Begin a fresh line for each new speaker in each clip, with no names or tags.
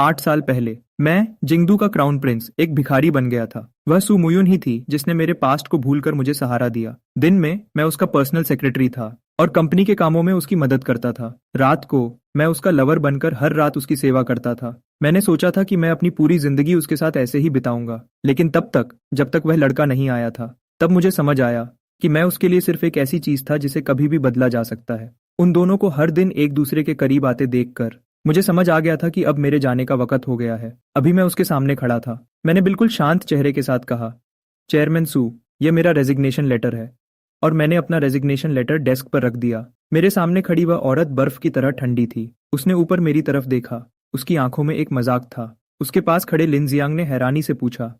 8 साल पहले मैं जिंगदू का क्राउन प्रिंस एक भिखारी बन गया था। वह सू मुयुन ही थी जिसने मेरे पास्ट को भूलकर मुझे सहारा दिया। दिन में मैं उसका पर्सनल सेक्रेटरी था और कंपनी के कामों में उसकी मदद करता था। रात को मैं उसका लवर बनकर हर रात उसकी सेवा करता था। मैंने सोचा था कि मैं अपनी पूरी जिंदगी उसके साथ ऐसे ही बिताऊंगा, लेकिन तब तक जब तक वह लड़का नहीं आया था। तब मुझे समझ आया कि मैं उसके लिए सिर्फ एक ऐसी चीज था जिसे कभी भी बदला जा सकता है। उन दोनों को हर दिन एक दूसरे के करीब आते देखकर मुझे समझ आ गया था कि अब मेरे जाने का वक्त हो गया है। अभी मैं उसके सामने खड़ा था। मैंने बिल्कुल शांत चेहरे के साथ कहा, चेयरमैन सू, यह मेरा रेजिग्नेशन लेटर है। और मैंने अपना रेजिग्नेशन लेटर डेस्क पर रख दिया। मेरे सामने खड़ी वह औरत बर्फ की तरह ठंडी थी। उसने ऊपर मेरी तरफ देखा। उसकी आंखों में एक मजाक था। उसके पास खड़े लिन जियांग ने हैरानी से पूछा,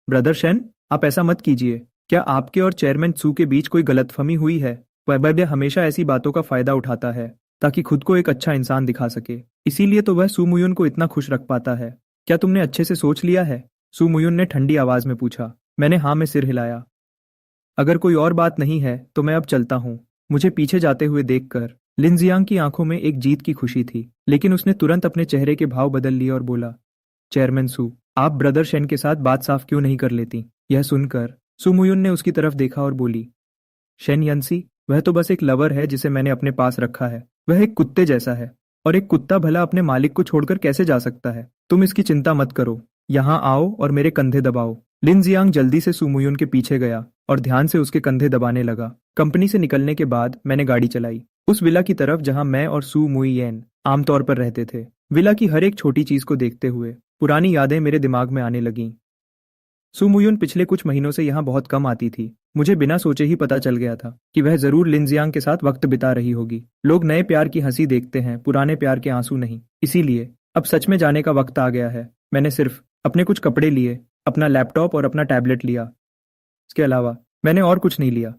ब्रदर शेन, आप ऐसा मत कीजिए। क्या आपके और चेयरमैन सू के बीच कोई गलतफहमी हुई है? वह हमेशा ऐसी बातों का फायदा उठाता है ताकि खुद को एक अच्छा इंसान दिखा सके। इसीलिए तो वह सू मुयुन को इतना खुश रख पाता है। क्या तुमने अच्छे से सोच लिया है? सू मुयुन ने ठंडी आवाज में पूछा। मैंने हाँ में सिर हिलाया। अगर कोई और बात नहीं है तो मैं अब चलता हूँ। मुझे पीछे जाते हुए देखकर लिन जियांग की आंखों में एक जीत की खुशी थी, लेकिन उसने तुरंत अपने चेहरे के भाव बदल लिए और बोला, चेयरमैन सू, आप ब्रदर शेन के साथ बात साफ क्यों नहीं कर लेती? यह सुनकर सू मुयुन ने उसकी तरफ देखा और बोली, शेन यंसी, वह तो बस एक लवर है जिसे मैंने अपने पास रखा है। वह एक कुत्ते जैसा है, और एक कुत्ता भला अपने मालिक को छोड़कर कैसे जा सकता है? तुम इसकी चिंता मत करो। यहाँ आओ और मेरे कंधे दबाओ। लिन जियांग जल्दी से सू मुयुन के पीछे गया और ध्यान से उसके कंधे दबाने लगा। कंपनी से निकलने के बाद मैंने गाड़ी चलाई उस विला की तरफ जहां मैं और सू मुयेन आमतौर पर रहते थे। विला की हर एक छोटी चीज को देखते हुए पुरानी यादें मेरे दिमाग में आने लगीं। सू मुयुन पिछले कुछ महीनों से यहाँ बहुत कम आती थी। मुझे बिना सोचे ही पता चल गया था कि वह जरूर लिन जियांग के साथ वक्त बिता रही होगी। लोग नए प्यार की हंसी देखते हैं, पुराने प्यार के आंसू नहीं। इसीलिए अब सच में जाने का वक्त आ गया है। मैंने सिर्फ अपने कुछ कपड़े लिए, अपना लैपटॉप और अपना टैबलेट लिया। इसके अलावा मैंने और कुछ नहीं लिया।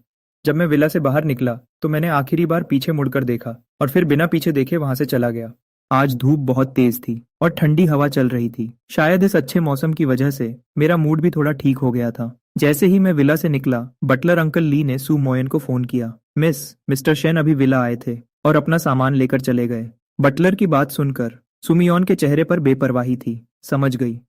जब मैं विला से बाहर निकला तो मैंने आखिरी बार पीछे मुड़कर देखा और फिर बिना पीछे देखे वहां से चला गया। आज धूप बहुत तेज थी और ठंडी हवा चल रही थी। शायद इस अच्छे मौसम की वजह से मेरा मूड भी थोड़ा ठीक हो गया था। जैसे ही मैं विला से निकला, बटलर अंकल ली ने सू मोयन को फोन किया। मिस्टर शेन अभी विला आए थे और अपना सामान लेकर चले गए। बटलर की बात सुनकर सुमियोन के चेहरे पर बेपरवाही थी। समझ गई,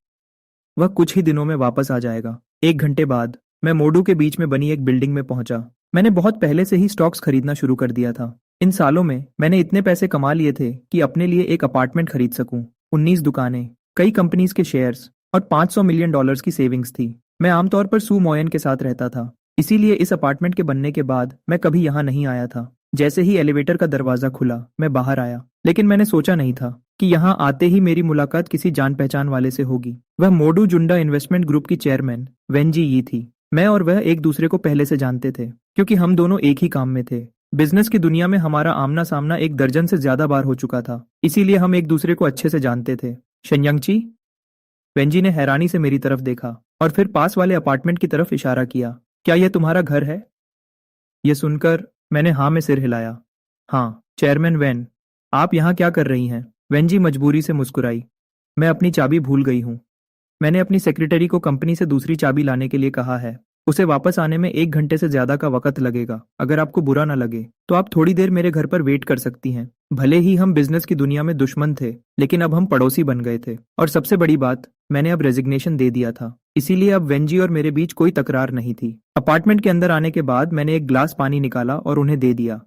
वह कुछ ही दिनों में वापस आ जाएगा। 1 घंटे बाद मैं मोडू के बीच में बनी एक बिल्डिंग में पहुंचा। मैंने बहुत पहले से ही स्टॉक्स खरीदना शुरू कर दिया था। इन सालों में मैंने इतने पैसे कमा लिए थे कि अपने लिए एक अपार्टमेंट खरीद सकूं। 19 दुकानें, कई कंपनीज के शेयर्स और $500 मिलियन की सेविंग्स थी। मैं आमतौर पर सू मोयन के साथ रहता था, इसीलिए इस अपार्टमेंट के बनने के बाद मैं कभी यहाँ नहीं आया था। जैसे ही एलिवेटर का दरवाजा खुला मैं बाहर आया, लेकिन मैंने सोचा नहीं था कि यहाँ आते ही मेरी मुलाकात किसी जान पहचान वाले से होगी। वह मोडू जुंडा इन्वेस्टमेंट ग्रुप की चेयरमैन वेंजी यी थी। मैं और वह एक दूसरे को पहले से जानते थे क्योंकि हम दोनों एक ही काम में थे। बिजनेस की दुनिया में हमारा आमना सामना 1 दर्जन से ज्यादा बार हो चुका था, इसीलिए हम एक दूसरे को अच्छे से जानते थे। शेनयंगची, वेंजी ने हैरानी से मेरी तरफ देखा और फिर पास वाले अपार्टमेंट की तरफ इशारा किया। क्या यह तुम्हारा घर है? यह सुनकर मैंने हाँ में सिर हिलाया। हाँ, चेयरमैन वेन, आप यहाँ क्या कर रही हैं? वेंजी मजबूरी से मुस्कुराई। मैं अपनी चाबी भूल गई हूँ। मैंने अपनी सेक्रेटरी को कंपनी से दूसरी चाबी लाने के लिए कहा है। उसे वापस आने में 1 घंटे से ज्यादा का वक्त लगेगा। अगर आपको बुरा ना लगे तो आप थोड़ी देर मेरे घर पर वेट कर सकती हैं। भले ही हम बिजनेस की दुनिया में दुश्मन थे, लेकिन अब हम पड़ोसी बन गए थे। और सबसे बड़ी बात, मैंने अब रेजिग्नेशन दे दिया था, इसीलिए अब वेंजी और मेरे बीच कोई तकरार नहीं थी। अपार्टमेंट के अंदर आने के बाद मैंने एक ग्लास पानी निकाला और उन्हें दे दिया।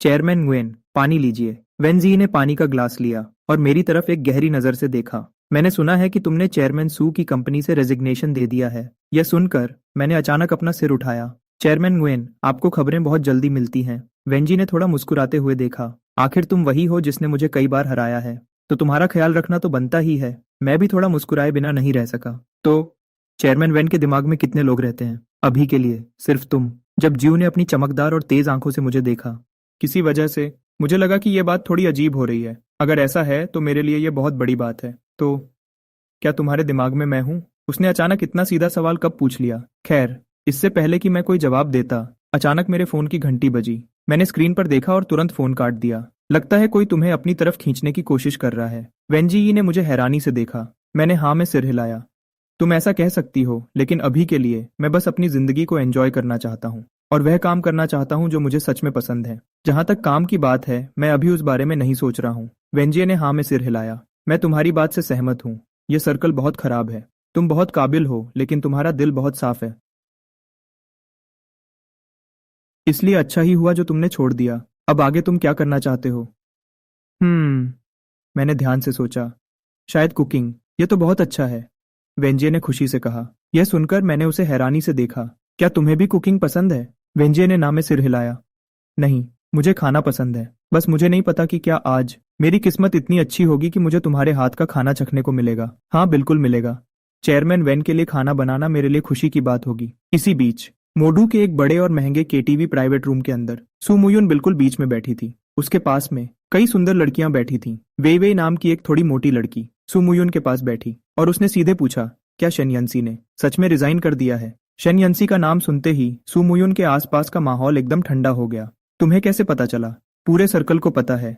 चेयरमैन वेन, पानी लीजिए। वेंजी ने पानी का ग्लास लिया और मेरी तरफ एक गहरी नजर से देखा। मैंने सुना है कि तुमने चेयरमैन सू की कंपनी से रेजिग्नेशन दे दिया है। यह सुनकर मैंने अचानक अपना सिर उठाया। चेयरमैन गुएन, आपको खबरें बहुत जल्दी मिलती हैं। वेंजी ने थोड़ा मुस्कुराते हुए देखा। आखिर तुम वही हो जिसने मुझे कई बार हराया है, तो तुम्हारा ख्याल रखना तो बनता ही है। मैं भी थोड़ा मुस्कुराए बिना नहीं रह सका। तो चेयरमैन वेन के दिमाग में कितने लोग रहते हैं? अभी के लिए सिर्फ तुम। जब जीव ने अपनी चमकदार और तेज आंखों से मुझे देखा, किसी वजह से मुझे लगा कि यह बात थोड़ी अजीब हो रही है। अगर ऐसा है तो मेरे लिए यह बहुत बड़ी बात है। तो क्या तुम्हारे दिमाग में मैं हूं? उसने अचानक इतना सीधा सवाल कब पूछ लिया? खैर, इससे पहले कि मैं कोई जवाब देता, अचानक मेरे फोन की घंटी बजी। मैंने स्क्रीन पर देखा और तुरंत फोन काट दिया। लगता है कोई तुम्हें अपनी तरफ खींचने की कोशिश कर रहा है। वेंजी यी ने मुझे हैरानी से देखा। मैंने हाँ में सिर हिलाया। तुम ऐसा कह सकती हो, लेकिन अभी के लिए मैं बस अपनी जिंदगी को एंजॉय करना चाहता हूँ और वह काम करना चाहता हूँ जो मुझे सच में पसंद है। जहां तक काम की बात है, मैं अभी उस बारे में नहीं सोच रहा हूँ। वेंजी ने हाँ में सिर हिलाया। मैं तुम्हारी बात से सहमत हूँ। ये सर्कल बहुत खराब है। तुम बहुत काबिल हो, लेकिन तुम्हारा दिल बहुत साफ है। इसलिए अच्छा ही हुआ जो तुमने छोड़ दिया। अब आगे तुम क्या करना चाहते हो? हम्म। मैंने ध्यान से सोचा। शायद कुकिंग। ये तो बहुत अच्छा है। वेंजे ने खुशी से कहा। यह सुनकर मैंने उसे हैरानी से देखा। क्या तुम्हें भी कुकिंग पसंद है? वेंजे ने ना में सिर हिलाया। नहीं, मुझे खाना पसंद है। बस मुझे नहीं पता कि क्या आज मेरी किस्मत इतनी अच्छी होगी कि मुझे तुम्हारे हाथ का खाना चखने को मिलेगा। हाँ, बिल्कुल मिलेगा। चेयरमैन वेन के लिए खाना बनाना मेरे लिए खुशी की बात होगी। इसी बीच मोडू के एक बड़े और महंगे केटीवी प्राइवेट रूम के अंदर सुमुयुन बिल्कुल बीच में बैठी थी। उसके पास में कई सुंदर लड़कियां बैठी थीं। वेई वेई नाम की एक थोड़ी मोटी लड़की सुमुयुन के पास बैठी और उसने सीधे पूछा, क्या शनयंसी ने सच में रिजाइन कर दिया है? शनयंसी का नाम सुनते ही सुमुयुन के आसपास का माहौल एकदम ठंडा हो गया। तुम्हें कैसे पता चला? पूरे सर्कल को पता है।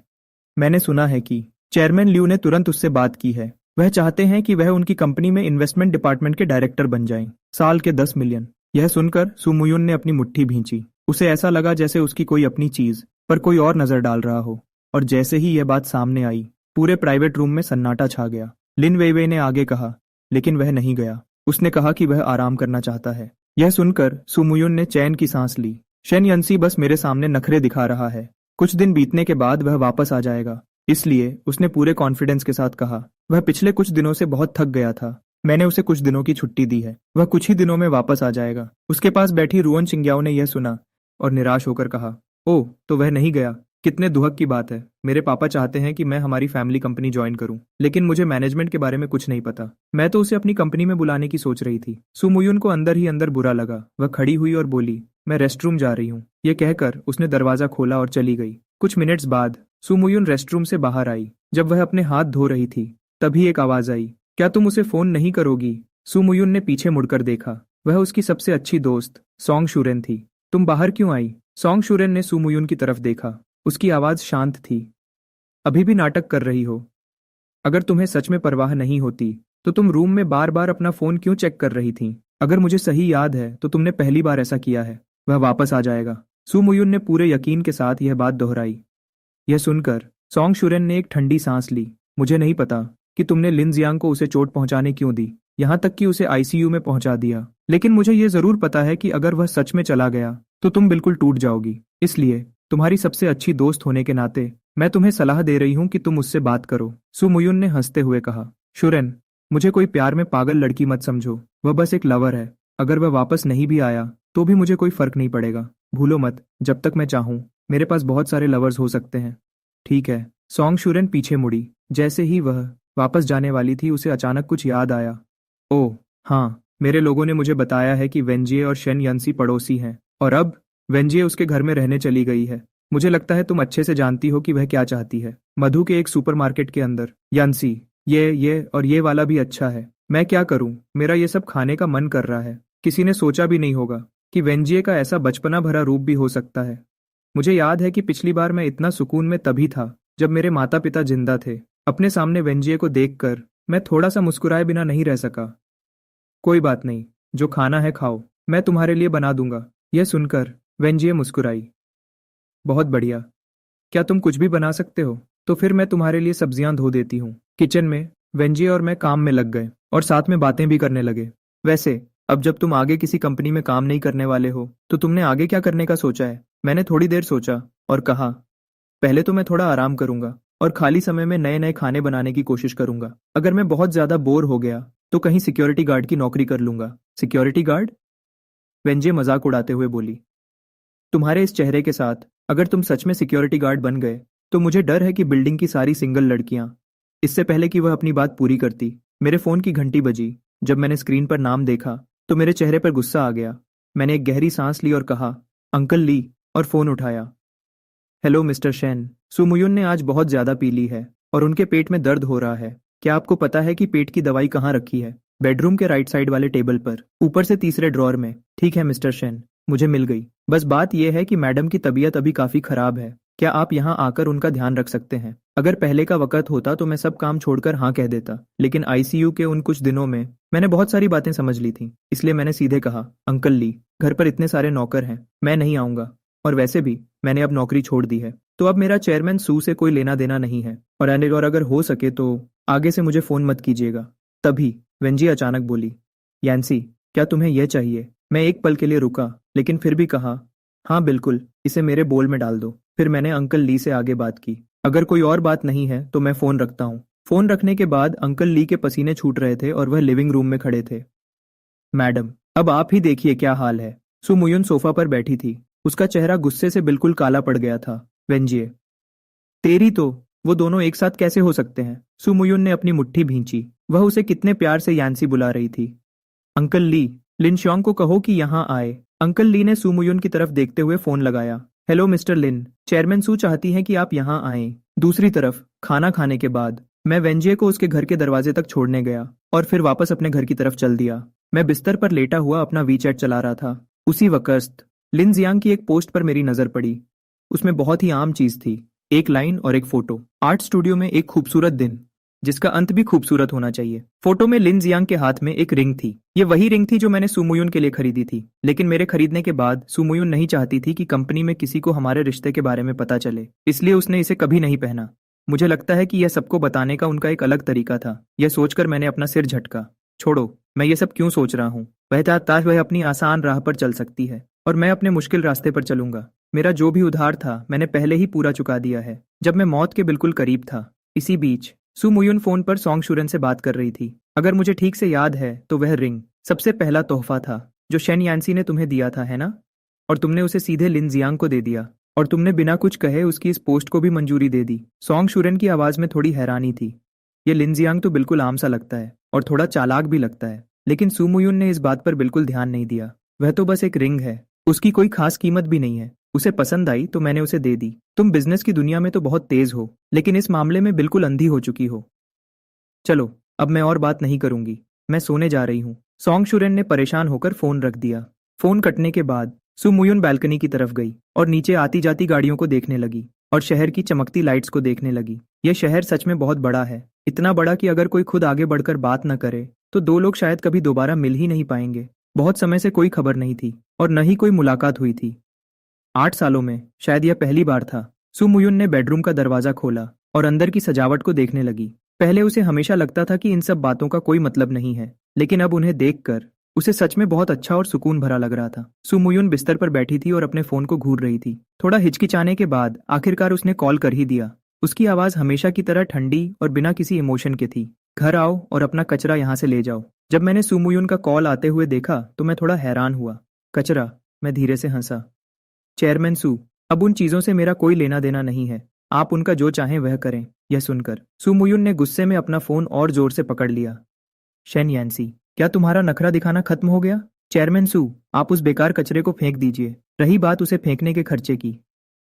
मैंने सुना है कि चेयरमैन लियू ने तुरंत उससे बात की है। वह चाहते हैं कि वह उनकी कंपनी में इन्वेस्टमेंट डिपार्टमेंट के डायरेक्टर बन जाएं। साल के 10 मिलियन। यह सुनकर सुमुयुन ने अपनी मुट्ठी भींची। उसे ऐसा लगा जैसे उसकी कोई अपनी चीज पर कोई और नजर डाल रहा हो। और जैसे ही यह बात सामने आई, पूरे प्राइवेट रूम में सन्नाटा छा गया। लिन वेइवे ने आगे कहा, लेकिन वह नहीं गया। उसने कहा कि वह आराम करना चाहता है। यह सुनकर सुमुयुन ने चैन की सांस ली। शेनयंसी बस मेरे सामने नखरे दिखा रहा है। कुछ दिन बीतने के बाद वह वापस आ जाएगा। इसलिए उसने पूरे कॉन्फिडेंस के साथ कहा। वह पिछले कुछ दिनों से बहुत थक गया था। मैंने उसे कुछ दिनों की छुट्टी दी है। वह कुछ ही दिनों में वापस आ जाएगा। उसके पास बैठी रुओन चिंग्याओ ने यह सुना और निराश होकर कहा, ओह, तो वह नहीं गया। कितने दुहक की बात है। मेरे पापा चाहते हैं कि मैं हमारी फैमिली कंपनी ज्वाइन करूं, लेकिन मुझे मैनेजमेंट के बारे में कुछ नहीं पता। मैं तो उसे अपनी कंपनी में बुलाने की सोच रही थी। सुमुयुन को अंदर ही अंदर बुरा लगा। वह खड़ी हुई और बोली, मैं रेस्टरूम जा रही हूँ। यह कहकर उसने दरवाजा खोला और चली गई। कुछ मिनट्स बाद सुमुयुन रेस्टरूम से बाहर आई। जब वह अपने हाथ धो रही थी, तभी एक आवाज आई, क्या तुम उसे फोन नहीं करोगी? सुमुयुन ने पीछे मुड़कर देखा। वह उसकी सबसे अच्छी दोस्त सोंग शुरेन थी। तुम बाहर क्यों आई? सोंग शुरेन ने सुमुयुन की तरफ देखा। उसकी आवाज शांत थी। अभी भी नाटक कर रही हो? अगर तुम्हें सच में परवाह नहीं होती तो तुम रूम में बार बार अपना फोन क्यों चेक कर रही थी? अगर मुझे सही याद है तो तुमने पहली बार ऐसा किया है। वह वापस आ जाएगा। सुमुयुन ने पूरे यकीन के साथ यह बात दोहराई। यह सुनकर सोंग शुरेन ने एक ठंडी सांस ली। मुझे नहीं पता कि तुमने लिन जियांग को उसे चोट पहुंचाने क्यों दी, यहां तक कि उसे आईसीयू में पहुंचा दिया। लेकिन मुझे यह जरूर पता है कि अगर वह सच में चला गया तो तुम बिल्कुल टूट जाओगी। इसलिए तुम्हारी सबसे अच्छी दोस्त होने के नाते मैं तुम्हें सलाह दे रही हूं कि तुम उससे बात करो। सुमुयुन ने हंसते हुए कहा, शुरेन, मुझे कोई प्यार में पागल लड़की मत समझो। वह बस एक लवर है। अगर वह वापस नहीं भी आया तो भी मुझे कोई फर्क नहीं पड़ेगा। भूलो मत, जब तक मैं चाहूं मेरे पास बहुत सारे लवर्स हो सकते हैं। ठीक है। सोंग शुरेन पीछे मुड़ी। जैसे ही वह वापस जाने वाली थी, उसे अचानक कुछ याद आया। ओह हाँ, मेरे लोगों ने मुझे बताया है कि वेंजिए और शेन यंसी पड़ोसी हैं, और अब वेंजिए उसके घर में रहने चली गई है। मुझे लगता है तुम अच्छे से जानती हो कि वह क्या चाहती है। मधु के एक सुपरमार्केट के अंदर। यंसी, ये और ये वाला भी अच्छा है। मैं क्या करूं, मेरा ये सब खाने का मन कर रहा है। किसी ने सोचा भी नहीं होगा कि वेंजिए का ऐसा बचपना भरा रूप भी हो सकता है। मुझे याद है कि पिछली बार मैं इतना सुकून में तभी था जब मेरे माता पिता जिंदा थे। अपने सामने वेंजिए को देखकर मैं थोड़ा सा मुस्कुराए बिना नहीं रह सका। कोई बात नहीं, जो खाना है खाओ, मैं तुम्हारे लिए बना दूंगा। यह सुनकर वेंजिए मुस्कुराई। बहुत बढ़िया। क्या तुम कुछ भी बना सकते हो? तो फिर मैं तुम्हारे लिए सब्जियां धो देती हूँ। किचन में वेंजिए और मैं काम में लग गए और साथ में बातें भी करने लगे। वैसे अब जब तुम आगे किसी कंपनी में काम नहीं करने वाले हो तो तुमने आगे क्या करने का सोचा है? मैंने थोड़ी देर सोचा और कहा, पहले तो मैं थोड़ा आराम करूंगा और खाली समय में नए नए खाने बनाने की कोशिश करूंगा। अगर मैं बहुत ज्यादा बोर हो गया तो कहीं सिक्योरिटी गार्ड की नौकरी कर लूंगा। Security guard? वेंजे मजाक उड़ाते हुए बोली। तुम्हारे इस चेहरे के साथ अगर तुम सच में सिक्योरिटी गार्ड बन गए तो मुझे डर है कि बिल्डिंग की सारी सिंगल लड़कियां। इससे पहले कि वह अपनी बात पूरी करती, मेरे फोन की घंटी बजी। जब मैंने स्क्रीन पर नाम देखा तो मेरे चेहरे पर गुस्सा आ गया। मैंने एक गहरी सांस ली और कहा, अंकल ली, और फोन उठाया। हेलो मिस्टर शेन, सुमुयुन ने आज बहुत ज्यादा पी ली है और उनके पेट में दर्द हो रहा है। क्या आपको पता है कि पेट की दवाई कहाँ रखी है? बेडरूम के राइट साइड वाले टेबल पर, ऊपर से तीसरे ड्रॉर में। ठीक है मिस्टर शेन, मुझे मिल गई। बस बात यह है कि मैडम की तबीयत अभी काफी खराब है। क्या आप यहाँ आकर उनका ध्यान रख सकते हैं? अगर पहले का वक्त होता तो मैं सब काम छोड़कर हाँ कह देता, लेकिन आईसीयू के उन कुछ दिनों में मैंने बहुत सारी बातें समझ ली थी। इसलिए मैंने सीधे कहा, अंकल ली, घर पर इतने सारे नौकर हैं, मैं नहीं आऊंगा। और वैसे भी मैंने अब नौकरी छोड़ दी है, तो अब मेरा चेयरमैन सू से कोई लेना देना नहीं है। और अगर हो सके तो आगे से मुझे फोन मत कीजिएगा। तभी वेंजी अचानक बोली, यांसी, क्या तुम्हें यह चाहिए? मैं एक पल के लिए रुका, लेकिन फिर भी कहा, हाँ बिल्कुल, इसे मेरे बोल में डाल दो। फिर मैंने अंकल ली से आगे बात की, अगर कोई और बात नहीं है तो मैं फोन रखता हूँ। फोन रखने के बाद अंकल ली के पसीने छूट रहे थे और वह लिविंग रूम में खड़े थे। मैडम, अब आप ही देखिए क्या हाल है। सुमुयुन सोफा पर बैठी थी, उसका चेहरा गुस्से से बिल्कुल काला पड़ गया था। वेंजिए, तेरी तो, वो दोनों एक साथ कैसे हो सकते हैं? सुमुयुन ने अपनी मुट्ठी भींची, वह उसे कितने प्यार से यांसी बुला रही थी। अंकल ली, लिन श्योंग को कहो कि यहाँ आए। अंकल ली ने सुमुयुन की तरफ देखते हुए फोन लगाया। हेलो मिस्टर लिन, चेयरमैन सू चाहती हैं कि आप यहाँ आएं। दूसरी तरफ खाना खाने के बाद मैं वेंजिए को उसके घर के दरवाजे तक छोड़ने गया और फिर वापस अपने घर की तरफ चल दिया। मैं बिस्तर पर लेटा हुआ अपना वीचैट चला रहा था। उसी वक्त लिन जियांग की एक पोस्ट पर मेरी नजर पड़ी। उसमें बहुत ही आम चीज थी, एक लाइन और एक फोटो। आर्ट स्टूडियो में एक खूबसूरत दिन, जिसका अंत भी खूबसूरत होना चाहिए। फोटो में लिन जियांग के हाथ में एक रिंग थी। ये वही रिंग थी जो मैंने सुमुयुन के लिए खरीदी थी, लेकिन मेरे खरीदने के बाद सुमुयुन नहीं चाहती थी कि कंपनी में किसी को हमारे रिश्ते के बारे में पता चले, इसलिए उसने इसे कभी नहीं पहना। मुझे लगता है कि यह सबको बताने का उनका एक अलग तरीका था। यह सोचकर मैंने अपना सिर झटका। छोड़ो, मैं ये सब क्यों सोच रहा हूँ? वह चाहता वह अपनी आसान राह पर चल सकती है और मैं अपने मुश्किल रास्ते पर चलूंगा। मेरा जो भी उधार था मैंने पहले ही पूरा चुका दिया है, जब मैं मौत के बिल्कुल करीब था। इसी बीच सुमुयुन फोन पर सॉन्ग शुरन से बात कर रही थी। अगर मुझे ठीक से याद है तो वह रिंग सबसे पहला तोहफा था जो शेन यांसी ने तुम्हें दिया था, है ना? और तुमने उसे सीधे लिन जियांग को दे दिया और तुमने बिना कुछ कहे उसकी इस पोस्ट को भी मंजूरी दे दी। सॉन्ग शुरन की आवाज में थोड़ी हैरानी थी। ये लिन जियांग तो बिल्कुल आम सा लगता है और थोड़ा चालाक भी लगता है, लेकिन सुमुयुन ने इस बात पर बिल्कुल ध्यान नहीं दिया। वह तो बस एक रिंग है, उसकी कोई खास कीमत भी नहीं है। उसे पसंद आई तो मैंने उसे दे दी। तुम बिजनेस की दुनिया में तो बहुत तेज हो, लेकिन इस मामले में बिल्कुल अंधी हो चुकी हो। चलो, अब मैं और बात नहीं करूंगी, मैं सोने जा रही हूँ। सॉन्ग शुरेन ने परेशान होकर फोन रख दिया। फोन कटने के बाद सुमुयुन बालकनी की तरफ गई और नीचे आती जाती गाड़ियों को देखने लगी और शहर की चमकती लाइट्स को देखने लगी। यह शहर सच में बहुत बड़ा है, इतना बड़ा कि अगर कोई खुद आगे बढ़कर बात न करे तो दो लोग शायद कभी दोबारा मिल ही नहीं पाएंगे। बहुत समय से कोई खबर नहीं थी और न ही कोई मुलाकात हुई थी। 8 सालों में शायद यह पहली बार था। सुमुयुन ने बेडरूम का दरवाजा खोला और अंदर की सजावट को देखने लगी। पहले उसे हमेशा लगता था कि इन सब बातों का कोई मतलब नहीं है, लेकिन अब उन्हें देखकर उसे सच में बहुत अच्छा और सुकून भरा लग रहा था। सुमुयुन बिस्तर पर बैठी थी और अपने फोन को घूर रही थी। थोड़ा हिचकिचाने के बाद आखिरकार उसने कॉल कर ही दिया। उसकी आवाज हमेशा की तरह ठंडी और बिना किसी इमोशन के थी। घर आओ और अपना कचरा यहाँ से ले जाओ। जब मैंने सुमुयुन का कॉल आते हुए देखा तो मैं थोड़ा हैरान हुआ। कचरा? मैं धीरे से हंसा। चेयरमैन सू, अब उन चीजों से मेरा कोई लेना देना नहीं है, आप उनका जो चाहें वह करें। यह सुनकर सुमुयुन ने गुस्से में अपना फोन और जोर से पकड़ लिया। शेन यांसी, क्या तुम्हारा नखरा दिखाना खत्म हो गया? चेयरमैन सू, आप उस बेकार कचरे को फेंक दीजिए। रही बात उसे फेंकने के खर्चे की,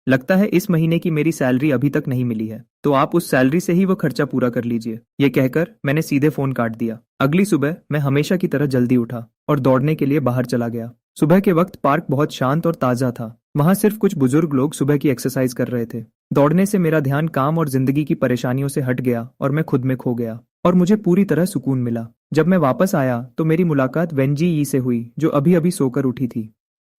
लगता है इस महीने की मेरी सैलरी अभी तक नहीं मिली है, तो आप उस सैलरी से ही वो खर्चा पूरा कर लीजिए। ये कहकर मैंने सीधे फोन काट दिया। अगली सुबह मैं हमेशा की तरह जल्दी उठा और दौड़ने के लिए बाहर चला गया। सुबह के वक्त पार्क बहुत शांत और ताजा था। वहां सिर्फ कुछ बुजुर्ग लोग सुबह की एक्सरसाइज कर रहे थे। दौड़ने से मेरा ध्यान काम और जिंदगी की परेशानियों से हट गया और मैं खुद में खो गया और मुझे पूरी तरह सुकून मिला। जब मैं वापस आया तो मेरी मुलाकात वेंजी यी से हुई, जो अभी अभी सोकर उठी थी।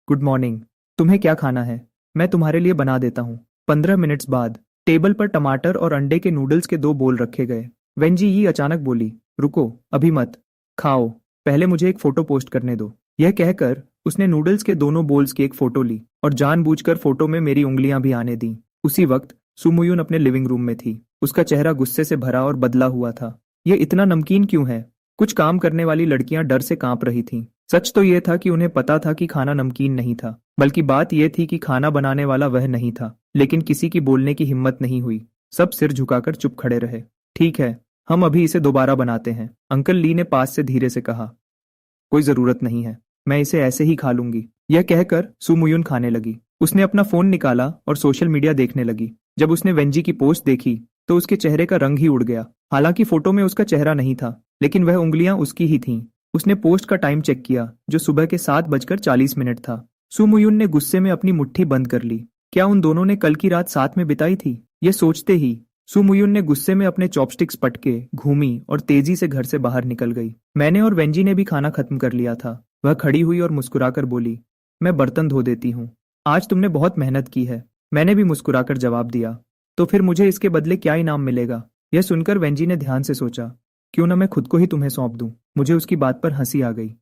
गुड मॉर्निंग, तुम्हें क्या खाना है? मैं तुम्हारे लिए बना देता हूँ। 15 मिनट्स बाद टेबल पर टमाटर और अंडे के नूडल्स के 2 बोल रखे गए। वेंजी यी अचानक बोली, रुको, अभी मत खाओ, पहले मुझे एक फोटो पोस्ट करने दो। यह कहकर उसने नूडल्स के दोनों बोल्स की एक फोटो ली और जानबूझकर फोटो में मेरी उंगलियां भी आने दी। उसी वक्त सुमुयुन अपने लिविंग रूम में थी। उसका चेहरा गुस्से से भरा और बदला हुआ था। यह इतना नमकीन क्यों है? कुछ काम करने वाली लड़कियां डर से कांप रही थीं। सच तो यह था कि उन्हें पता था कि खाना नमकीन नहीं था, बल्कि बात यह थी कि खाना बनाने वाला वह नहीं था। लेकिन किसी की बोलने की हिम्मत नहीं हुई। सब सिर झुकाकर चुप खड़े रहे। ठीक है, हम अभी इसे दोबारा बनाते हैं, अंकल ली ने पास से धीरे से कहा। कोई जरूरत नहीं है, मैं इसे ऐसे ही खा लूंगी। यह कहकर सुमुयुन खाने लगी। उसने अपना फोन निकाला और सोशल मीडिया देखने लगी। जब उसने वेंजी की पोस्ट देखी तो उसके चेहरे का रंग ही उड़ गया। हालांकि फोटो में उसका चेहरा नहीं था, लेकिन वह उंगलियां उसकी ही थीं। उसने पोस्ट का टाइम चेक किया, जो सुबह के 7:40 था। सुमुयुन ने गुस्से में अपनी मुट्ठी बंद कर ली। क्या उन दोनों ने कल की रात साथ में बिताई थी? यह सोचते ही सुमुयुन ने गुस्से में अपने चॉपस्टिक्स पटके, घूमी और तेजी से घर से बाहर निकल गई। मैंने और वेंजी ने भी खाना खत्म कर लिया था। वह खड़ी हुई और मुस्कुराकर बोली, मैं बर्तन धो देती हूँ, आज तुमने बहुत मेहनत की है। मैंने भी मुस्कुराकर जवाब दिया, तो फिर मुझे इसके बदले क्या इनाम मिलेगा? यह सुनकर वेंजी ने ध्यान से सोचा, क्यों ना मैं खुद को ही तुम्हें सौंप दूं। मुझे उसकी बात पर हंसी आ गई।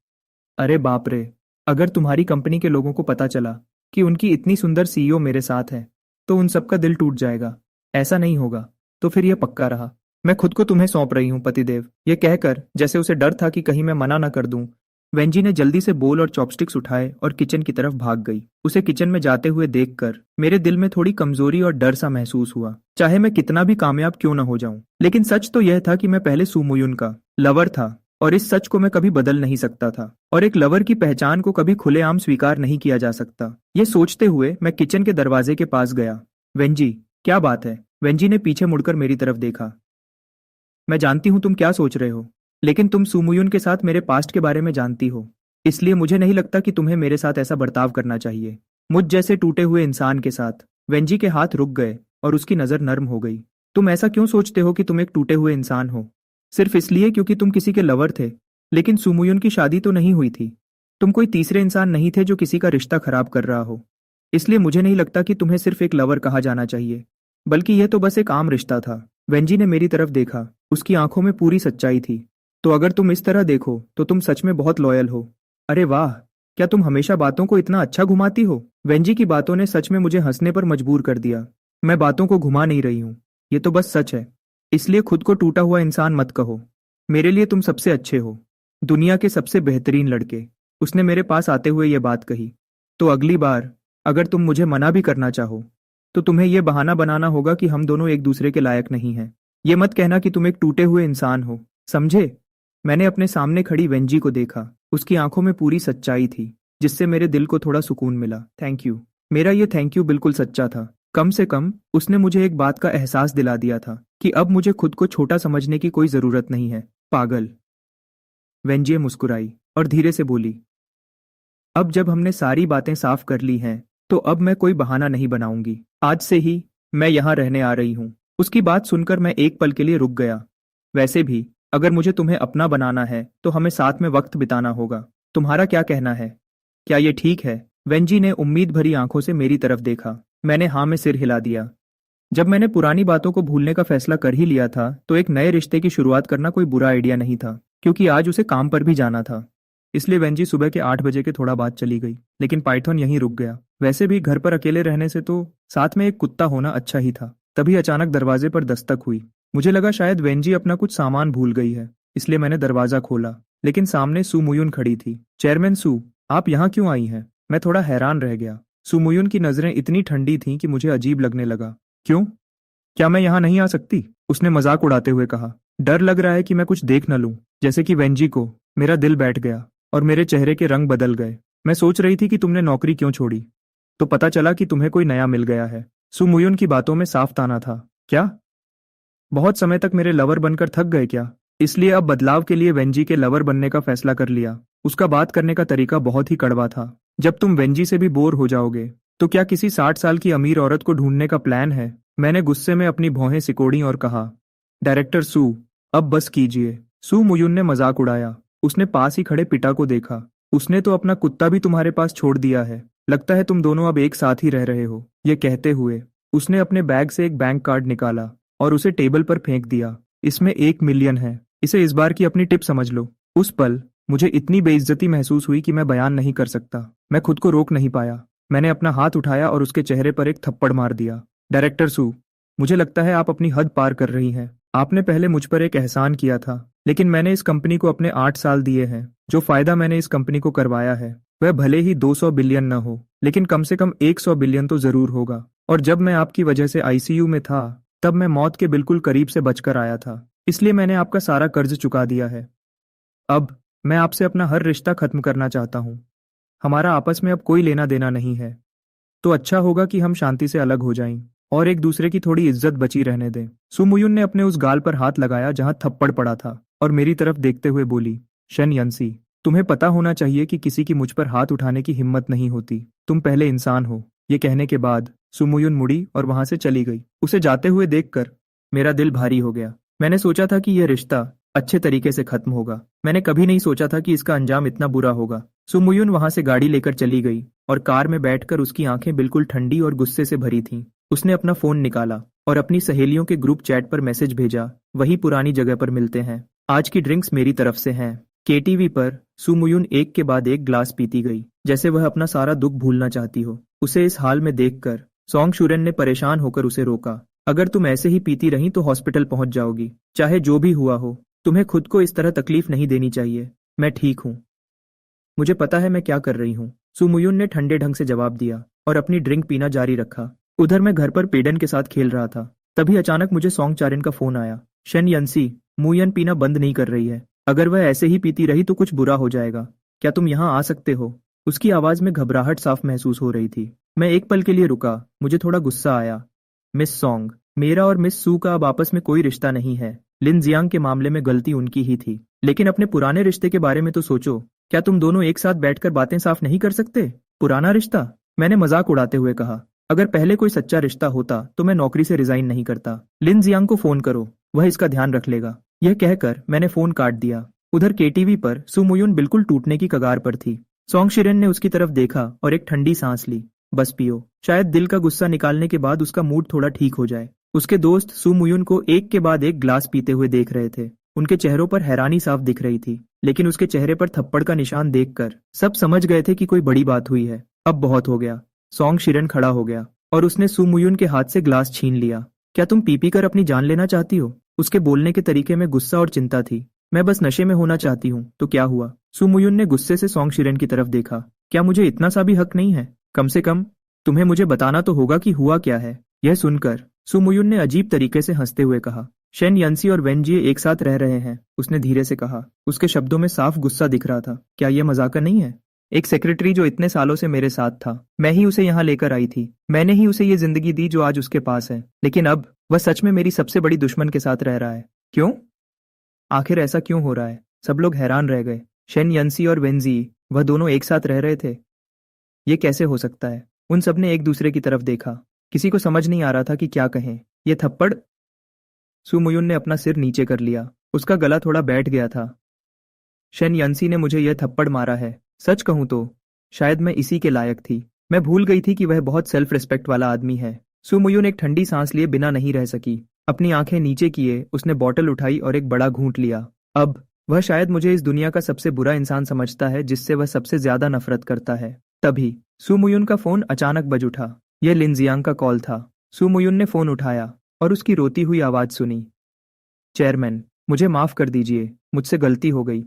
अरे बाप रे, अगर तुम्हारी कंपनी के लोगों को पता चला कि उनकी इतनी सुंदर सीईओ मेरे साथ है, तो उन सबका दिल टूट जाएगा। ऐसा नहीं होगा, तो फिर यह पक्का रहा। मैं खुद को तुम्हें सौंप रही हूँ पतिदेव। यह कहकर, जैसे उसे डर था कि कहीं मैं मना न कर दूं, वेंजी ने जल्दी से बोल और चॉपस्टिक्स उठाए और किचन की तरफ भाग गई। उसे किचन में जाते हुए देखकर मेरे दिल में थोड़ी कमजोरी और डर सा महसूस हुआ। चाहे मैं कितना भी कामयाब क्यों न हो जाऊं, लेकिन सच तो यह था कि मैं पहले सुमुयुन का लवर था और इस सच को मैं कभी बदल नहीं सकता था, और एक लवर की पहचान को कभी खुलेआम स्वीकार नहीं किया जा सकता। ये सोचते हुए मैं किचन के दरवाजे के पास गया। वेंजी, क्या बात है? वेंजी ने पीछे मुड़कर मेरी तरफ देखा। मैं जानती हूं तुम क्या सोच रहे हो, लेकिन तुम सुमुयुन के साथ मेरे पास्ट के बारे में जानती हो, इसलिए मुझे नहीं लगता कि तुम्हें मेरे साथ ऐसा बर्ताव करना चाहिए। मुझ जैसे टूटे हुए इंसान के साथ। वेंजी के हाथ रुक गए और उसकी नजर नर्म हो गई। तुम ऐसा क्यों सोचते हो कि तुम एक टूटे हुए इंसान हो? सिर्फ इसलिए क्योंकि तुम किसी के लवर थे? लेकिन सुमुयुन की शादी तो नहीं हुई थी। तुम कोई तीसरे इंसान नहीं थे जो किसी का रिश्ता खराब कर रहा हो। इसलिए मुझे नहीं लगता कि तुम्हें सिर्फ एक लवर कहा जाना चाहिए, बल्कि यह तो बस एक आम रिश्ता था। वेंजी ने मेरी तरफ देखा। उसकी आंखों में पूरी सच्चाई थी। तो अगर तुम इस तरह देखो तो तुम सच में बहुत लॉयल हो। अरे वाह, क्या तुम हमेशा बातों को इतना अच्छा घुमाती हो? वेंजी की बातों ने सच में मुझे हंसने पर मजबूर कर दिया। मैं बातों को घुमा नहीं रही हूँ, ये तो बस सच है। इसलिए खुद को टूटा हुआ इंसान मत कहो। मेरे लिए तुम सबसे अच्छे हो, दुनिया के सबसे बेहतरीन लड़के। उसने मेरे पास आते हुए ये बात कही। तो अगली बार अगर तुम मुझे मना भी करना चाहो, तो तुम्हें यह बहाना बनाना होगा कि हम दोनों एक दूसरे के लायक नहीं हैं। ये मत कहना कि तुम एक टूटे हुए इंसान हो, समझे? मैंने अपने सामने खड़ी वेंजी को देखा। उसकी आंखों में पूरी सच्चाई थी, जिससे मेरे दिल को थोड़ा सुकून मिला। Thank you. मेरा ये थैंक यू बिल्कुल सच्चा था। कम से कम उसने मुझे एक बात का एहसास दिला दिया था कि अब मुझे खुद को छोटा समझने की कोई जरूरत नहीं है। पागल। वेंजी मुस्कुराई और धीरे से बोली, अब जब हमने सारी बातें साफ कर ली हैं, तो अब मैं कोई बहाना नहीं बनाऊंगी। आज से ही मैं यहाँ रहने आ रही हूँ। उसकी बात सुनकर मैं एक पल के लिए रुक गया। वैसे भी अगर मुझे तुम्हें अपना बनाना है तो हमें साथ में वक्त बिताना होगा। तुम्हारा क्या कहना है? क्या ये ठीक है? वेंजी ने उम्मीद भरी आंखों से मेरी तरफ देखा। मैंने हाँ में सिर हिला दिया। जब मैंने पुरानी बातों को भूलने का फैसला कर ही लिया था, तो एक नए रिश्ते की शुरुआत करना कोई बुरा आइडिया नहीं था, क्योंकि आज उसे काम पर भी जाना था। इसलिए वेंजी सुबह के 8 बजे के थोड़ा बाद चली गई, लेकिन पाइथन यहीं रुक गया। वैसे भी घर पर अकेले रहने से तो साथ में एक कुत्ता होना अच्छा ही था। तभी अचानक दरवाजे पर दस्तक हुई। मुझे लगा शायद वेंजी अपना कुछ सामान भूल गई है, इसलिए मैंने दरवाजा खोला, लेकिन सामने सुमुयुन खड़ी थी। चेयरमैन सू, आप यहाँ क्यों आई हैं? मैं थोड़ा हैरान रह गया। सुमुयुन की नजरें इतनी ठंडी थीं कि मुझे अजीब लगने लगा। क्यों? क्या मैं यहाँ नहीं आ सकती? उसने मजाक उड़ाते हुए कहा। डर लग रहा है कि मैं कुछ देख न लूं, जैसे कि वेंजी को। मेरा दिल बैठ गया और मेरे चेहरे के रंग बदल गए। मैं सोच रही थी कि तुमने नौकरी क्यों छोड़ी, तो पता चला कि तुम्हें कोई नया मिल गया है। सुमुयुन की बातों में साफ ताना था। क्या? बहुत समय तक मेरे लवर बनकर थक गए क्या? इसलिए अब बदलाव के लिए वेंजी के लवर बनने का फैसला कर लिया। उसका बात करने का तरीका बहुत ही कड़वा था। जब तुम वेंजी से भी बोर हो जाओगे, तो क्या किसी 60 साल की अमीर औरत को ढूंढने का प्लान है? मैंने गुस्से में अपनी भौहें सिकोड़ी और कहा, डायरेक्टर सू, अब बस कीजिए। सू मुयुन ने मजाक उड़ाया। उसने पास ही खड़े पिता को देखा। उसने तो अपना कुत्ता भी तुम्हारे पास छोड़ दिया है। लगता है तुम दोनों अब एक साथ ही रह रहे हो। ये कहते हुए उसने अपने बैग से एक बैंक कार्ड निकाला और उसे टेबल पर फेंक दिया। इसमें 1 मिलियन है। इसे इस बार की अपनी टिप समझ लो। उस पल मुझे इतनी बेइज्जती महसूस हुई कि मैं बयान नहीं कर सकता। मैं खुद को रोक नहीं पाया। मैंने अपना हाथ उठाया और उसके चेहरे पर एक थप्पड़ मार दिया। डायरेक्टर सू, मुझे लगता है आप अपनी हद पार कर रही हैं। आपने पहले मुझ पर एक एहसान किया था, लेकिन मैंने इस कंपनी को अपने 8 साल दिए हैं। जो फायदा मैंने इस कंपनी को करवाया है, वह भले ही 200 बिलियन न हो, लेकिन कम से कम 100 बिलियन तो जरूर होगा। और जब मैं आपकी वजह से आईसीयू में था, तब मैं मौत के बिल्कुल करीब से बचकर आया था। इसलिए मैंने आपका सारा कर्ज चुका दिया है। अब मैं आपसे अपना हर रिश्ता खत्म करना चाहता हूँ। हमारा आपस में अब कोई लेना देना नहीं है। तो अच्छा होगा कि हम शांति से अलग हो जाएं और एक दूसरे की थोड़ी इज्जत बची रहने दें। सुमुयुन ने अपने उस गाल पर हाथ लगाया जहां थप्पड़ पड़ा था और मेरी तरफ देखते हुए बोली, शन यंसी, तुम्हें पता होना चाहिए कि किसी की मुझ पर हाथ उठाने की हिम्मत नहीं होती। तुम पहले इंसान हो। ये कहने के बाद सुमुयुन मुड़ी और वहां से चली गई। उसे जाते हुए देखकर मेरा दिल भारी हो गया। मैंने सोचा था कि यह रिश्ता अच्छे तरीके से खत्म होगा। मैंने कभी नहीं सोचा था कि इसका अंजाम इतना बुरा होगा। सुमुयुन वहां से गाड़ी लेकर चली गई और कार में बैठकर उसकी आंखें बिल्कुल ठंडी और गुस्से से भरी थीं। उसने अपना फोन निकाला और अपनी सहेलियों के ग्रुप चैट पर मैसेज भेजा, वही पुरानी जगह पर मिलते हैं। आज की ड्रिंक्स मेरी तरफ से हैं। केटीवी पर सुमुयुन एक के बाद एक ग्लास पीती गई, जैसे वह अपना सारा दुख भूलना चाहती हो। उसे इस हाल में देखकर सोंग शुरेन ने परेशान होकर उसे रोका। अगर तुम ऐसे ही पीती रही तो हॉस्पिटल पहुंच जाओगी। चाहे जो भी हुआ हो, तुम्हें खुद को इस तरह तकलीफ नहीं देनी चाहिए। मैं ठीक हूँ। मुझे पता है मैं क्या कर रही हूँ, सुमुयुन ने ठंडे ढंग से जवाब दिया और अपनी ड्रिंक पीना जारी रखा। उधर मैं घर पर पेडन के साथ खेल रहा था। तभी अचानक मुझे सोंग चारिन का फोन आया। शन यंसी, मुयन पीना बंद नहीं कर रही है। अगर वह ऐसे ही पीती रही तो कुछ बुरा हो जाएगा। क्या तुम यहाँ आ सकते हो? उसकी आवाज में घबराहट साफ महसूस हो रही थी। मैं एक पल के लिए रुका। मुझे थोड़ा गुस्सा आया। मिस सोंग, मेरा और मिस सू का अब आपस में कोई रिश्ता नहीं है। लिन जियांग के मामले में गलती उनकी ही थी, लेकिन अपने पुराने रिश्ते के बारे में तो सोचो। क्या तुम दोनों एक साथ बैठकर बातें साफ नहीं कर सकते? पुराना रिश्ता? मैंने मजाक उड़ाते हुए कहा। अगर पहले कोई सच्चा रिश्ता होता तो मैं नौकरी से रिजाइन नहीं करता। लिन जियांग को फोन करो, वह इसका ध्यान रख लेगा। यह कहकर मैंने फोन काट दिया। उधर केटीवी पर सुमुयुन बिल्कुल टूटने की कगार पर थी। सोंग शिरेन ने उसकी तरफ देखा और एक ठंडी सांस ली। बस पियो, शायद दिल का गुस्सा निकालने के बाद उसका मूड थोड़ा ठीक हो जाए। उसके दोस्त सुमुयुन को एक के बाद एक ग्लास पीते हुए देख रहे थे। उनके चेहरों पर हैरानी साफ दिख रही थी, लेकिन उसके चेहरे पर थप्पड़ का निशान देखकर सब समझ गए थे कि कोई बड़ी बात हुई है। अब बहुत हो गया। सोंग शिरेन खड़ा हो गया और उसने सुमुयुन के हाथ से ग्लास छीन लिया। क्या तुम पी पी कर अपनी जान लेना चाहती हो? उसके बोलने के तरीके में गुस्सा और चिंता थी। मैं बस नशे में होना चाहती हूँ, तो क्या हुआ? सुमुयुन ने गुस्से से सोंग शिरेन की तरफ देखा। क्या मुझे इतना सा भी हक नहीं है? कम से कम तुम्हें मुझे बताना तो होगा कि हुआ क्या है। यह सुनकर सुमुयुन ने अजीब तरीके से हंसते हुए कहा, शेन यंसी और वेनजिए एक साथ रह रहे हैं। उसने धीरे से कहा। उसके शब्दों में साफ गुस्सा दिख रहा था। क्या यह मजाक नहीं है? एक सेक्रेटरी जो इतने सालों से मेरे साथ था, मैं ही उसे यहाँ लेकर आई थी। मैंने ही उसे ये जिंदगी दी जो आज उसके पास है। लेकिन अब वह सच में मेरी सबसे बड़ी दुश्मन के साथ रह रहा है। क्यों? आखिर ऐसा क्यों हो रहा है? सब लोग हैरान रह गए। शेन यंसी और वेनजी, वह दोनों एक साथ रह रहे थे। ये कैसे हो सकता है? उन सब ने एक दूसरे की तरफ देखा। किसी को समझ नहीं आ रहा था कि क्या कहें। ये थप्पड़? सुमुयुन ने अपना सिर नीचे कर लिया। उसका गला थोड़ा बैठ गया था। शेन यंसी ने मुझे यह थप्पड़ मारा है। सच कहूं तो शायद मैं इसी के लायक थी। मैं भूल गई थी कि वह बहुत सेल्फ रिस्पेक्ट वाला आदमी है। सुमुयुन एक ठंडी सांस लिए बिना नहीं रह सकी। अपनी आंखें नीचे किए उसने बोतल उठाई और एक बड़ा घूंट लिया। अब वह शायद मुझे इस दुनिया का सबसे बुरा इंसान समझता है, जिससे वह सबसे ज्यादा नफरत करता है। तभी सुमुयुन का फोन अचानक बज उठा। यह लिन जियांग का कॉल था। सुमुयुन ने फोन उठाया और उसकी रोती हुई आवाज सुनी। चेयरमैन, मुझे माफ कर दीजिए, मुझसे गलती हो गई।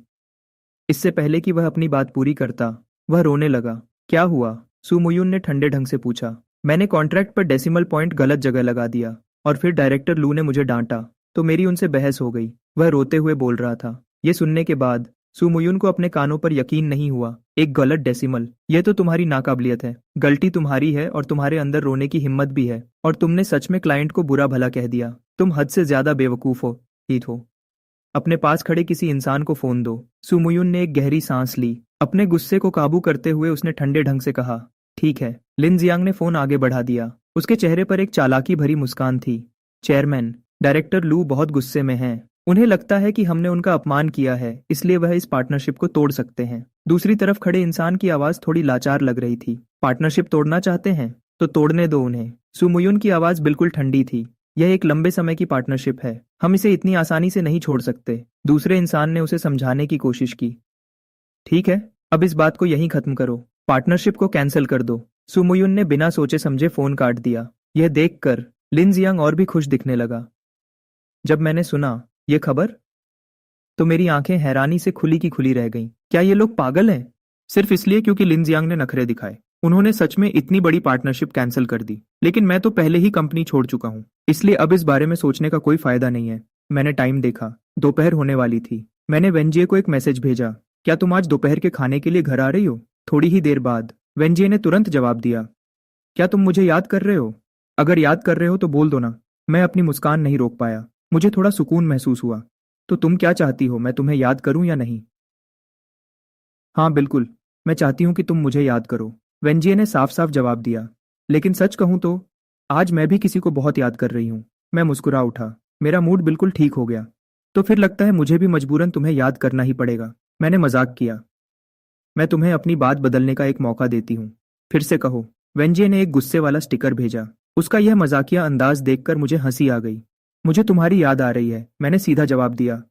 इससे पहले कि वह अपनी बात पूरी करता, वह रोने लगा। क्या हुआ? सुमुयुन ने ठंडे ढंग से पूछा। मैंने कॉन्ट्रैक्ट पर डेसिमल पॉइंट गलत जगह लगा दिया और फिर डायरेक्टर लू ने मुझे डांटा, तो मेरी उनसे बहस हो गई। वह रोते हुए बोल रहा था। ये सुनने के बाद सुमुयुन को अपने कानों पर यकीन नहीं हुआ। एक गलत डेसिमल? यह तो तुम्हारी नाकाबिलियत है। गलती तुम्हारी है और तुम्हारे अंदर रोने की हिम्मत भी है, और तुमने सच में क्लाइंट को बुरा भला कह दिया। तुम हद से ज्यादा बेवकूफ हो हीथ हो। अपने पास खड़े किसी इंसान को फोन दो। सुमुयुन ने एक गहरी सांस ली। अपने गुस्से को काबू करते हुए उसने ठंडे ढंग से कहा, ठीक है। लिन जियांग ने फोन आगे बढ़ा दिया। उसके चेहरे पर एक चालाकी भरी मुस्कान थी। चेयरमैन, डायरेक्टर लू बहुत गुस्से में हैं। उन्हें लगता है कि हमने उनका अपमान किया है, इसलिए वह इस पार्टनरशिप को तोड़ सकते हैं। दूसरी तरफ खड़े इंसान की आवाज थोड़ी लाचार लग रही थी। पार्टनरशिप तोड़ना चाहते हैं तो तोड़ने दो उन्हें। सुमुयुन की आवाज बिल्कुल ठंडी थी। यह एक लंबे समय की पार्टनरशिप है। हम इसे इतनी आसानी से नहीं छोड़ सकते। दूसरे इंसान ने उसे समझाने की कोशिश की। ठीक है, अब इस बात को यहीं खत्म करो। पार्टनरशिप को कैंसिल कर दो। सुमुयुन ने बिना सोचे समझे फोन काट दिया। यह देखकर लिन जियांग और भी खुश दिखने लगा। जब मैंने सुना यह खबर, तो मेरी आंखें हैरानी से खुली की खुली रह गईं। क्या ये लोग पागल हैं? सिर्फ इसलिए क्योंकि लिन जियांग ने नखरे दिखाए, उन्होंने सच में इतनी बड़ी पार्टनरशिप कैंसिल कर दी। लेकिन मैं तो पहले ही कंपनी छोड़ चुका हूँ, इसलिए अब इस बारे में सोचने का कोई फायदा नहीं है। मैंने टाइम देखा, दोपहर होने वाली थी। मैंने वेनजिए को एक मैसेज भेजा, क्या तुम आज दोपहर के खाने के लिए घर आ रही हो? थोड़ी ही देर बाद वेनजिए ने तुरंत जवाब दिया, क्या तुम मुझे याद कर रहे हो? अगर याद कर रहे हो तो बोल दो ना। मैं अपनी मुस्कान नहीं रोक पाया। मुझे थोड़ा सुकून महसूस हुआ। तो तुम क्या चाहती हो, मैं तुम्हें याद करूं या नहीं? हाँ बिल्कुल, मैं चाहती हूँ कि तुम मुझे याद करो, वेनजिए ने साफ साफ जवाब दिया। लेकिन सच कहूँ तो आज मैं भी किसी को बहुत याद कर रही हूँ। मैं मुस्कुरा उठा। मेरा मूड बिल्कुल ठीक हो गया। तो फिर लगता है मुझे भी मजबूरन तुम्हें याद करना ही पड़ेगा। मैंने मजाक किया। मैं तुम्हें अपनी बात बदलने का एक मौका देती हूँ। फिर से कहो। वेनजिए ने एक गुस्से वाला स्टिकर भेजा। उसका यह मजाकिया अंदाज देखकर मुझे हंसी आ गई। मुझे तुम्हारी याद आ रही है, मैंने सीधा जवाब दिया।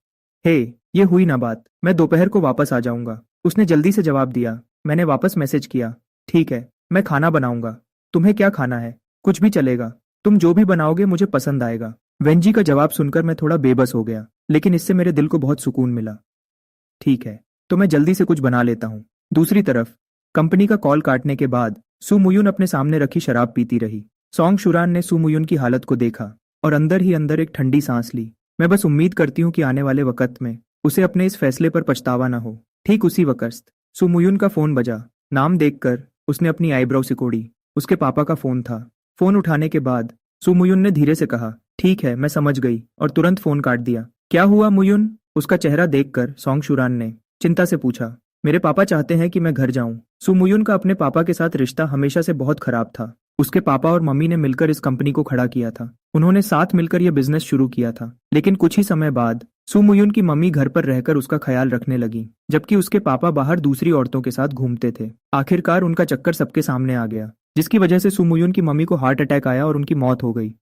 हे, ये हुई ना बात, मैं दोपहर को वापस आ जाऊंगा। उसने जल्दी से जवाब दिया। मैंने वापस मैसेज किया, ठीक है, मैं खाना बनाऊंगा। तुम्हें क्या खाना है? कुछ भी चलेगा, तुम जो भी बनाओगे मुझे पसंद आएगा। वेंजी का जवाब सुनकर मैं थोड़ा बेबस हो गया, लेकिन इससे मेरे दिल को बहुत सुकून मिला। ठीक है, तो मैं जल्दी से कुछ बना लेता हूँ। दूसरी तरफ कंपनी का कॉल काटने के बाद सू मुयुन अपने सामने रखी शराब पीती रही। सोंग शुरान ने सू मुयुन की हालत को देखा और अंदर ही अंदर एक ठंडी सांस ली। मैं बस उम्मीद करती हूँ कि आने वाले वक्त में उसे अपने इस फैसले पर पछतावा न हो। ठीक उसी वक्त सू मुयुन का फोन बजा। नाम देखकर उसने अपनी आईब्रो सिकोड़ी। उसके पापा का फोन था। फोन उठाने के बाद सू मुयुन ने धीरे से कहा, ठीक है, मैं समझ गई, और तुरंत फोन काट दिया। क्या हुआ मुयुन? उसका चेहरा देखकर सोंग शुरान ने चिंता से पूछा। मेरे पापा चाहते हैं कि मैं घर जाऊं। सू मुयुन का अपने पापा के साथ रिश्ता हमेशा से बहुत खराब था। उसके पापा और मम्मी ने मिलकर इस कंपनी को खड़ा किया था। उन्होंने साथ मिलकर यह बिजनेस शुरू किया था। लेकिन कुछ ही समय बाद सू मुयुन की मम्मी घर पर रहकर उसका ख्याल रखने लगी, जबकि उसके पापा बाहर दूसरी औरतों के साथ घूमते थे। आखिरकार उनका चक्कर सबके सामने आ गया, जिसकी वजह से सू मुयुन की मम्मी को हार्ट अटैक आया और उनकी मौत हो गई।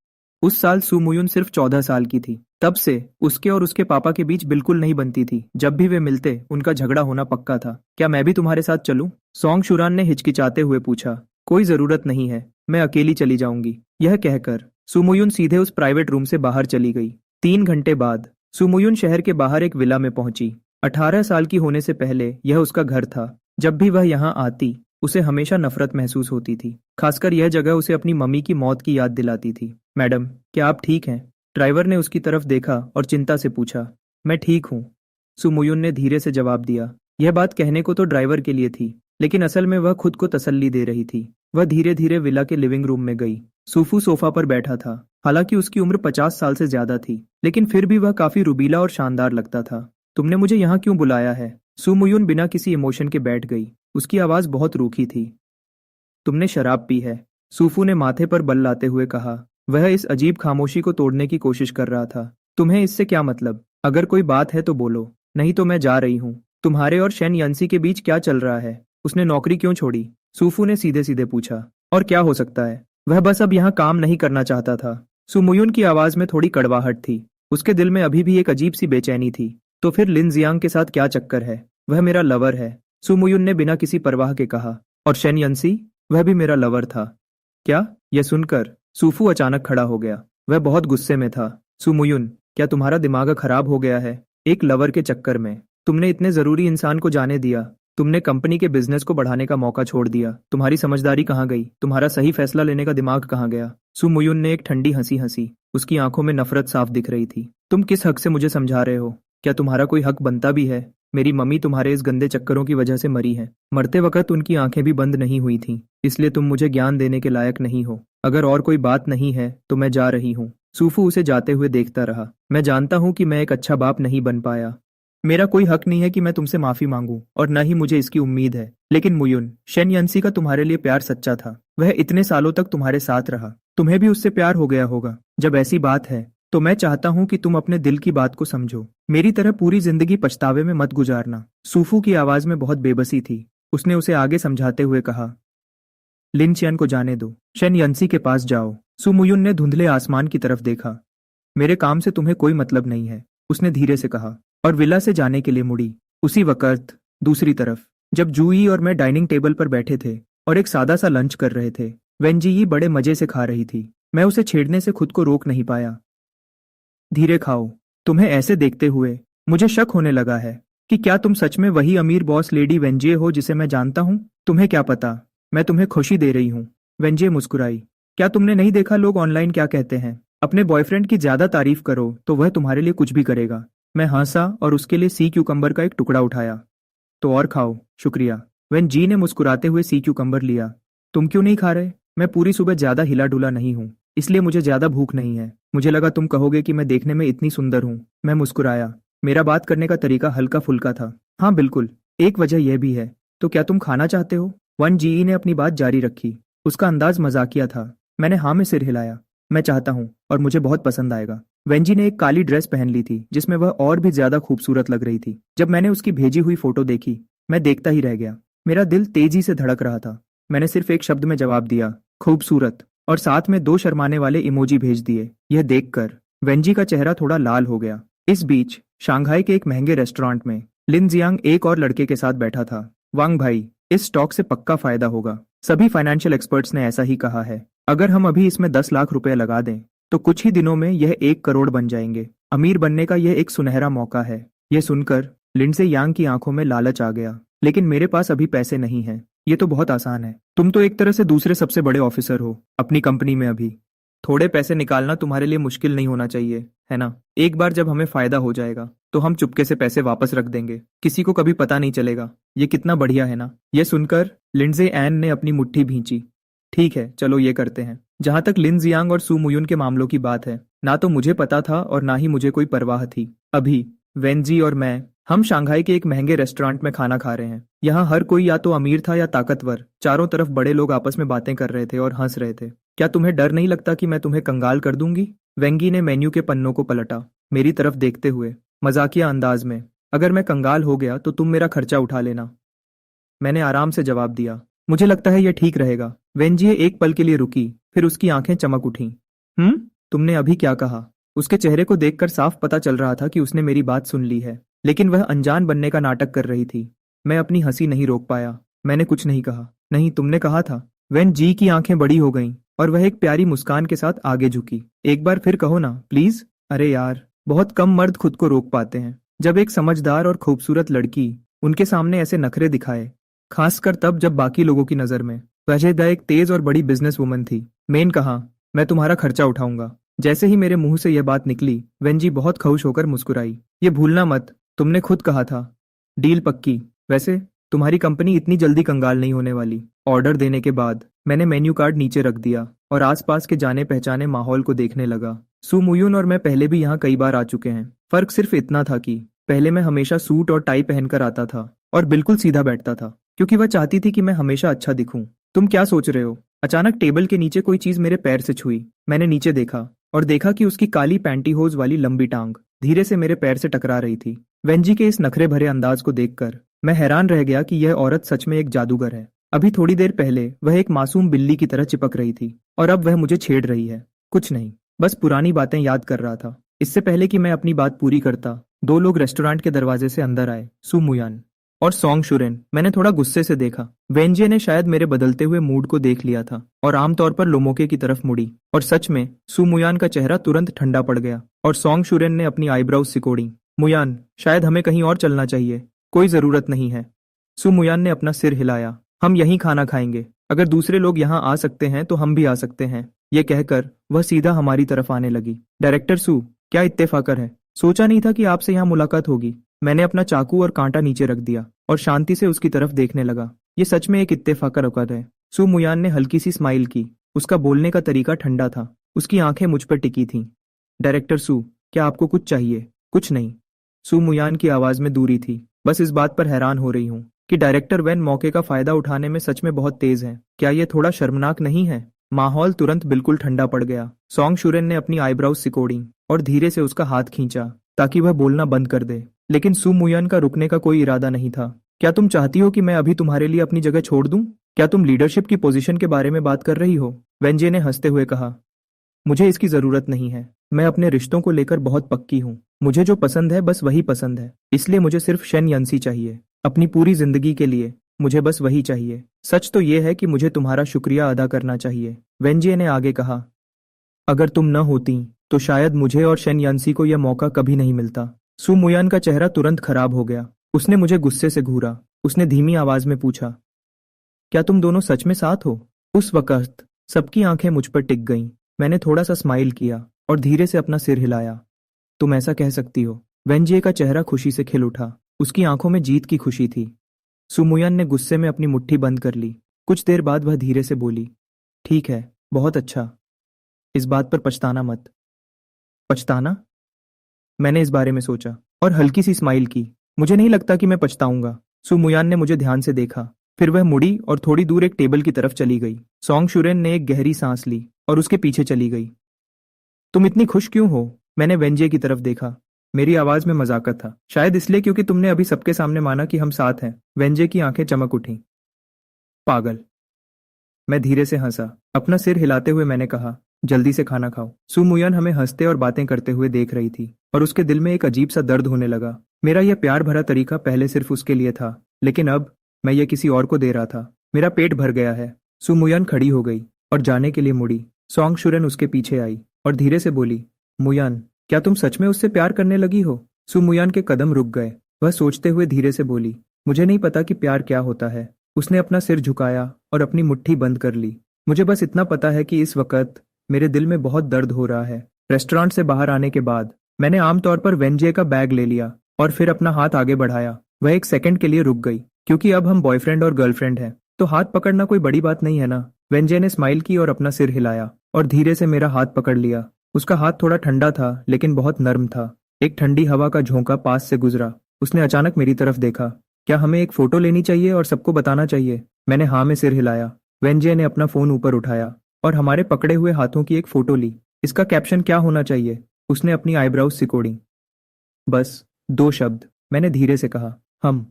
उस साल सू मुयुन सिर्फ 14 साल की थी। तब से उसके और उसके पापा के बीच बिल्कुल नहीं बनती थी। जब भी वे मिलते उनका झगड़ा होना पक्का था। क्या मैं भी तुम्हारे साथ चलूं? सोंग शुरान ने हिचकिचाते हुए पूछा। कोई जरूरत नहीं है, मैं अकेली चली जाऊंगी। यह कहकर सुमुयुन सीधे उस प्राइवेट रूम से बाहर चली गई। 3 घंटे बाद सुमुयुन शहर के बाहर एक विला में पहुंची। 18 साल की होने से पहले यह उसका घर था। जब भी वह यहाँ आती उसे हमेशा नफरत महसूस होती थी। खासकर यह जगह उसे अपनी मम्मी की मौत की याद दिलाती थी। मैडम, क्या आप ठीक हैं? ड्राइवर ने उसकी तरफ देखा और चिंता से पूछा। मैं ठीक हूँ, सुमुयुन ने धीरे से जवाब दिया। यह बात कहने को तो ड्राइवर के लिए थी, लेकिन असल में वह खुद को तसल्ली दे रही थी। वह धीरे धीरे विला के लिविंग रूम में गई। सूफू सोफा पर बैठा था। हालांकि उसकी उम्र 50 साल से ज्यादा थी, लेकिन फिर भी वह काफी रुबीला और शानदार लगता था। तुमने मुझे यहाँ क्यों बुलाया है? सुमुयुन बिना किसी इमोशन के बैठ गई। उसकी आवाज बहुत रूखी थी। तुमने शराब पी है, सूफू ने माथे पर बल लाते हुए कहा। वह इस अजीब खामोशी को तोड़ने की कोशिश कर रहा था। तुम्हें इससे क्या मतलब? अगर कोई बात है तो बोलो, नहीं तो मैं जा रही हूँ। तुम्हारे और शेन यंसी के बीच क्या चल रहा है? उसने नौकरी क्यों छोड़ी? सूफू ने सीधे सीधे पूछा। और क्या हो सकता है, वह बस अब यहाँ काम नहीं करना चाहता था। सुमुयुन की आवाज में थोड़ी कड़वाहट थी। उसके दिल में अभी भी एक अजीब सी बेचैनी थी। तो फिर लिन जियांग के साथ क्या चक्कर है? वह मेरा लवर है, सुमुयुन ने बिना किसी परवाह के कहा। और शेन यंसी, वह भी मेरा लवर था। क्या? यह सुनकर सूफू अचानक खड़ा हो गया। वह बहुत गुस्से में था। सुमुयुन, क्या तुम्हारा दिमाग खराब हो गया है? एक लवर के चक्कर में तुमने इतने जरूरी इंसान को जाने दिया। तुमने कंपनी के बिजनेस को बढ़ाने का मौका छोड़ दिया। तुम्हारी समझदारी कहाँ गई? तुम्हारा सही फैसला लेने का दिमाग कहाँ गया? सुमुयुन ने एक ठंडी हंसी हंसी। उसकी आंखों में नफरत साफ दिख रही थी। तुम किस हक से मुझे समझा रहे हो? क्या तुम्हारा कोई हक बनता भी है? मेरी मम्मी तुम्हारे इस गंदे चक्करों की वजह से मरी है। मरते वक्त उनकी आंखें भी बंद नहीं हुई थीं, इसलिए तुम मुझे ज्ञान देने के लायक नहीं हो। अगर और कोई बात नहीं है तो मैं जा रही हूँ। सूफू उसे जाते हुए देखता रहा। मैं जानता हूँ कि मैं एक अच्छा बाप नहीं बन पाया। मेरा कोई हक नहीं है कि मैं तुमसे माफी मांगू, और न ही मुझे इसकी उम्मीद है। लेकिन मुयुन, शेन यंसी का तुम्हारे लिए प्यार सच्चा था। वह इतने सालों तक तुम्हारे साथ रहा। तुम्हें भी उससे प्यार हो गया होगा। जब ऐसी बात है तो मैं चाहता हूं कि तुम अपने दिल की बात को समझो। मेरी तरह पूरी जिंदगी पछतावे में मत गुजारना। सूफू की आवाज में बहुत बेबसी थी। उसने उसे आगे समझाते हुए कहा, लिन चियन को जाने दो, शेन यंसी के पास जाओ। सुमुयुन ने धुंधले आसमान की तरफ देखा। मेरे काम से तुम्हें कोई मतलब नहीं है, उसने धीरे से कहा, और विला से जाने के लिए मुड़ी। उसी वक्त दूसरी तरफ जब जूई और मैं डाइनिंग टेबल पर बैठे थे और एक सादा सा लंच कर रहे थे, वेंजी बड़े मजे से खा रही थी। मैं उसे छेड़ने से खुद को रोक नहीं पाया। धीरे खाओ। तुम्हें ऐसे देखते हुए मुझे शक होने लगा है कि क्या तुम सच में वही अमीर बॉस लेडी वेंजिए हो जिसे मैं जानता हूँ। तुम्हें क्या पता, मैं तुम्हें खुशी दे रही हूँ। वेंजिए मुस्कुराई। क्या तुमने नहीं देखा लोग ऑनलाइन क्या कहते हैं? अपने बॉयफ्रेंड की ज्यादा तारीफ करो तो वह तुम्हारे लिए कुछ भी करेगा। मैं हंसा और उसके लिए सी क्यूकम्बर का एक टुकड़ा उठाया। तो और खाओ, शुक्रिया। वेंजी ने मुस्कुराते हुए सी क्यूकम्बर लिया। तुम क्यों नहीं खा रहे? मैं पूरी सुबह ज्यादा हिला डुला नहीं हूँ, इसलिए मुझे ज्यादा भूख नहीं है। मुझे लगा तुम कहोगे कि मैं देखने में इतनी सुंदर हूँ। मैं मुस्कुराया। मेरा बात करने का तरीका हल्का फुल्का था। हाँ बिल्कुल, एक वजह यह भी है। तो क्या तुम खाना चाहते हो? वन जी ने अपनी बात जारी रखी। उसका अंदाज मजाकिया था। मैंने हाँ में सिर हिलाया। मैं चाहता हूँ, और मुझे बहुत पसंद आएगा। वेंजी ने एक काली ड्रेस पहन ली थी जिसमें वह और भी ज्यादा खूबसूरत लग रही थी। जब मैंने उसकी भेजी हुई फोटो देखी, मैं देखता ही रह गया। मेरा दिल तेजी से धड़क रहा था। मैंने सिर्फ एक शब्द में जवाब दिया, खूबसूरत। और साथ में 2 शर्माने वाले इमोजी भेज दिए। यह देखकर वेंजी का चेहरा थोड़ा लाल हो गया। इस बीच शंघाई के एक महंगे रेस्टोरेंट में लिन जियांग एक और लड़के के साथ बैठा था। वांग भाई, इस स्टॉक से पक्का फायदा होगा। सभी फाइनेंशियल एक्सपर्ट्स ने ऐसा ही कहा है। अगर हम अभी इसमें 10 लाख रुपए लगा दें तो कुछ ही दिनों में यह 1 करोड़ बन जाएंगे। अमीर बनने का यह एक सुनहरा मौका है। यह सुनकर लिंडसे यांग की आंखों में लालच आ गया। लेकिन मेरे पास अभी पैसे नहीं हैं। ये तो बहुत आसान है। तुम तो एक तरह से दूसरे सबसे बड़े ऑफिसर हो अपनी कंपनी में। अभी थोड़े पैसे निकालना तुम्हारे लिए मुश्किल नहीं होना चाहिए, है ना? एक बार जब हमें फायदा हो जाएगा तो हम चुपके से पैसे वापस रख देंगे। किसी को कभी पता नहीं चलेगा। ये कितना बढ़िया है ना? यह सुनकर लिंडसे एन ने अपनी मुट्ठी भींची। ठीक है, चलो ये करते हैं। जहां तक लिन जियांग और सू मुयुन के मामलों की बात है, ना तो मुझे पता था और ना ही मुझे कोई परवाह थी। अभी वेंजी और मैं, हम शंघाई के एक महंगे रेस्टोरेंट में खाना खा रहे हैं। यहाँ हर कोई या तो अमीर था या ताकतवर। चारों तरफ बड़े लोग आपस में बातें कर रहे थे और हंस रहे थे। क्या तुम्हें डर नहीं लगता कि मैं तुम्हें कंगाल कर दूंगी? वेंगी ने मेन्यू के पन्नों को पलटा, मेरी तरफ देखते हुए मजाकिया अंदाज में। अगर मैं कंगाल हो गया तो तुम मेरा खर्चा उठा लेना। मैंने आराम से जवाब दिया, मुझे लगता है यह ठीक रहेगा। वेंजिए एक पल के लिए रुकी, फिर उसकी आंखें चमक उठीं। तुमने अभी क्या कहा? उसके चेहरे को देखकर साफ पता चल रहा था कि उसने मेरी बात सुन ली है, लेकिन वह अनजान बनने का नाटक कर रही थी। मैं अपनी हंसी नहीं रोक पाया। मैंने कुछ नहीं कहा। नहीं, तुमने कहा था। वेन जी की आंखें बड़ी हो गईं और वह एक प्यारी मुस्कान के साथ आगे झुकी। एक बार फिर कहो ना, प्लीज। अरे यार, बहुत कम मर्द खुद को रोक पाते हैं जब एक समझदार और खूबसूरत लड़की उनके सामने ऐसे नखरे दिखाए, खासकर तब जब बाकी लोगों की नजर में वजह एक तेज और बड़ी बिजनेस वुमन थी। मेन कहा, मैं तुम्हारा खर्चा उठाऊंगा। जैसे ही मेरे मुंह से यह बात निकली, वेंजी बहुत खुश होकर मुस्कुराई। ये भूलना मत, तुमने खुद कहा था। डील पक्की। वैसे तुम्हारी कंपनी इतनी जल्दी कंगाल नहीं होने वाली। ऑर्डर देने के बाद मैंने मेन्यू कार्ड नीचे रख दिया और आसपास के जाने पहचाने माहौल को देखने लगा। सू मुयुन और मैं पहले भी यहाँ कई बार आ चुके हैं। फर्क सिर्फ इतना था कि पहले मैं हमेशा सूट और टाई पहनकर आता था और बिल्कुल सीधा बैठता था, क्योंकि वह चाहती थी कि मैं हमेशा अच्छा दिखूं। तुम क्या सोच रहे हो? अचानक टेबल के नीचे कोई चीज मेरे पैर से छुई। मैंने नीचे देखा और देखा कि उसकी काली पैंटीहोज वाली लंबी टांग धीरे से मेरे पैर से टकरा रही थी। वेंजी के इस नखरे भरे अंदाज को देखकर मैं हैरान रह गया कि यह औरत सच में एक जादूगर है। अभी थोड़ी देर पहले वह एक मासूम बिल्ली की तरह चिपक रही थी और अब वह मुझे छेड़ रही है। कुछ नहीं, बस पुरानी बातें याद कर रहा था। इससे पहले कि मैं अपनी बात पूरी करता, 2 लोग रेस्टोरेंट के दरवाजे से अंदर आए, सू मुयान और सोंग शुरेन। मैंने थोड़ा गुस्से से देखा। वेंजे ने शायद मेरे बदलते हुए मूड को देख लिया था और आमतौर पर लोमोके की तरफ मुड़ी। और सच में सू मुयान का चेहरा तुरंत ठंडा पड़ गया और सोंग शुरेन ने अपनी आईब्राउज सिकोड़ी। मुयान, शायद हमें कहीं और चलना चाहिए। कोई जरूरत नहीं है। सू मुयान ने अपना सिर हिलाया। हम यहीं खाना खाएंगे। अगर दूसरे लोग यहाँ आ सकते हैं तो हम भी आ सकते हैं। ये कहकर वह सीधा हमारी तरफ आने लगी। डायरेक्टर सू, क्या इत्तेफाकर है? सोचा नहीं था कि आपसे यहाँ मुलाकात होगी। मैंने अपना चाकू और कांटा नीचे रख दिया और शांति से उसकी तरफ देखने लगा। ये सच में एक इत्तेफाकर औकात है। सू मुयान ने हल्की सी स्माइल की। उसका बोलने का तरीका ठंडा था। उसकी आंखें मुझ पर टिकी थीं। डायरेक्टर सू, क्या आपको कुछ चाहिए? कुछ नहीं। सू मुयान की आवाज में दूरी थी। बस इस बात पर हैरान हो रही हूँ कि डायरेक्टर वैन मौके का फायदा उठाने में सच में बहुत तेज है। क्या ये थोड़ा शर्मनाक नहीं है? माहौल तुरंत बिल्कुल ठंडा पड़ गया। सोंग शुरेन ने अपनी आईब्राउज सिकोड़ी और धीरे से उसका हाथ खींचा ताकि वह बोलना बंद कर दे। लेकिन सू मुयान का रुकने का कोई इरादा नहीं था। क्या तुम चाहती हो कि मैं अभी तुम्हारे लिए अपनी जगह छोड़ दूं? क्या तुम लीडरशिप की पोजीशन के बारे में बात कर रही हो? वेंजे ने हंसते हुए कहा, मुझे इसकी जरूरत नहीं है। मैं अपने रिश्तों को लेकर बहुत पक्की हूँ। मुझे जो पसंद है बस वही पसंद है। इसलिए मुझे सिर्फ शेन यंसी चाहिए। अपनी पूरी जिंदगी के लिए मुझे बस वही चाहिए। सच तो यह है कि मुझे तुम्हारा शुक्रिया अदा करना चाहिए। वेंजे ने आगे कहा, अगर तुम न होती तो शायद मुझे और शेन यंसी को यह मौका कभी नहीं मिलता। सू मुयान का चेहरा तुरंत खराब हो गया। उसने मुझे गुस्से से घूरा। उसने धीमी आवाज में पूछा, क्या तुम दोनों सच में साथ हो? उस वक्त सबकी आंखें मुझ पर टिक गईं। मैंने थोड़ा सा स्माइल किया और धीरे से अपना सिर हिलाया। तुम ऐसा कह सकती हो। वेंजिए का चेहरा खुशी से खिल उठा। उसकी आंखों में जीत की खुशी थी। सुमुयान ने गुस्से में अपनी मुट्ठी बंद कर ली। कुछ देर बाद वह धीरे से बोली, ठीक है, बहुत अच्छा। इस बात पर पछताना मत। पछताना? मैंने इस बारे में सोचा और हल्की सी स्माइल की। मुझे नहीं लगता कि मैं पछताऊंगा। सुमुयान ने मुझे ध्यान से देखा। फिर वह मुड़ी और थोड़ी दूर एक टेबल की तरफ चली गई। सोंग शुरेन ने एक गहरी सांस ली और उसके पीछे चली गई। तुम इतनी खुश क्यों हो? मैंने वेंजे की तरफ देखा। मेरी आवाज में मजाकत था। शायद इसलिए क्योंकि तुमने अभी सबके सामने माना कि हम साथ हैं। वेंजे की आंखें चमक उठी। पागल। मैं धीरे से हंसा। अपना सिर हिलाते हुए मैंने कहा, जल्दी से खाना खाओ। सू मुयन हमें हंसते और बातें करते हुए देख रही थी और उसके दिल में एक अजीब सा दर्द होने लगा। मेरा यह प्यार भरा तरीका पहले सिर्फ उसके लिए था, लेकिन अब मैं यह किसी और को दे रहा था। मेरा पेट भर गया है। सू मुयन खड़ी हो गई और जाने के लिए मुड़ी। सॉन्ग शुरन उसके पीछे आई और धीरे से बोली, मुयान, क्या तुम सच में उससे प्यार करने लगी हो? सू मुयान के कदम रुक गए। वह सोचते हुए धीरे से बोली, मुझे नहीं पता कि प्यार क्या होता है। उसने अपना सिर झुकाया और अपनी मुट्ठी बंद कर ली। मुझे बस इतना पता है कि इस वक्त मेरे दिल में बहुत दर्द हो रहा है। रेस्टोरेंट से बाहर आने के बाद मैंने आमतौर पर वेंजे का बैग ले लिया और फिर अपना हाथ आगे बढ़ाया। वह एक सेकंड के लिए रुक गई, क्योंकि अब हम बॉयफ्रेंड और गर्लफ्रेंड हैं, तो हाथ पकड़ना कोई बड़ी बात नहीं है ना। वेंजे ने स्माइल की और अपना सिर हिलाया और धीरे से मेरा हाथ पकड़ लिया। उसका हाथ थोड़ा ठंडा था, लेकिन बहुत नर्म था। एक ठंडी हवा का झोंका पास से गुजरा। उसने अचानक मेरी तरफ देखा। क्या हमें एक फोटो लेनी चाहिए और सबको बताना चाहिए? मैंने हाँ में सिर हिलाया। वेंजे ने अपना फोन ऊपर उठाया और हमारे पकड़े हुए हाथों की एक फोटो ली। इसका कैप्शन क्या होना चाहिए? उसने अपनी आईब्राउज सिकोड़ी। बस 2 शब्द, मैंने धीरे से कहा, हम।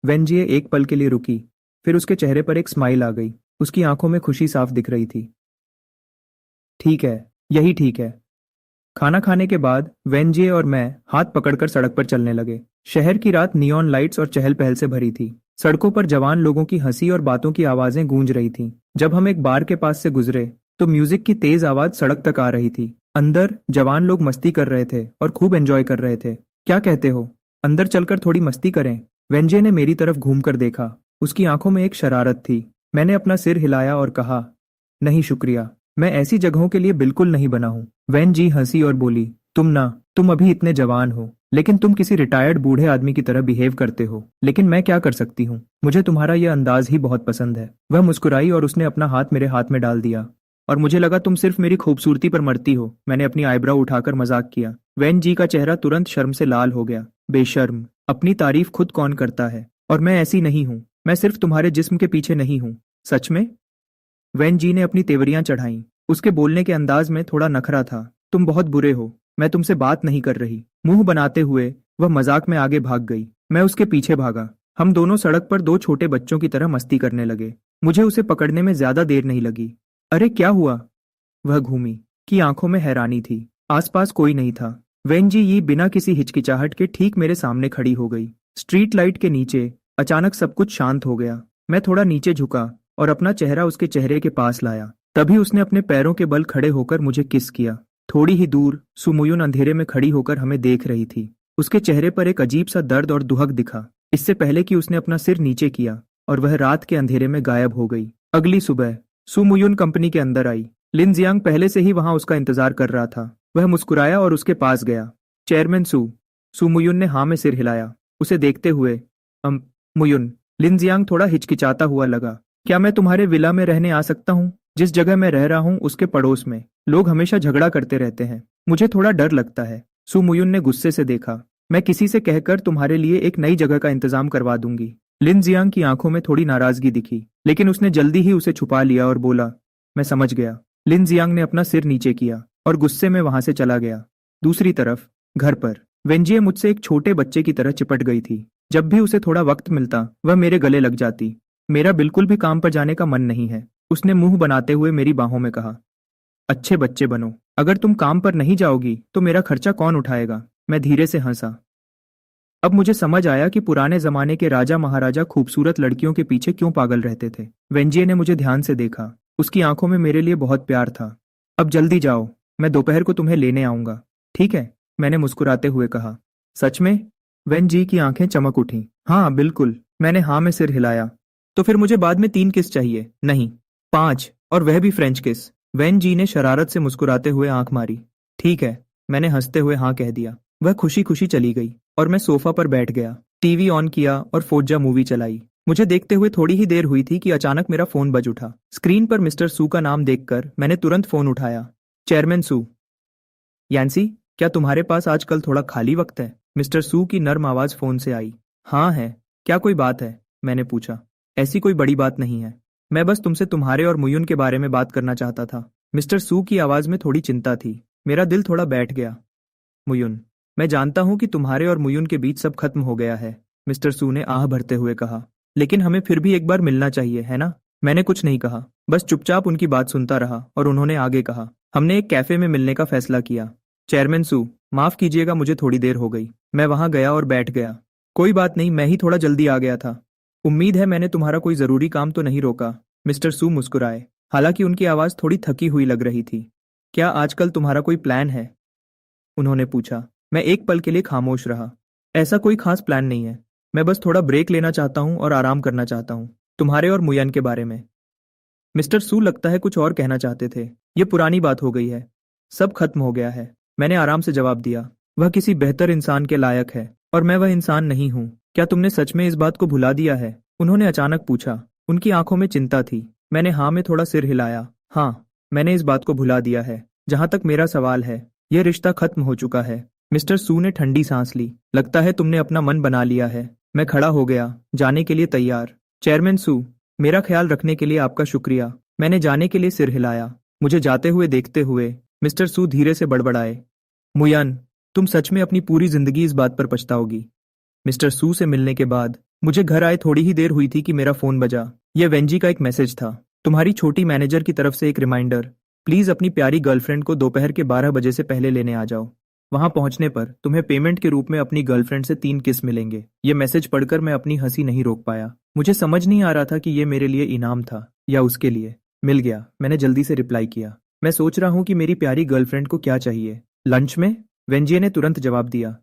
वेंजिए एक पल के लिए रुकी, फिर उसके चेहरे पर एक स्माइल आ गई। उसकी आंखों में खुशी साफ दिख रही थी। ठीक है, यही ठीक है। खाना खाने के बाद वेंजिए और मैं हाथ पकड़कर सड़क पर चलने लगे। शहर की रात नियॉन लाइट्स और चहल पहल से भरी थी। सड़कों पर जवान लोगों की हंसी और बातों की आवाजें गूंज रही थीं। जब हम एक बार के पास से गुजरे तो म्यूजिक की तेज आवाज सड़क तक आ रही थी। अंदर जवान लोग मस्ती कर रहे थे और खूब एंजॉय कर रहे थे। क्या कहते हो, अंदर चलकर थोड़ी मस्ती करें? वेंजे ने मेरी तरफ घूमकर देखा। उसकी आंखों में एक शरारत थी। मैंने अपना सिर हिलाया और कहा, नहीं शुक्रिया, मैं ऐसी जगहों के लिए बिल्कुल नहीं बना हूं। वैन जी हंसी और बोली, तुम अभी इतने जवान हो, लेकिन तुम किसी रिटायर्ड बूढ़े आदमी की तरह बिहेव करते हो। लेकिन मैं क्या कर सकती हूँ, मुझे तुम्हारा यह अंदाज ही बहुत पसंद है। वह मुस्कुराई और उसने अपना हाथ मेरे हाथ में डाल दिया और मुझे लगा तुम सिर्फ मेरी खूबसूरती पर मरती हो। मैंने अपनी आईब्रो उठाकर मजाक किया। वैन जी का चेहरा तुरंत शर्म से लाल हो गया। बेशर्म, अपनी तारीफ खुद कौन करता है? और मैं ऐसी नहीं हूँ। मैं सिर्फ तुम्हारे जिस्म के पीछे नहीं हूँ। सच में? वैन जी ने अपनी तेवरियां चढ़ाईं। उसके बोलने के अंदाज में थोड़ा नखरा था। तुम बहुत बुरे हो, मैं तुमसे बात नहीं कर रही। मुंह बनाते हुए वह मजाक में आगे भाग गई। मैं उसके पीछे भागा। हम दोनों सड़क पर 2 छोटे बच्चों की तरह मस्ती करने लगे। मुझे उसे पकड़ने में ज्यादा देर नहीं लगी। अरे क्या हुआ? वह घूमी, की आंखों में हैरानी थी। आसपास कोई नहीं था। वेन जी ये बिना किसी हिचकिचाहट के ठीक मेरे सामने खड़ी हो गई। स्ट्रीट लाइट के नीचे अचानक सब कुछ शांत हो गया। मैं थोड़ा नीचे झुका और अपना चेहरा उसके चेहरे के पास लाया। तभी उसने अपने पैरों के बल खड़े होकर मुझे किस किया। थोड़ी ही दूर सुमुयुन अंधेरे में खड़ी होकर हमें देख रही थी। उसके चेहरे पर एक अजीब सा दर्द और दुहक दिखा, इससे पहले कि उसने अपना सिर नीचे किया और वह रात के अंधेरे में गायब हो गई। अगली सुबह सुमुयुन कंपनी के अंदर आई। लिन जियांग पहले से ही वहां उसका इंतजार कर रहा था। वह मुस्कुराया और उसके पास गया। चेयरमैन सू। सुमुयुन ने हाँ में सिर हिलाया। उसे देखते हुए, मुयुन। लिन जियांग थोड़ा हिचकिचाता हुआ लगा। क्या मैं तुम्हारे विला में रहने आ सकता हूँ? जिस जगह मैं रह रहा हूँ उसके पड़ोस में लोग हमेशा झगड़ा करते रहते हैं। मुझे थोड़ा डर लगता है। सुमुयुन ने गुस्से से देखा। मैं किसी से कहकर तुम्हारे लिए एक नई जगह का इंतजाम करवा दूंगी। लिन जियांग की आंखों में थोड़ी नाराजगी दिखी, लेकिन उसने जल्दी ही उसे छुपा लिया और बोला, मैं समझ गया। लिन जियांग ने अपना सिर नीचे किया और गुस्से में वहां से चला गया। दूसरी तरफ घर पर वेंजिए मुझसे एक छोटे बच्चे की तरह चिपट गई थी। जब भी उसे थोड़ा वक्त मिलता वह मेरे गले लग जाती। मेरा बिल्कुल भी काम पर जाने का मन नहीं है, उसने मुंह बनाते हुए मेरी बाहों में कहा। अच्छे बच्चे बनो। अगर तुम काम पर नहीं जाओगी तो मेरा खर्चा कौन उठाएगा? मैं धीरे से हंसा। अब मुझे समझ आया कि पुराने जमाने के राजा महाराजा खूबसूरत लड़कियों के पीछे क्यों पागल रहते थे। वेंजिए ने मुझे ध्यान से देखा। उसकी आंखों में मेरे लिए बहुत प्यार था। अब जल्दी जाओ, मैं दोपहर को तुम्हें लेने आऊंगा। ठीक है, मैंने मुस्कुराते हुए कहा। सच में? वेंजी की आंखें चमक उठी। हाँ बिल्कुल, मैंने हाँ में सिर हिलाया। तो फिर मुझे बाद में 3 किस चाहिए? नहीं, 5, और वह भी फ्रेंच किस। वेन जी ने शरारत से मुस्कुराते हुए आंख मारी। ठीक है, मैंने हंसते हुए हाँ कह दिया। वह खुशी खुशी चली गई और मैं सोफा पर बैठ गया। टीवी ऑन किया और फौजा मूवी चलाई। मुझे देखते हुए थोड़ी ही देर हुई थी कि अचानक मेरा फोन बज उठा। स्क्रीन पर मिस्टर सू का नाम देखकर मैंने तुरंत फोन उठाया। चेयरमैन सू। यान्सी, क्या तुम्हारे पास आजकल थोड़ा खाली वक्त है? मिस्टर सू की नर्म आवाज फोन से आई। हाँ है, क्या कोई बात है? मैंने पूछा। ऐसी कोई बड़ी बात नहीं है, मैं बस तुमसे तुम्हारे और मुयुन के बारे में बात करना चाहता था। मिस्टर सू की आवाज में थोड़ी चिंता थी। मेरा दिल थोड़ा बैठ गया। मुयुन, मैं जानता हूं कि तुम्हारे और मुयुन के बीच सब खत्म हो गया है, मिस्टर सू ने आह भरते हुए कहा। लेकिन हमें फिर भी एक बार मिलना चाहिए, है ना? मैंने कुछ नहीं कहा, बस चुपचाप उनकी बात सुनता रहा और उन्होंने आगे कहा, हमने एक कैफे में मिलने का फैसला किया। चेयरमैन सू, माफ कीजिएगा, मुझे थोड़ी देर हो गई। मैं वहां गया और बैठ गया। कोई बात नहीं, मैं ही थोड़ा जल्दी आ गया था। उम्मीद है मैंने तुम्हारा कोई जरूरी काम तो नहीं रोका। मिस्टर सू मुस्कुराए, हालांकि उनकी आवाज थोड़ी थकी हुई लग रही थी। क्या आजकल तुम्हारा कोई प्लान है? उन्होंने पूछा। मैं एक पल के लिए खामोश रहा। ऐसा कोई खास प्लान नहीं है। मैं बस थोड़ा ब्रेक लेना चाहता हूँ और आराम करना चाहता हूँ। तुम्हारे और मुयन के बारे में। मिस्टर सू लगता है कुछ और कहना चाहते थे। ये पुरानी बात हो गई है। सब खत्म हो गया है। मैंने आराम से जवाब दिया। वह किसी बेहतर इंसान के लायक है और मैं वह इंसान नहीं हूँ। क्या तुमने सच में इस बात को भुला दिया है? उन्होंने अचानक पूछा। उनकी आंखों में चिंता थी। मैंने हाँ में थोड़ा सिर हिलाया। हाँ, मैंने इस बात को भुला दिया है। जहां तक मेरा सवाल है, यह रिश्ता खत्म हो चुका है। मिस्टर सू ने ठंडी सांस ली। लगता है तुमने अपना मन बना लिया है। मैं खड़ा हो गया, जाने के लिए तैयार। चेयरमैन सू, मेरा ख्याल रखने के लिए आपका शुक्रिया। मैंने जाने के लिए सिर हिलाया। मुझे जाते हुए देखते हुए मिस्टर सू धीरे से बड़बड़ाए, मुयान, तुम सच में अपनी पूरी जिंदगी इस बात पर पछताओगी। मिस्टर सू से मिलने के बाद मुझे घर आए थोड़ी ही देर हुई थी कि मेरा फोन बजा। यह वेंजी का एक मैसेज था। तुम्हारी छोटी मैनेजर की तरफ से एक रिमाइंडर। प्लीज अपनी प्यारी गर्लफ्रेंड को दोपहर के 12 बजे से पहले लेने आ जाओ। वहां पहुंचने पर तुम्हें पेमेंट के रूप में अपनी गर्लफ्रेंड से 3 किस मिलेंगे। ये मैसेज पढ़कर मैं अपनी हंसी नहीं रोक पाया। मुझे समझ नहीं आ रहा था कि ये मेरे लिए इनाम था या उसके लिए। मिल गया, मैंने जल्दी से रिप्लाई किया। मैं सोच रहा हूँ कि मेरी प्यारी गर्लफ्रेंड को क्या चाहिए। लंच में? वेंजिए ने तुरंत जवाब दिया।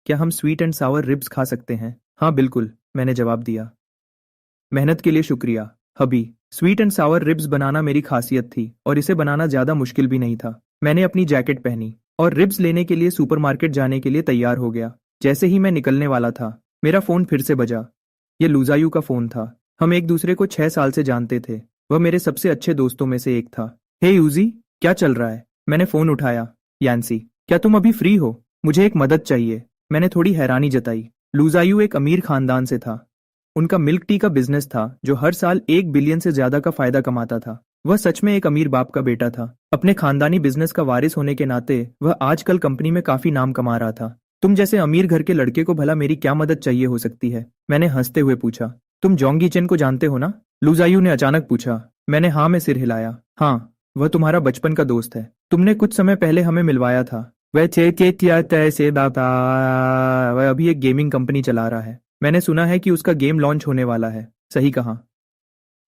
क्या हम स्वीट एंड सावर रिब्स खा सकते हैं? हाँ बिल्कुल, मैंने जवाब दिया। मेहनत के लिए शुक्रिया हबी। स्वीट एंड सावर रिब्स बनाना मेरी खासियत थी और इसे बनाना ज्यादा मुश्किल भी नहीं था। मैंने अपनी जैकेट पहनी और रिब्स लेने के लिए सुपरमार्केट जाने के लिए तैयार हो गया। जैसे ही मैं निकलने वाला था, मेरा फोन फिर से बजा। ये लुजायू का फोन था। हम एक दूसरे को 6 साल से जानते थे। वह मेरे सबसे अच्छे दोस्तों में से एक था। हे यूजी, क्या चल रहा है? मैंने फोन उठाया। यान्सी, क्या तुम अभी फ्री हो? मुझे एक मदद चाहिए। मैंने थोड़ी हैरानी जताई। लुजायू एक अमीर खानदान से था। उनका मिल्क टी का बिजनेस था जो हर साल 1 बिलियन से ज्यादा का फायदा कमाता था। वह सच में एक अमीर बाप का बेटा था। अपने खानदानी बिजनेस का वारिस होने के नाते वह आजकल कंपनी में काफी नाम कमा रहा था। तुम जैसे अमीर घर के लड़के को भला मेरी क्या मदद चाहिए हो सकती है? मैंने हंसते हुए पूछा। तुम जोंगी चेन को जानते हो ना? लुजायू ने अचानक पूछा। मैंने हाँ में सिर हिलाया। हाँ, वह तुम्हारा बचपन का दोस्त है। तुमने कुछ समय पहले हमें मिलवाया था। वह से दाता। वह अभी एक गेमिंग कंपनी चला रहा है। मैंने सुना है कि उसका गेम लॉन्च होने वाला है। सही कहा।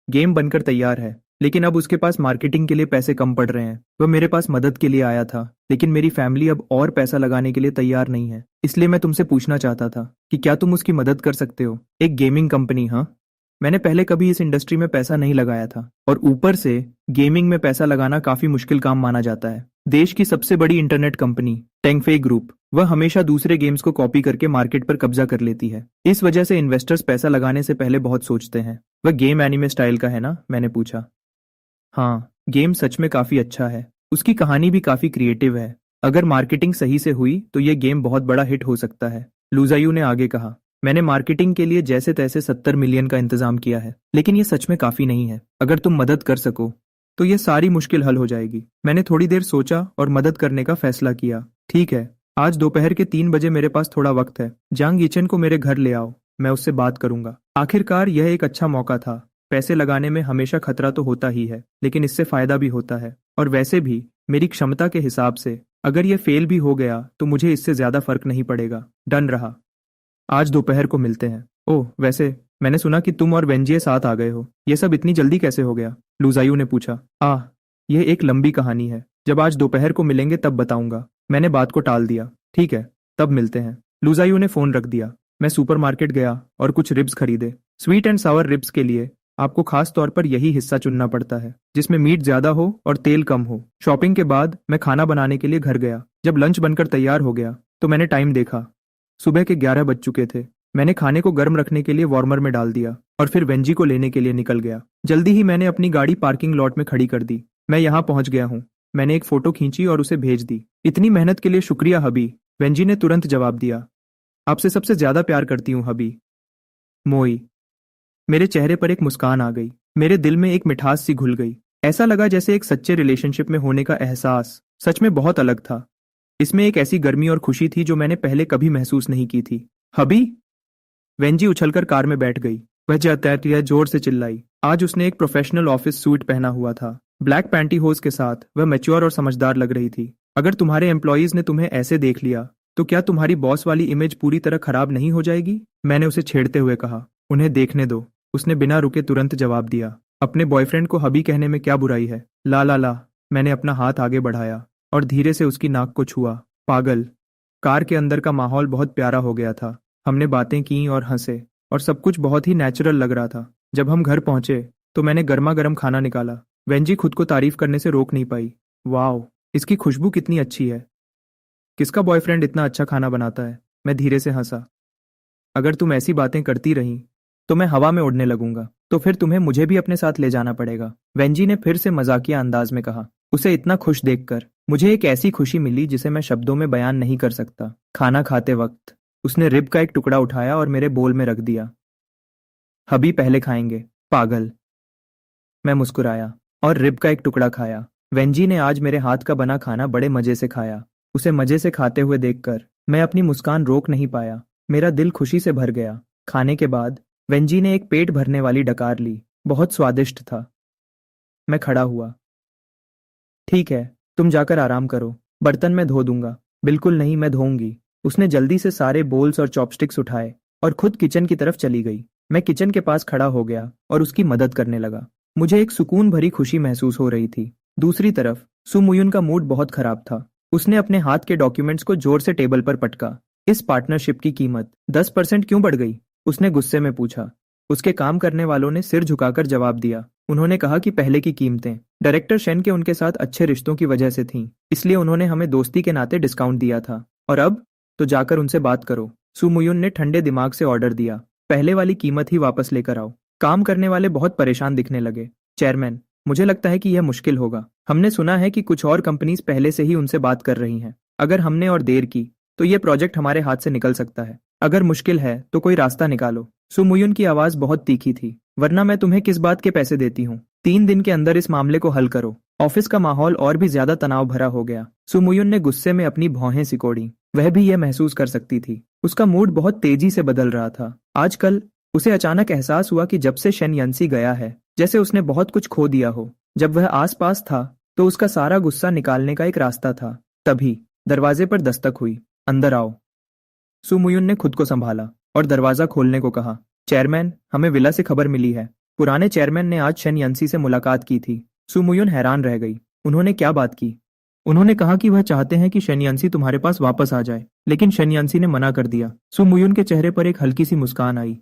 गेम बनकर तैयार है, लेकिन अब उसके पास मार्केटिंग के लिए पैसे कम पड़ रहे हैं। वह मेरे पास मदद के लिए आया था, लेकिन मेरी फैमिली अब और पैसा लगाने के लिए तैयार नहीं है। इसलिए मैं तुमसे पूछना चाहता था कि क्या तुम उसकी मदद कर सकते हो? एक गेमिंग कंपनी? हाँ, मैंने पहले कभी इस इंडस्ट्री में पैसा नहीं लगाया था और ऊपर से गेमिंग में पैसा लगाना काफी मुश्किल काम माना जाता है। देश की सबसे बड़ी इंटरनेट कंपनी टेंगफेई ग्रुप, वह हमेशा दूसरे गेम्स को कॉपी करके मार्केट पर कब्जा कर लेती है। इस वजह से इन्वेस्टर्स पैसा लगाने से पहले बहुत सोचते हैं। वह गेम एनिमे स्टाइल का है ना? मैंने पूछा। हाँ, गेम सच में काफी अच्छा है। उसकी कहानी भी काफी क्रिएटिव है। अगर मार्केटिंग सही से हुई तो ये गेम बहुत बड़ा हिट हो सकता है। लुजायू ने आगे कहा। मैंने मार्केटिंग के लिए जैसे तैसे 70 मिलियन का इंतजाम किया है, लेकिन ये सच में काफी नहीं है। अगर तुम मदद कर सको तो ये सारी मुश्किल हल हो जाएगी। मैंने थोड़ी देर सोचा और मदद करने का फैसला किया। ठीक है, आज दोपहर के 3 बजे मेरे पास थोड़ा वक्त है। जांग यीचेन को मेरे घर ले आओ, मैं उससे बात करूंगा। आखिरकार यह एक अच्छा मौका था। पैसे लगाने में हमेशा खतरा तो होता ही है, लेकिन इससे फायदा भी होता है। और वैसे भी मेरी क्षमता के हिसाब से अगर यह फेल भी हो गया तो मुझे इससे ज्यादा फर्क नहीं पड़ेगा। डन रहा। आज दोपहर को मिलते हैं। ओह, वैसे मैंने सुना कि तुम और वेंजिए साथ आ गए हो। यह सब इतनी जल्दी कैसे हो गया? लुजायू ने पूछा। यह एक लंबी कहानी है। जब आज दोपहर को मिलेंगे तब बताऊंगा। मैंने बात को टाल दिया। ठीक है, तब मिलते हैं। लुजायू ने फोन रख दिया। मैं सुपरमार्केट गया और कुछ रिब्स खरीदे। स्वीट एंड सावर रिब्स के लिए आपको खास तौर पर यही हिस्सा चुनना पड़ता है जिसमें मीट ज्यादा हो और तेल कम हो। शॉपिंग के बाद मैं खाना बनाने के लिए घर गया। जब लंच बनकर तैयार हो गया तो मैंने टाइम देखा। सुबह के 11 बज चुके थे। मैंने खाने को गर्म रखने के लिए वार्मर में डाल दिया और फिर वेंजी को लेने के लिए निकल गया। जल्दी ही मैंने अपनी गाड़ी पार्किंग लॉट में खड़ी कर दी। मैं यहाँ पहुंच गया हूँ। मैंने एक फोटो खींची और उसे भेज दी। इतनी मेहनत के लिए शुक्रिया हबी, वेंजी ने तुरंत जवाब दिया। आपसे सबसे ज्यादा प्यार करती हूँ हबी। मोई। मेरे चेहरे पर एक मुस्कान आ गई। मेरे दिल में एक मिठास सी घुल गई। ऐसा लगा जैसे एक सच्चे रिलेशनशिप में होने का एहसास सच में बहुत अलग था। इसमें एक ऐसी गर्मी और खुशी थी जो मैंने पहले कभी महसूस नहीं की थी। हबी? वेंजी उछलकर कार में बैठ गई। वह जोर से चिल्लाई। आज उसने एक प्रोफेशनल ऑफिस सूट पहना हुआ था, ब्लैक पैंटीहोज के साथ। वह मैच्योर और समझदार लग रही थी। अगर तुम्हारे एम्प्लॉयज ने तुम्हें ऐसे देख लिया तो क्या तुम्हारी बॉस वाली इमेज पूरी तरह खराब नहीं हो जाएगी? मैंने उसे छेड़ते हुए कहा। उन्हें देखने दो। उसने बिना रुके तुरंत जवाब दिया। अपने बॉयफ्रेंड को हबी कहने में क्या बुराई है? ला ला ला। मैंने अपना हाथ आगे बढ़ाया और धीरे से उसकी नाक को छुआ। पागल। कार के अंदर का माहौल बहुत प्यारा हो गया था। हमने बातें की और हंसे और सब कुछ बहुत ही नेचुरल लग रहा था। जब हम घर पहुंचे तो मैंने गर्मा गर्म खाना निकाला। वेंजी खुद को तारीफ करने से रोक नहीं पाई। वाओ, इसकी खुशबू कितनी अच्छी है। किसका बॉयफ्रेंड इतना अच्छा खाना बनाता है? मैं धीरे से हंसा। अगर तुम ऐसी बातें करती रही तो मैं हवा में उड़ने लगूंगा। तो फिर तुम्हें मुझे भी अपने साथ ले जाना पड़ेगा, वेंजी ने फिर से मजाकिया अंदाज में कहा। उसे इतना खुश देखकर मुझे एक ऐसी खुशी मिली जिसे मैं शब्दों में बयान नहीं कर सकता। खाना खाते वक्त उसने रिब का एक टुकड़ा उठाया और मेरे बोल में रख दिया। हबी पहले खाएंगे, पागल। मैं मुस्कुराया और रिब का एक टुकड़ा खाया। वेंजी ने आज मेरे हाथ का बना खाना बड़े मजे से खाया। उसे मजे से खाते हुए देखकर मैं अपनी मुस्कान रोक नहीं पाया। मेरा दिल खुशी से भर गया। खाने के बाद वेंजी ने एक पेट भरने वाली डकार ली। बहुत स्वादिष्ट था। मैं खड़ा हुआ। ठीक है, तुम जाकर आराम करो, बर्तन मैं धो दूंगा। बिल्कुल नहीं, मैं धोऊंगी। उसने जल्दी से सारे बोल्स और चॉपस्टिक्स उठाए और खुद किचन की तरफ चली गई। मैं किचन के पास खड़ा हो गया और उसकी मदद करने लगा। मुझे एक सुकून भरी खुशी महसूस हो रही थी। दूसरी तरफ सुमुयुन का मूड बहुत खराब था। उसने अपने हाथ के डॉक्यूमेंट्स को जोर से टेबल पर पटका। इस पार्टनरशिप की कीमत 10% क्यों बढ़ गई? उसने गुस्से में पूछा। उसके काम करने वालों ने सिर झुकाकर जवाब दिया। उन्होंने कहा कि पहले की कीमतें डायरेक्टर शेन के उनके साथ अच्छे रिश्तों की वजह से थीं, इसलिए उन्होंने हमें दोस्ती के नाते डिस्काउंट दिया था। और अब तो जाकर उनसे बात करो। सुमुयुन ने ठंडे दिमाग से ऑर्डर दिया। पहले वाली कीमत ही वापस लेकर आओ। काम करने वाले बहुत परेशान दिखने लगे। चेयरमैन, मुझे लगता है कि यह मुश्किल होगा। हमने सुना है कि कुछ और कंपनीज पहले से ही उनसे बात कर रही हैं। अगर हमने और देर की तो यह प्रोजेक्ट हमारे हाथ से निकल सकता है। अगर मुश्किल है तो कोई रास्ता निकालो। सुमुयुन की आवाज बहुत तीखी थी। वरना मैं तुम्हें किस बात के पैसे देती हूँ? 3 दिन के अंदर इस मामले को हल करो। ऑफिस का माहौल और भी ज्यादा तनाव भरा हो गया। सुमुयुन ने गुस्से में अपनी भौहें सिकोड़ी। वह भी यह महसूस कर सकती थी। उसका मूड बहुत तेजी से बदल रहा था। आजकल उसे अचानक एहसास हुआ कि जब से शेन यंसी गया है, जैसे उसने बहुत कुछ खो दिया हो। जब वह आसपास था तो उसका सारा गुस्सा निकालने का एक रास्ता था। तभी दरवाजे पर दस्तक हुई। अंदर आओ। सुमुयुन ने खुद को संभाला और दरवाजा खोलने को कहा। चेयरमैन, हमें विला से खबर मिली है। पुराने चेयरमैन ने आज शेन यंसी से मुलाकात की थी। सुमुयुन हैरान रह गई। उन्होंने क्या बात की? उन्होंने कहा कि वह चाहते हैं कि शेन यंसी तुम्हारे पास वापस आ जाए, लेकिन शेन यंसी ने मना कर दिया। सुमुयुन के चेहरे पर एक हल्की सी मुस्कान आई।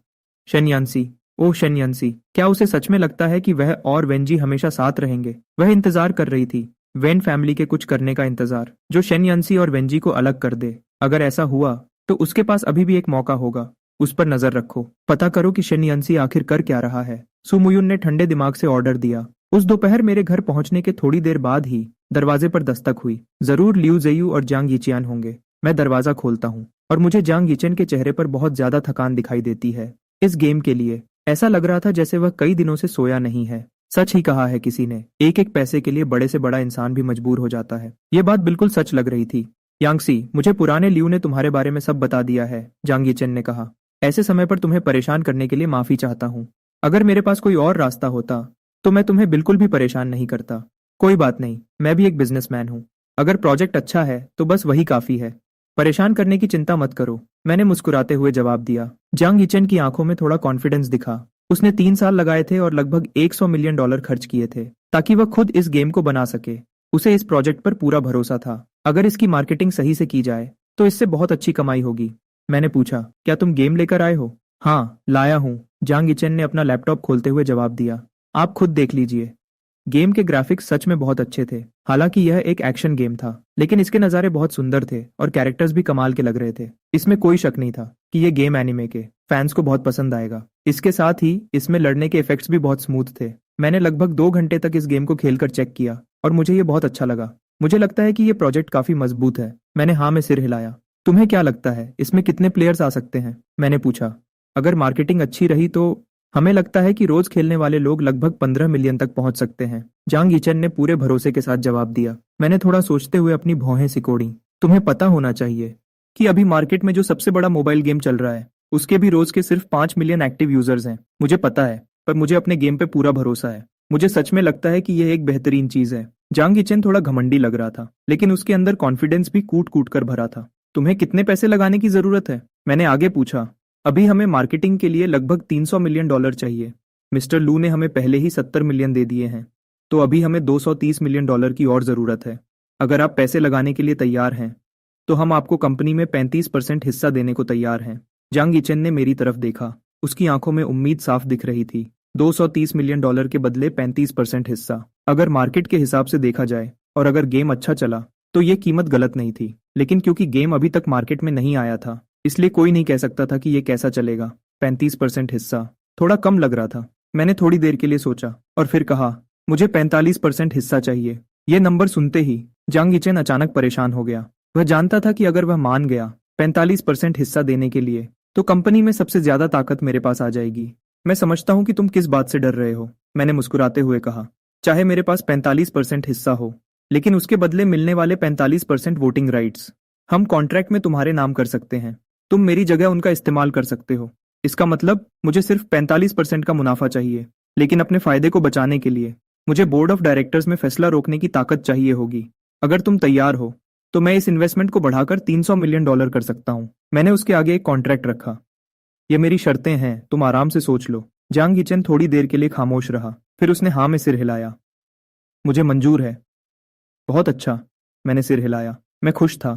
शेन यंसी, ओह शेन यंसी, क्या उसे सच में लगता है कि वह और वेंजी हमेशा साथ रहेंगे? वह इंतजार कर रही थी, वेन फैमिली के कुछ करने का इंतजार, जो शेन यंसी और वेंजी को अलग कर दे। अगर ऐसा हुआ तो उसके पास अभी भी एक मौका होगा। उस पर नजर रखो। पता करो कि शेन यंसी आखिर कर क्या रहा है। सुमुयुन ने ठंडे दिमाग से ऑर्डर दिया। उस दोपहर मेरे घर पहुंचने के थोड़ी देर बाद ही दरवाजे पर दस्तक हुई। जरूर लियू जेयू और जांग यिचियान होंगे। मैं दरवाजा खोलता हूँ और मुझे जांग यिचेन के चेहरे पर बहुत ज्यादा थकान दिखाई देती है। इस गेम के लिए ऐसा लग रहा था जैसे वह कई दिनों से सोया नहीं है। सच ही कहा है किसी ने, एक एक पैसे के लिए बड़े से बड़ा इंसान भी मजबूर हो जाता है। ये बात बिल्कुल सच लग रही थी। यांगसी, मुझे पुराने लियू ने तुम्हारे बारे में सब बता दिया है, जांग यिचेन ने कहा। ऐसे समय पर तुम्हें परेशान करने के लिए माफी चाहता हूँ। अगर मेरे पास कोई और रास्ता होता तो मैं तुम्हें बिल्कुल भी परेशान नहीं करता। कोई बात नहीं, मैं भी एक बिजनेसमैन हूँ। अगर प्रोजेक्ट अच्छा है तो बस वही काफी है। परेशान करने की चिंता मत करो, मैंने मुस्कुराते हुए जवाब दिया। जांग यिचेन की आंखों में थोड़ा कॉन्फिडेंस दिखा। उसने 3 साल लगाए थे और लगभग $100 मिलियन खर्च किए थे ताकि वह खुद इस गेम को बना सके। उसे इस प्रोजेक्ट पर पूरा भरोसा था। अगर इसकी मार्केटिंग सही से की जाए तो इससे बहुत अच्छी कमाई होगी। मैंने पूछा, क्या तुम गेम लेकर आए हो? हाँ, लाया हूँ, जांग यिचेन ने अपना लैपटॉप खोलते हुए जवाब दिया। आप खुद देख लीजिए। गेम के ग्राफिक्स सच में बहुत अच्छे थे। हालांकि यह एक एक्शन गेम था, लेकिन इसके नज़ारे बहुत सुंदर थे और कैरेक्टर्स भी कमाल के लग रहे थे। इसमें कोई शक नहीं था कि यह गेम एनिमे के फैंस को बहुत पसंद आएगा। इसके साथ ही इसमें लड़ने के इफेक्ट्स भी बहुत स्मूथ थे। मैंने लगभग 2 घंटे तक इस गेम को खेलकर चेक किया और मुझे ये बहुत अच्छा लगा। मुझे लगता है कि ये प्रोजेक्ट काफी मजबूत है। मैंने हाँ में सिर हिलाया। तुम्हें क्या लगता है इसमें कितने प्लेयर्स आ सकते हैं? मैंने पूछा। अगर मार्केटिंग अच्छी रही तो हमें लगता है कि रोज खेलने वाले लोग लगभग 15 मिलियन तक पहुंच सकते हैं, जांग यिचेन ने पूरे भरोसे के साथ जवाब दिया। मैंने थोड़ा सोचते हुए अपनी भौहें सिकोड़ी। तुम्हें पता होना चाहिए कि अभी मार्केट में जो सबसे बड़ा मोबाइल गेम चल रहा है उसके भी रोज के सिर्फ 5 मिलियन एक्टिव यूजर्स हैं। मुझे पता है, पर मुझे अपने गेम पे पूरा भरोसा है। मुझे सच में लगता है कि यह एक बेहतरीन चीज है। जांग इचेन थोड़ा घमंडी लग रहा था, लेकिन उसके अंदर कॉन्फिडेंस भी कूट कूट कर भरा था। तुम्हें कितने पैसे लगाने की जरूरत है? मैंने आगे पूछा। अभी हमें मार्केटिंग के लिए लगभग $300 मिलियन चाहिए। मिस्टर लू ने हमें पहले ही 70 मिलियन दे दिए हैं, तो अभी हमें $230 मिलियन की और जरूरत है। अगर आप पैसे लगाने के लिए तैयार हैं तो हम आपको कंपनी में 35% हिस्सा देने को तैयार हैं। जांग इचेन ने मेरी तरफ देखा। उसकी आंखों में उम्मीद साफ दिख रही थी। $230 मिलियन के बदले 35% हिस्सा। अगर मार्केट के हिसाब से देखा जाए और अगर गेम अच्छा चला तो ये कीमत गलत नहीं थी, लेकिन क्योंकि गेम अभी तक मार्केट में नहीं आया था, इसलिए कोई नहीं कह सकता था कि ये कैसा चलेगा। 35% हिस्सा थोड़ा कम लग रहा था। मैंने थोड़ी देर के लिए सोचा और फिर कहा, मुझे 45% हिस्सा चाहिए। ये नंबर सुनते ही जांग इचेन अचानक परेशान हो गया। वह जानता था कि अगर वह मान गया 45% हिस्सा देने के लिए तो कंपनी में सबसे ज्यादा ताकत मेरे पास आ जाएगी। मैं समझता हूं कि तुम किस बात से डर रहे हो, मैंने मुस्कुराते हुए कहा। चाहे मेरे पास 45% हिस्सा हो, लेकिन उसके बदले मिलने वाले 45% वोटिंग राइट्स हम कॉन्ट्रैक्ट में तुम्हारे नाम कर सकते हैं। तुम मेरी जगह उनका इस्तेमाल कर सकते हो। इसका मतलब मुझे सिर्फ 45% का मुनाफा चाहिए, लेकिन अपने फायदे को बचाने के लिए मुझे बोर्ड ऑफ डायरेक्टर्स में फैसला रोकने की ताकत चाहिए होगी। अगर तुम तैयार हो तो मैं इस इन्वेस्टमेंट को बढ़ाकर $300 मिलियन कर सकता हूं। मैंने उसके आगे एक कॉन्ट्रैक्ट रखा। ये मेरी शर्तें हैं, तुम आराम से सोच लो। जांग इचेन थोड़ी देर के लिए खामोश रहा, फिर उसने हाँ में सिर हिलाया। मुझे मंजूर है। बहुत अच्छा, मैंने सिर हिलाया। मैं खुश था।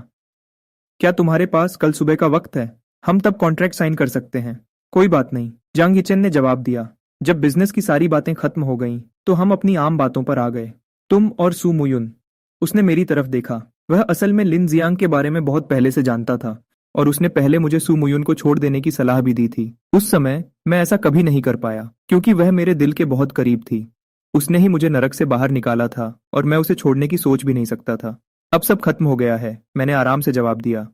क्या तुम्हारे पास कल सुबह का वक्त है? हम तब कॉन्ट्रैक्ट साइन कर सकते हैं। कोई बात नहीं, जांग इचेन ने जवाब दिया। जब बिजनेस की सारी बातें खत्म हो गईं, तो हम अपनी आम बातों पर आ गए। तुम और सू मुयुन। उसने मेरी तरफ देखा। वह असल में लिन जियांग के बारे में बहुत पहले से जानता था और उसने पहले मुझे सू मुयुन को छोड़ देने की सलाह भी दी थी। उस समय मैं ऐसा कभी नहीं कर पाया क्योंकि वह मेरे दिल के बहुत करीब थी। उसने ही मुझे नरक से बाहर निकाला था और मैं उसे छोड़ने की सोच भी नहीं सकता था। अब सब खत्म हो गया है, मैंने आराम से जवाब दिया।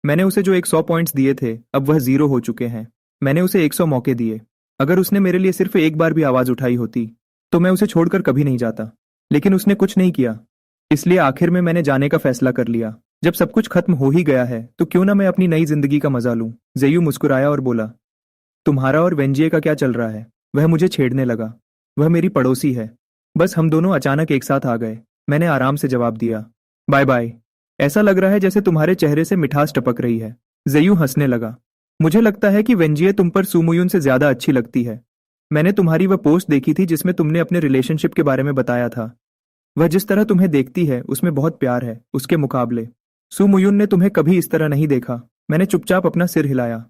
मैंने उसे जो 100 पॉइंट्स दिए थे अब वह 0 हो चुके हैं। मैंने उसे 100 मौके दिए। अगर उसने मेरे लिए सिर्फ एक बार भी आवाज उठाई होती तो मैं उसे छोड़कर कभी नहीं जाता, लेकिन उसने कुछ नहीं किया। इसलिए आखिर में मैंने जाने का फैसला कर लिया। जब सब कुछ खत्म हो ही गया है तो क्यों ना मैं अपनी नई जिंदगी का मजा लूं। जेयू मुस्कुराया और बोला, तुम्हारा और वेंजिए का क्या चल रहा है? वह मुझे छेड़ने लगा। वह मेरी पड़ोसी है। बस हम दोनों अचानक एक साथ आ गए। मैंने आराम से जवाब दिया, बाय बाय। ऐसा लग रहा है जैसे तुम्हारे चेहरे से मिठास टपक रही है। जेयू हंसने लगा। मुझे लगता है कि वेंजिए तुम पर सुमुयुन से ज्यादा अच्छी लगती है। मैंने तुम्हारी वह पोस्ट देखी थी जिसमें तुमने अपने रिलेशनशिप के बारे में बताया था। वह जिस तरह तुम्हें देखती है उसमें बहुत प्यार है उसके मुकाबले। सुमुयुन ने तुम्हें कभी इस तरह नहीं देखा। मैंने चुपचाप अपना सिर हिलाया।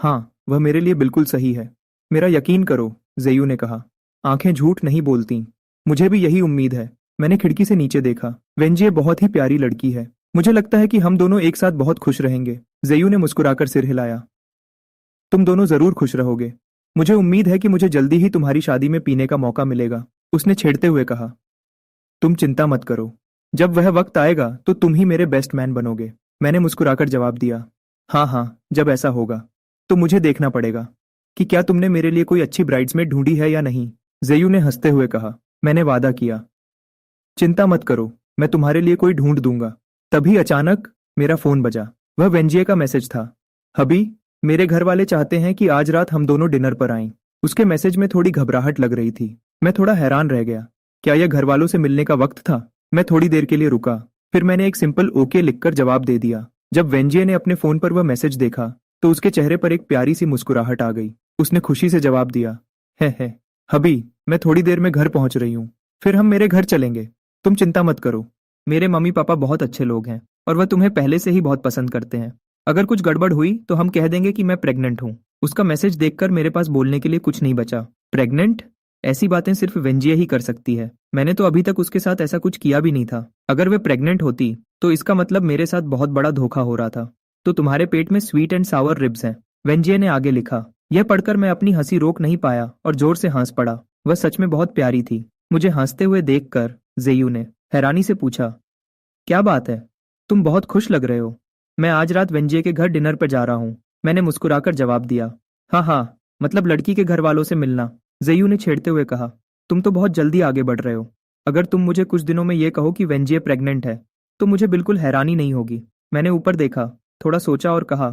हाँ, वह मेरे लिए बिल्कुल सही है। मेरा यकीन करो, जेयू ने कहा। आंखें झूठ नहीं बोलती। मुझे भी यही उम्मीद है। मैंने खिड़की से नीचे देखा। वेंजिए बहुत ही प्यारी लड़की है। मुझे लगता है कि हम दोनों एक साथ बहुत खुश रहेंगे। जेयू ने मुस्कुराकर सिर हिलाया। तुम दोनों जरूर खुश रहोगे। मुझे उम्मीद है कि मुझे जल्दी ही तुम्हारी शादी में पीने का मौका मिलेगा, उसने छेड़ते हुए कहा। तुम चिंता मत करो, जब वह वक्त आएगा तो तुम ही मेरे बेस्ट मैन बनोगे, मैंने मुस्कुराकर जवाब दिया। हाँ हाँ, जब ऐसा होगा तो मुझे देखना पड़ेगा कि क्या तुमने मेरे लिए कोई अच्छी ब्राइड्समेड ढूंढी है या नहीं, जेयू ने हंसते हुए कहा। मैंने वादा किया। चिंता मत करो, मैं तुम्हारे लिए कोई ढूंढ दूंगा। तभी अचानक मेरा फोन बजा। वह वेंजिए का मैसेज था। हबी, मेरे घर वाले चाहते हैं कि आज रात हम दोनों डिनर पर आएं। उसके मैसेज में थोड़ी घबराहट लग रही थी। मैं थोड़ा हैरान रह गया। क्या यह घर वालों से मिलने का वक्त था? मैं थोड़ी देर के लिए रुका, फिर मैंने एक सिंपल ओके लिखकर जवाब दे दिया। जब वेंजिए ने अपने फोन पर वह मैसेज देखा तो उसके चेहरे पर एक प्यारी सी मुस्कुराहट आ गई। उसने खुशी से जवाब दिया, है हबी, मैं थोड़ी देर में घर पहुंच रही हूँ, फिर हम मेरे घर चलेंगे। तुम चिंता मत करो, मेरे मम्मी पापा बहुत अच्छे लोग हैं और वह तुम्हें पहले से ही बहुत पसंद करते हैं। अगर कुछ गड़बड़ हुई तो हम कह देंगे कि मैं प्रेग्नेंट हूँ। उसका मैसेज देखकर मेरे पास बोलने के लिए कुछ नहीं बचा। प्रेग्नेंट? ऐसी बातें सिर्फ वेंजिए ही कर सकती है। मैंने तो अभी तक उसके साथ ऐसा कुछ किया भी नहीं था। अगर वे प्रेग्नेंट होती तो इसका मतलब मेरे साथ बहुत बड़ा धोखा हो रहा था। तो तुम्हारे पेट में स्वीट एंड सावर रिब्स हैं, वेंजिए ने आगे लिखा। यह पढ़कर मैं अपनी हंसी रोक नहीं पाया और जोर से हंस पड़ा। वह सच में बहुत प्यारी थी। मुझे हंसते हुए देखकर जेयू ने हैरानी से पूछा, क्या बात है, तुम बहुत खुश लग रहे हो। मैं आज रात वेंजिए के घर डिनर पर जा रहा हूँ, मैंने मुस्कुराकर जवाब दिया। हाँ, मतलब लड़की के घर वालों से मिलना, जेयू ने छेड़ते हुए कहा। तुम तो बहुत जल्दी आगे बढ़ रहे हो। अगर तुम मुझे कुछ दिनों में ये कहो कि वेंजिए प्रेग्नेंट है तो मुझे बिल्कुल हैरानी नहीं होगी। मैंने ऊपर देखा, थोड़ा सोचा और कहा,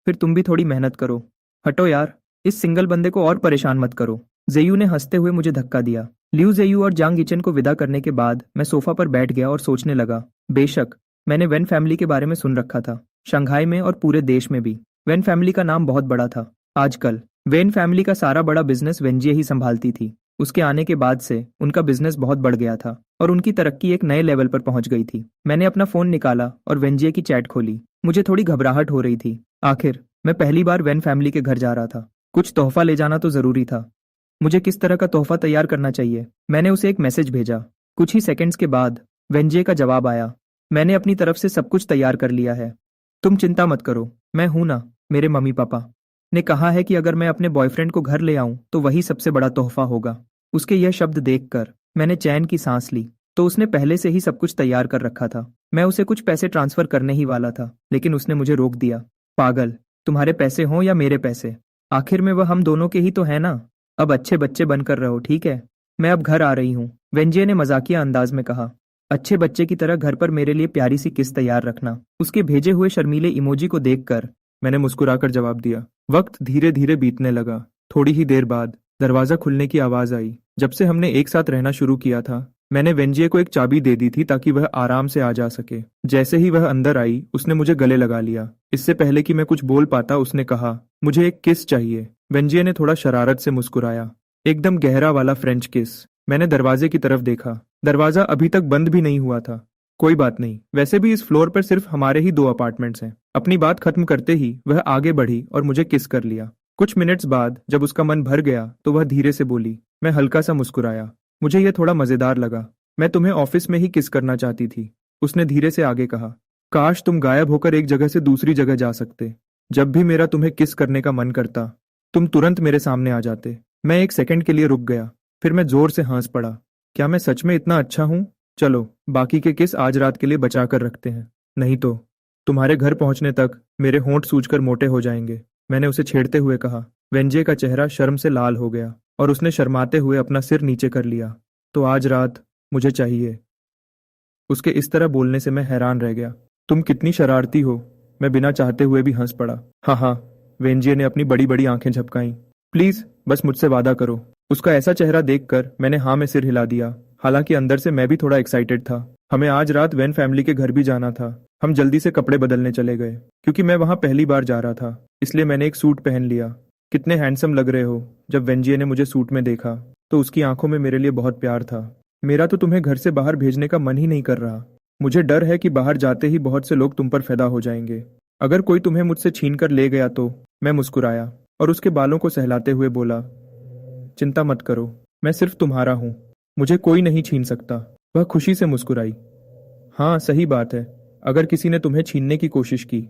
फिर तुम भी थोड़ी मेहनत करो। हटो यार, इस सिंगल बंदे को और परेशान मत करो। जेयू ने हंसते हुए मुझे धक्का दिया। लिू जेयू और जांग इचन को विदा करने के बाद मैं सोफा पर बैठ गया और सोचने लगा। बेशक मैंने वेन फैमिली के बारे में सुन रखा था, शंघाई में और पूरे देश में भी। वेन फैमिली का नाम बहुत बड़ा था। आजकल वेन फैमिली का सारा बड़ा बिजनेस वेंजिए ही संभालती थी। उसके आने के बाद से उनका बिजनेस बहुत बढ़ गया था और उनकी तरक्की एक नए लेवल पर पहुंच गई थी। मैंने अपना फोन निकाला और वेंजिए की चैट खोली। मुझे थोड़ी घबराहट हो रही थी। आखिर मैं पहली बार वेन फैमिली के घर जा रहा था। कुछ तोहफा ले जाना तो जरूरी था। मुझे किस तरह का तोहफा तैयार करना चाहिए? मैंने उसे एक मैसेज भेजा। कुछ ही सेकंड्स के बाद वेंजिए का जवाब आया। मैंने अपनी तरफ से सब कुछ तैयार कर लिया है। तुम चिंता मत करो, मैं हूं ना। मेरे मम्मी पापा ने कहा है कि अगर मैं अपने बॉयफ्रेंड को घर ले आऊं तो वही सबसे बड़ा तोहफा होगा। उसके यह शब्द देखकर मैंने चैन की सांस ली। तो उसने पहले से ही सब कुछ तैयार कर रखा था। मैं उसे कुछ पैसे ट्रांसफर करने ही वाला था, लेकिन उसने मुझे रोक दिया। पागल, तुम्हारे पैसे हों या मेरे पैसे, आखिर में वह हम दोनों के ही तो है ना। अब अच्छे बच्चे बनकर रहो, ठीक है? मैं अब घर आ रही हूँ, वेंजिए ने मजाकिया अंदाज में कहा। अच्छे बच्चे की तरह घर पर मेरे लिए प्यारी सी किस तैयार रखना। उसके भेजे हुए शर्मीले इमोजी को देखकर मैंने मुस्कुराकर जवाब दिया। वक्त धीरे धीरे बीतने लगा। थोड़ी ही देर बाद दरवाजा खुलने की आवाज आई। जब से हमने एक साथ रहना शुरू किया था, मैंने वेंजिए को एक चाबी दे दी थी ताकि वह आराम से आ जा सके। जैसे ही वह अंदर आई, उसने मुझे गले लगा लिया। इससे पहले कि मैं कुछ बोल पाता, उसने कहा, मुझे एक किस चाहिए। वेंजिए ने थोड़ा शरारत से मुस्कुराया। एकदम गहरा वाला फ्रेंच किस। मैंने दरवाजे की तरफ देखा। दरवाजा अभी तक बंद भी नहीं हुआ था। कोई बात नहीं, वैसे भी इस फ्लोर पर सिर्फ हमारे ही 2 अपार्टमेंट्स हैं। अपनी बात खत्म करते ही वह आगे बढ़ी और मुझे किस कर लिया। कुछ मिनट्स बाद जब उसका मन भर गया तो वह धीरे से बोली। मैं हल्का सा मुस्कुराया। मुझे यह थोड़ा मजेदार लगा। मैं तुम्हें ऑफिस में ही किस करना चाहती थी, उसने धीरे से आगे कहा। काश तुम गायब होकर एक जगह से दूसरी जगह जा सकते। जब भी मेरा तुम्हें किस करने का मन करता, तुम तुरंत मेरे सामने आ जाते। मैं एक सेकंड के लिए रुक गया, फिर मैं जोर से हंस पड़ा। क्या मैं सच में इतना अच्छा हूं? चलो, बाकी के किस आज रात के लिए बचा कर रखते हैं, नहीं तो तुम्हारे घर पहुंचने तक मेरे होंठ सूजकर मोटे हो जाएंगे, मैंने उसे छेड़ते हुए कहा। वेंजिए का चेहरा शर्म से लाल हो गया और उसने शर्माते हुए अपना सिर नीचे कर लिया। तो आज रात मुझे चाहिए। उसके इस तरह बोलने से मैं हैरान रह गया। तुम कितनी शरारती हो, मैं बिना चाहते हुए भी हंस पड़ा। हाँ हाँ, वेंजिए ने अपनी बड़ी बड़ी आंखें झपकाईं। प्लीज बस मुझसे वादा करो। उसका ऐसा चेहरा देखकर मैंने हाँ में सिर हिला दिया। हालांकि अंदर से मैं भी थोड़ा एक्साइटेड था। हमें आज रात वेन फैमिली के घर भी जाना था। हम जल्दी से कपड़े बदलने चले गए, क्योंकि मैं वहां पहली बार जा रहा था, इसलिए मैंने एक सूट पहन लिया। कितने हैंडसम लग रहे हो। जब वेंजिए ने मुझे सूट में देखा तो उसकी आंखों में मेरे लिए बहुत प्यार था। मेरा तो तुम्हें घर से बाहर भेजने का मन ही नहीं कर रहा। मुझे डर है कि बाहर जाते ही बहुत से लोग तुम पर फिदा हो जाएंगे। अगर कोई तुम्हें मुझसे छीन कर ले गया तो। मैं मुस्कुराया और उसके बालों को सहलाते हुए बोला, चिंता मत करो, मैं सिर्फ तुम्हारा हूं, मुझे कोई नहीं छीन सकता। वह खुशी से मुस्कुराई। हाँ सही बात है, अगर किसी ने तुम्हें छीनने की कोशिश की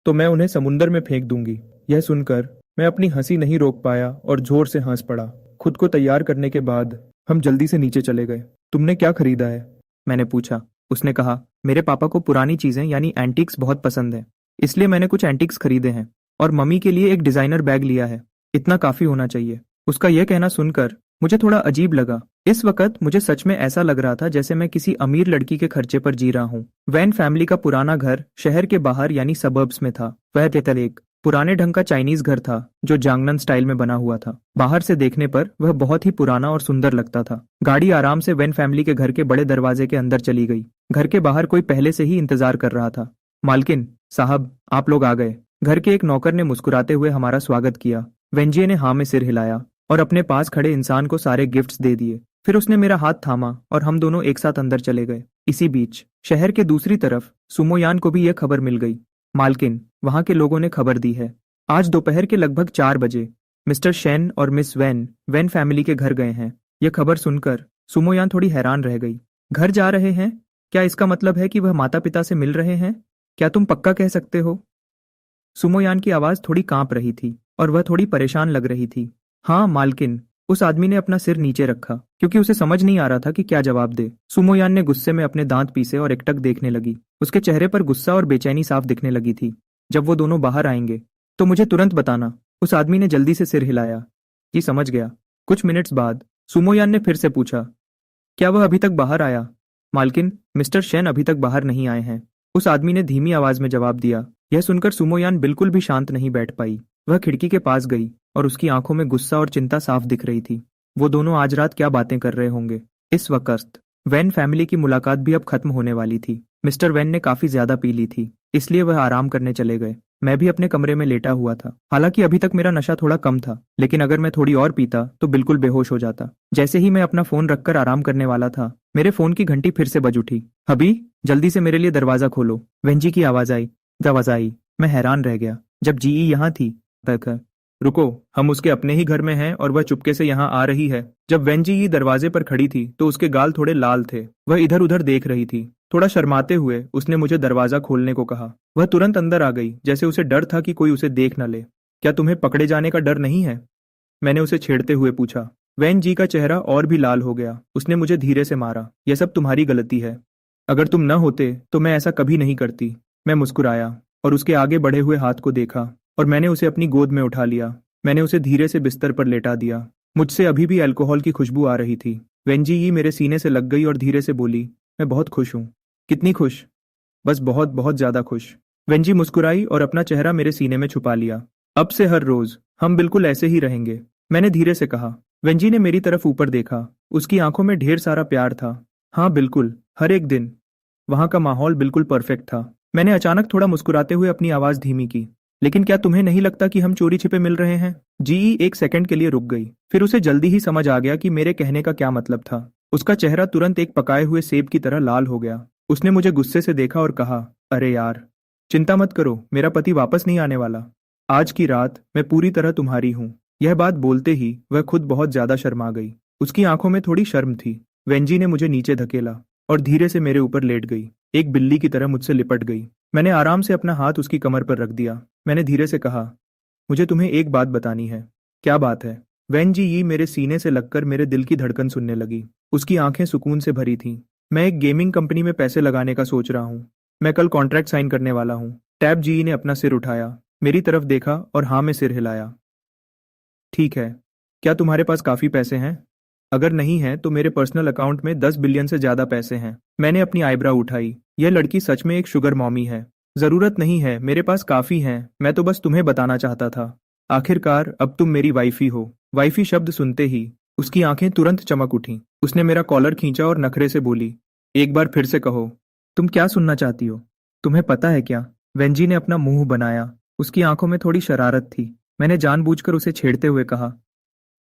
तो मैं उन्हें समुंदर में फेंक दूंगी। यह सुनकर मैं अपनी हंसी नहीं रोक पाया और जोर से हंस पड़ा। खुद को तैयार करने के बाद हम जल्दी से नीचे चले गए। तुमने क्या खरीदा है? मैंने पूछा। उसने कहा, मेरे पापा को पुरानी चीजें यानी एंटीक्स बहुत पसंद है, इसलिए मैंने कुछ एंटीक्स खरीदे हैं और मम्मी के लिए एक डिजाइनर बैग लिया है। इतना काफी होना चाहिए। उसका यह कहना सुनकर मुझे थोड़ा अजीब लगा। इस वक्त मुझे सच में ऐसा लग रहा था जैसे मैं किसी अमीर लड़की के खर्चे पर जी रहा हूँ। वैन फैमिली का पुराना घर शहर के बाहर यानी सबर्ब्स में था। वह तेतल एक पुराने ढंग का चाइनीज घर था जो जांगनन स्टाइल में बना हुआ था। बाहर से देखने पर वह बहुत ही पुराना और सुंदर लगता था। गाड़ी आराम से वैन फैमिली के घर के बड़े दरवाजे के अंदर चली गई। घर के बाहर कोई पहले से ही इंतजार कर रहा था। मालकिन साहब, आप लोग आ गए। घर के एक नौकर ने मुस्कुराते हुए हमारा स्वागत किया। वेंजिए ने हाँ में सिर हिलाया और अपने पास खड़े इंसान को सारे गिफ्ट्स दे दिए। फिर उसने मेरा हाथ थामा और हम दोनों एक साथ अंदर चले गए। इसी बीच शहर के दूसरी तरफ सुमोयान को भी यह खबर मिल गई। मालकिन, वहां के लोगों ने खबर दी है। आज दोपहर के लगभग 4 बजे मिस्टर शेन और मिस वैन फैमिली के घर गए हैं। यह खबर सुनकर सुमोयान थोड़ी हैरान रह गई। घर जा रहे हैं? क्या इसका मतलब है कि वह माता पिता से मिल रहे हैं? क्या तुम पक्का कह सकते हो? सुमोयान की आवाज थोड़ी कांप रही थी और वह थोड़ी परेशान लग रही थी। हाँ मालकिन, उस आदमी ने अपना सिर नीचे रखा क्योंकि उसे समझ नहीं आ रहा था कि क्या जवाब दे। सुमोयान ने गुस्से में अपने दांत पीसे और एकटक देखने लगी। उसके चेहरे पर गुस्सा और बेचैनी साफ दिखने लगी थी। जब वो दोनों बाहर आएंगे तो मुझे तुरंत बताना। उस आदमी ने जल्दी से सिर हिलाया। जी समझ गया। कुछ मिनट्स बाद सुमोयान ने फिर से पूछा, क्या वह अभी तक बाहर आया? मालकिन, मिस्टर शेन अभी तक बाहर नहीं आए हैं, उस आदमी ने धीमी आवाज में जवाब दिया। यह सुनकर सुमोयान बिल्कुल भी शांत नहीं बैठ पाई। वह खिड़की के पास गई और उसकी आंखों में गुस्सा और चिंता साफ दिख रही थी। वो दोनों आज रात क्या बातें कर रहे होंगे। इस वक्त वैन फैमिली की मुलाकात भी अब खत्म होने वाली थी। मिस्टर वैन ने काफी ज्यादा पी ली थी, इसलिए वह आराम करने चले गए। मैं भी अपने कमरे में लेटा हुआ था। हालांकि अभी तक मेरा नशा थोड़ा कम था, लेकिन अगर मैं थोड़ी और पीता तो बिल्कुल बेहोश हो जाता। जैसे ही मैं अपना फोन रखकर आराम करने वाला था, मेरे फोन की घंटी फिर से बज उठी। हबी, जल्दी से मेरे लिए दरवाजा खोलो, वेंजी की आवाज आई। दरवाजा आई। मैं हैरान रह गया जब जीई यहाँ थी। रुको, हम उसके अपने ही घर में हैं और वह चुपके से यहाँ आ रही है। जब वेंजी ये दरवाजे पर खड़ी थी तो उसके गाल थोड़े लाल थे। वह इधर उधर देख रही थी। थोड़ा शर्माते हुए उसने मुझे दरवाजा खोलने को कहा। वह तुरंत अंदर आ गई, जैसे उसे डर था कि कोई उसे देख न ले। क्या तुम्हें पकड़े जाने का डर नहीं है? मैंने उसे छेड़ते हुए पूछा। वैन जी का चेहरा और भी लाल हो गया। उसने मुझे धीरे से मारा। यह सब तुम्हारी गलती है। अगर तुम न होते तो मैं ऐसा कभी नहीं करती। मैं मुस्कुराया और उसके आगे बढ़े हुए हाथ को देखा और मैंने उसे अपनी गोद में उठा लिया। मैंने उसे धीरे से बिस्तर पर लेटा दिया। मुझसे अभी भी अल्कोहल की खुशबू आ रही थी। वेंजी ये मेरे सीने से लग गई और धीरे से बोली, मैं बहुत खुश हूँ। कितनी खुश? बस बहुत बहुत ज्यादा खुश। वेंजी मुस्कुराई और अपना चेहरा मेरे सीने में छुपा लिया। अब से हर रोज हम बिल्कुल ऐसे ही रहेंगे, मैंने धीरे से कहा। वेंजी ने मेरी तरफ ऊपर देखा। उसकी आंखों में ढेर सारा प्यार था। हाँ बिल्कुल, हर एक दिन। वहां का माहौल बिल्कुल परफेक्ट था। मैंने अचानक थोड़ा मुस्कुराते हुए अपनी आवाज धीमी की। लेकिन क्या तुम्हें नहीं लगता कि हम चोरी छिपे मिल रहे हैं? जीई एक सेकंड के लिए रुक गई। फिर उसे जल्दी ही समझ आ गया कि मेरे कहने का क्या मतलब था। उसका चेहरा तुरंत एक पकाए हुए सेब की तरह लाल हो गया। उसने मुझे गुस्से से देखा और कहा, अरे यार, चिंता मत करो, मेरा पति वापस नहीं आने वाला। आज की रात मैं पूरी तरह तुम्हारी हूँ। यह बात बोलते ही वह खुद बहुत ज्यादा शर्मा गई। उसकी आंखों में थोड़ी शर्म थी। वेंजी ने मुझे नीचे धकेला और धीरे से मेरे ऊपर लेट गई। एक बिल्ली की तरह मुझसे लिपट गई। मैंने आराम से अपना हाथ उसकी कमर पर रख दिया। मैंने धीरे से कहा, मुझे तुम्हें एक बात बतानी है। क्या बात है? वेंजी ये मेरे सीने से लगकर मेरे दिल की धड़कन सुनने लगी। उसकी आंखें सुकून से भरी थीं। मैं एक गेमिंग कंपनी में पैसे लगाने का सोच रहा हूँ। मैं कल कॉन्ट्रैक्ट साइन करने वाला हूँ। टैब जी ने अपना सिर उठाया, मेरी तरफ देखा और हाँ में सिर हिलाया। ठीक है। क्या तुम्हारे पास काफी पैसे हैं? अगर नहीं है तो मेरे पर्सनल अकाउंट में 10 बिलियन से ज्यादा पैसे हैं। मैंने अपनी आईब्रो उठाई। यह लड़की सच में एक शुगर मॉमी है। जरूरत नहीं है, मेरे पास काफी हैं। मैं तो बस तुम्हें बताना चाहता था। आखिरकार अब तुम मेरी वाइफी हो। वाइफी शब्द सुनते ही उसकी आंखें तुरंत चमक उठीं। उसने मेरा कॉलर खींचा और नखरे से बोली, एक बार फिर से कहो, तुम क्या सुनना चाहती हो? तुम्हें पता है क्या? वेंजी ने अपना मुंह बनाया। उसकी आंखों में थोड़ी शरारत थी। मैंने जानबूझकर उसे छेड़ते हुए कहा,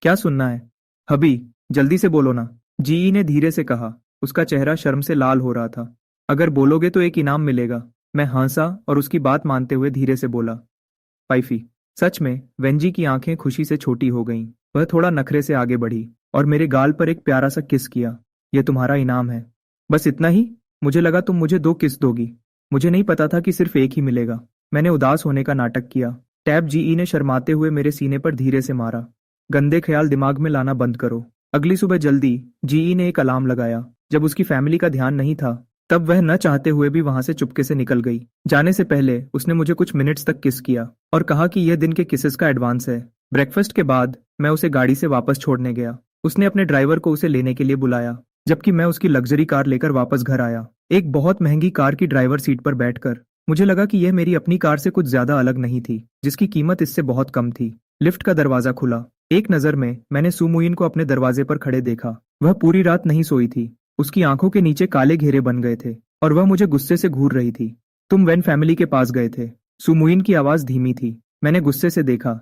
क्या सुनना है? हबी, जल्दी से बोलो ना। जीई ने धीरे से कहा। उसका चेहरा शर्म से लाल हो रहा था। अगर बोलोगे तो एक इनाम मिलेगा। मैं हंसा और उसकी बात मानते हुए धीरे से बोला, पाइफी। सच में वेंजी की आंखें खुशी से छोटी हो गईं। वह थोड़ा नखरे से आगे बढ़ी और मेरे गाल पर एक प्यारा सा किस किया। यह तुम्हारा इनाम है। बस इतना ही? मुझे लगा तुम मुझे 2 किस दोगी। मुझे नहीं पता था कि सिर्फ एक ही मिलेगा। मैंने उदास होने का नाटक किया। टैब जीई ने शर्माते हुए मेरे सीने पर धीरे से मारा। गंदे ख्याल दिमाग में लाना बंद करो। अगली सुबह जल्दी जीई ने एक अलार्म लगाया। जब उसकी फैमिली का ध्यान नहीं था तब वह न चाहते हुए भी वहां से चुपके से निकल गई। जाने से पहले उसने मुझे कुछ मिनट्स तक किस किया और कहा कि यह दिन के किसेस का एडवांस है। ब्रेकफास्ट के बाद मैं उसे गाड़ी से वापस छोड़ने गया। उसने अपने ड्राइवर को उसे लेने के लिए बुलाया, जबकि मैं उसकी लग्जरी कार लेकर वापस घर आया। एक बहुत महंगी कार की ड्राइवर सीट पर बैठकर मुझे लगा कि यह मेरी अपनी कार से कुछ ज्यादा अलग नहीं थी, जिसकी कीमत इससे बहुत कम थी। लिफ्ट का दरवाजा खुला। एक नजर में मैंने सुमुइन को अपने दरवाजे पर खड़े देखा। वह पूरी रात नहीं सोई थी। उसकी आंखों के नीचे काले घेरे बन गए थे और वह मुझे गुस्से से घूर रही थी। तुम वैन फैमिली के पास गए थे? सुमुइन की आवाज धीमी थी। मैंने गुस्से से देखा।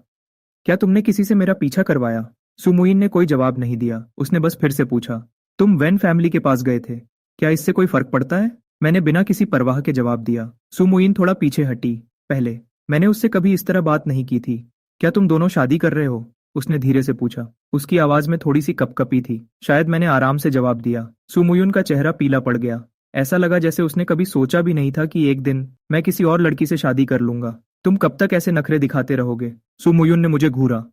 क्या तुमने किसी से मेरा पीछा करवाया? सुमुइन ने कोई जवाब नहीं दिया। उसने बस फिर से पूछा, तुम वैन फैमिली के पास गए थे? क्या इससे कोई फर्क पड़ता है? मैंने बिना किसी परवाह के जवाब दिया। सुमुइन थोड़ा पीछे हटी। पहले मैंने उससे कभी इस तरह बात नहीं की थी। क्या तुम दोनों शादी कर रहे हो? उसने धीरे से पूछा। उसकी आवाज में थोड़ी सी कपकपी थी। शायद मैंने आराम से जवाब दिया। सुमुयुन का चेहरा पीला पड़ गया। ऐसा लगा जैसे उसने कभी सोचा भी नहीं था कि एक दिन मैं किसी और लड़की से शादी कर लूंगा। तुम कब तक ऐसे नखरे दिखाते रहोगे? सुमुयुन ने मुझे घूरा।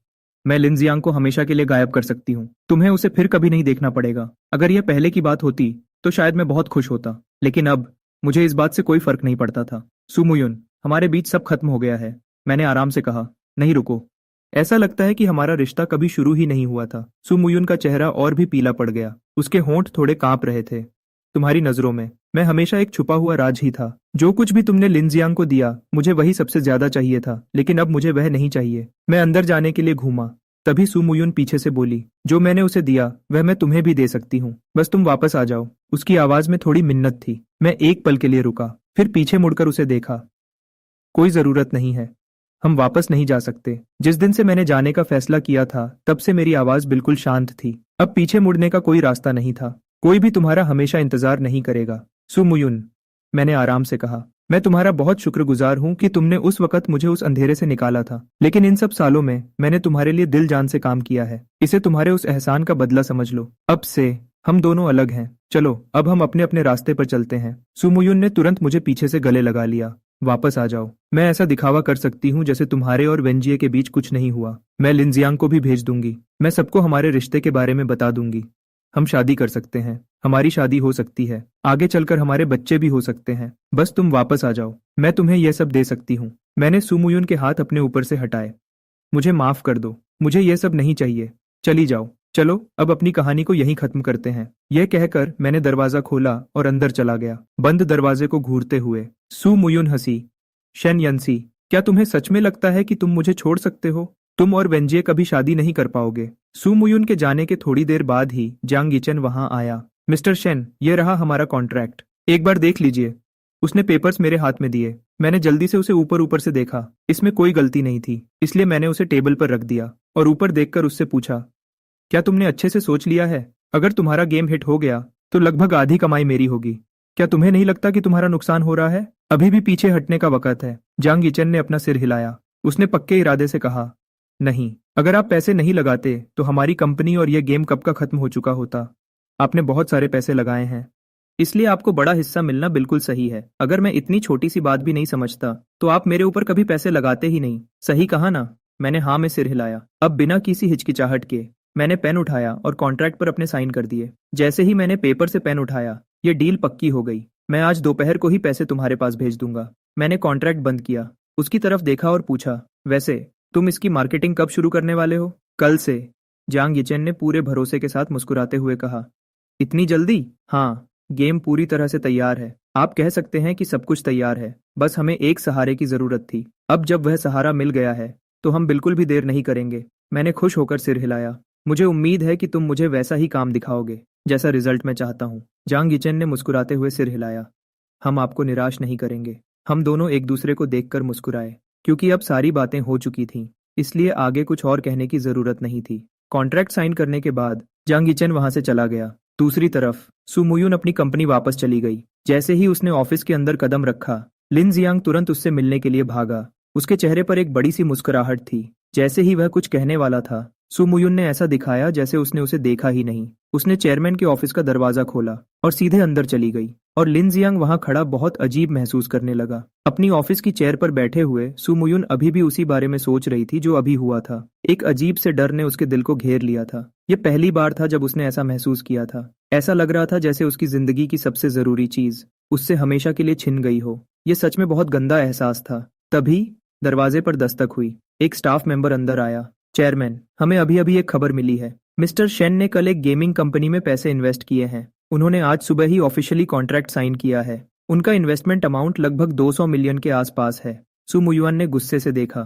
मैं लिनजियांग को हमेशा के लिए गायब कर सकती हूँ। तुम्हें उसे फिर कभी नहीं देखना पड़ेगा। अगर यह पहले की बात होती तो शायद मैं बहुत खुश होता, लेकिन अब मुझे इस बात से कोई फर्क नहीं पड़ता था। सुमुयुन, हमारे बीच सब खत्म हो गया है। मैंने आराम से कहा। नहीं रुको, ऐसा लगता है कि हमारा रिश्ता कभी शुरू ही नहीं हुआ था। सुमुयुन का चेहरा और भी पीला पड़ गया। उसके होंठ थोड़े कांप रहे थे। तुम्हारी नजरों में मैं हमेशा एक छुपा हुआ राज ही था। जो कुछ भी तुमने लिनजियांग को दिया मुझे वही सबसे ज्यादा चाहिए था, लेकिन अब मुझे वह नहीं चाहिए। मैं अंदर जाने के लिए घूमा। तभी सू मुयुन पीछे से बोली, जो मैंने उसे दिया वह मैं तुम्हें भी दे सकती हूँ, बस तुम वापस आ जाओ। उसकी आवाज में थोड़ी मिन्नत थी। मैं एक पल के लिए रुका, फिर पीछे मुड़कर उसे देखा। कोई जरूरत नहीं है, हम वापस नहीं जा सकते। जिस दिन से मैंने जाने का फैसला किया था तब से मेरी आवाज बिल्कुल शांत थी। अब पीछे मुड़ने का कोई रास्ता नहीं था। कोई भी तुम्हारा हमेशा इंतजार नहीं करेगा, सू मुयुन, मैंने आराम से कहा। मैं तुम्हारा बहुत शुक्रगुजार हूं कि तुमने उस वक्त मुझे उस अंधेरे से निकाला था, लेकिन इन सब सालों में मैंने तुम्हारे लिए दिल जान से काम किया है। इसे तुम्हारे उस एहसान का बदला समझ लो। अब से हम दोनों अलग हैं। चलो अब हम अपने अपने रास्ते पर चलते हैं। सुमुयुन ने तुरंत मुझे पीछे से गले लगा लिया। वापस आ जाओ। मैं ऐसा दिखावा कर सकती हूँ जैसे तुम्हारे और वेंजिए के बीच कुछ नहीं हुआ। मैं लिनजियांग को भी भेज दूंगी। मैं सबको हमारे रिश्ते के बारे में बता दूंगी। हम शादी कर सकते हैं। हमारी शादी हो सकती है। आगे चलकर हमारे बच्चे भी हो सकते हैं। बस तुम वापस आ जाओ। मैं तुम्हें यह सब दे सकती हूँ। मैंने सुमुयुन के हाथ अपने ऊपर से हटाए। मुझे माफ कर दो। मुझे यह सब नहीं चाहिए। चली जाओ। चलो अब अपनी कहानी को यहीं खत्म करते हैं। यह कहकर मैंने दरवाजा खोला और अंदर चला गया, बंद दरवाजे को घूरते हुए। सू मुयुन हंसी। शेन यंसी, क्या तुम्हें सच में लगता है कि तुम मुझे छोड़ सकते हो? तुम और वेंजिए कभी शादी नहीं कर पाओगे। सू मुयुन के जाने के थोड़ी देर बाद ही जांग यिचेन वहां आया। मिस्टर शेन, ये रहा हमारा कॉन्ट्रैक्ट। एक बार देख लीजिए। उसने पेपर्स मेरे हाथ में दिए। मैंने जल्दी से उसे ऊपर ऊपर से देखा। इसमें कोई गलती नहीं थी, इसलिए मैंने उसे टेबल पर रख दिया और ऊपर देखकर उससे पूछा, क्या तुमने अच्छे से सोच लिया है? अगर तुम्हारा गेम हिट हो गया तो लगभग आधी कमाई मेरी होगी। क्या तुम्हें नहीं लगता कि तुम्हारा नुकसान हो रहा है? अभी भी पीछे हटने का वक्त है। जांग यिचेन ने अपना सिर हिलाया। उसने पक्के इरादे से कहा, नहीं, अगर आप पैसे नहीं लगाते तो हमारी कंपनी और यह गेम कब का खत्म हो चुका होता। आपने बहुत सारे पैसे लगाए हैं, इसलिए आपको बड़ा हिस्सा मिलना बिल्कुल सही है। अगर मैं इतनी छोटी सी बात भी नहीं समझता तो आप मेरे ऊपर कभी पैसे लगाते ही नहीं। सही कहा ना? मैंने हाँ में सिर हिलाया। अब बिना किसी हिचकिचाहट के मैंने पेन उठाया और कॉन्ट्रैक्ट पर अपने साइन कर दिए। जैसे ही मैंने पेपर से पेन उठाया, ये डील पक्की हो गई। मैं आज दोपहर को ही पैसे तुम्हारे पास भेज दूंगा। मैंने कॉन्ट्रैक्ट बंद किया, उसकी तरफ देखा और पूछा, वैसे तुम इसकी मार्केटिंग कब शुरू करने वाले हो? कल से, जांग यिचेन ने पूरे भरोसे के साथ मुस्कुराते हुए कहा। इतनी जल्दी? हाँ, गेम पूरी तरह से तैयार है। आप कह सकते हैं कि सब कुछ तैयार है, बस हमें एक सहारे की जरूरत थी। अब जब वह सहारा मिल गया है तो हम बिल्कुल भी देर नहीं करेंगे। मैंने खुश होकर सिर हिलाया। मुझे उम्मीद है कि तुम मुझे वैसा ही काम दिखाओगे जैसा रिजल्ट मैं चाहता हूँ। जांग यिचेन ने मुस्कुराते हुए सिर हिलाया। हम आपको निराश नहीं करेंगे। हम दोनों एक दूसरे को देखकर मुस्कुराए, क्योंकि अब सारी बातें हो चुकी थीं, इसलिए आगे कुछ और कहने की जरूरत नहीं थी। कॉन्ट्रैक्ट साइन करने के बाद जांग यिचेन वहां से चला गया। दूसरी तरफ सुमुयुन अपनी कंपनी वापस चली गई। जैसे ही उसने ऑफिस के अंदर कदम रखा, लिन जियांग तुरंत उससे मिलने के लिए भागा। उसके चेहरे पर एक बड़ी सी मुस्कुराहट थी। जैसे ही वह कुछ कहने वाला था, सुमुयुन ने ऐसा दिखाया जैसे उसने उसे देखा ही नहीं। उसने चेयरमैन के ऑफिस का दरवाजा खोला और सीधे अंदर चली गई, और लिन जियांग वहां खड़ा बहुत अजीब महसूस करने लगा। अपनी ऑफिस की चेयर पर बैठे हुए सुमुयुन अभी भी उसी बारे में सोच रही थी जो अभी हुआ था। एक अजीब से डर ने उसके दिल को घेर लिया था। यह पहली बार था जब उसने ऐसा महसूस किया था। ऐसा लग रहा था जैसे उसकी जिंदगी की सबसे जरूरी चीज उससे हमेशा के लिए छिन गई हो। यह सच में बहुत गंदा एहसास था। तभी दरवाजे पर दस्तक हुई। एक स्टाफ मेंबर अंदर आया। चेयरमैन, हमें अभी अभी एक खबर मिली है। मिस्टर शेन ने कल एक गेमिंग कंपनी में पैसे इन्वेस्ट किए हैं। उन्होंने आज सुबह ही ऑफिशियली कॉन्ट्रैक्ट साइन किया है। उनका इन्वेस्टमेंट अमाउंट लगभग 200 मिलियन के आसपास है। सू मुयुआन ने गुस्से से देखा।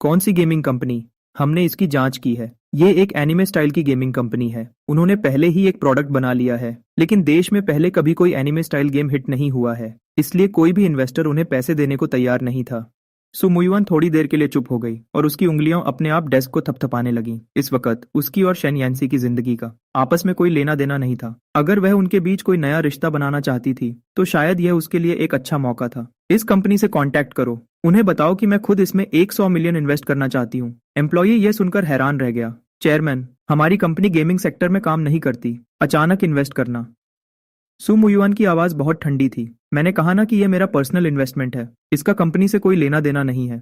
कौन सी गेमिंग कंपनी? हमने इसकी जांच की है। ये एक एनिमे स्टाइल की गेमिंग कंपनी है। उन्होंने पहले ही एक प्रोडक्ट बना लिया है, लेकिन देश में पहले कभी कोई एनिमे स्टाइल गेम हिट नहीं हुआ है, इसलिए कोई भी इन्वेस्टर उन्हें पैसे देने को तैयार नहीं था। सुमुयुआन थोड़ी देर के लिए चुप हो गई और उसकी उंगलियां अपने आप डेस्क को थपथपाने लगीं। इस वक्त उसकी और शेन यान्सी की जिंदगी का आपस में कोई लेना देना नहीं था। अगर वह उनके बीच कोई नया रिश्ता बनाना चाहती थी तो शायद यह उसके लिए एक अच्छा मौका था। इस कंपनी से कांटेक्ट करो, उन्हें बताओ कि मैं खुद इसमें 100 मिलियन इन्वेस्ट करना चाहती हूँ। एम्प्लॉई यह सुनकर हैरान रह गया। चेयरमैन, हमारी कंपनी गेमिंग सेक्टर में काम नहीं करती। अचानक इन्वेस्ट करना। सू मुयुआन की आवाज बहुत ठंडी थी। मैंने कहा ना कि यह मेरा पर्सनल इन्वेस्टमेंट है। इसका कंपनी से कोई लेना देना नहीं है।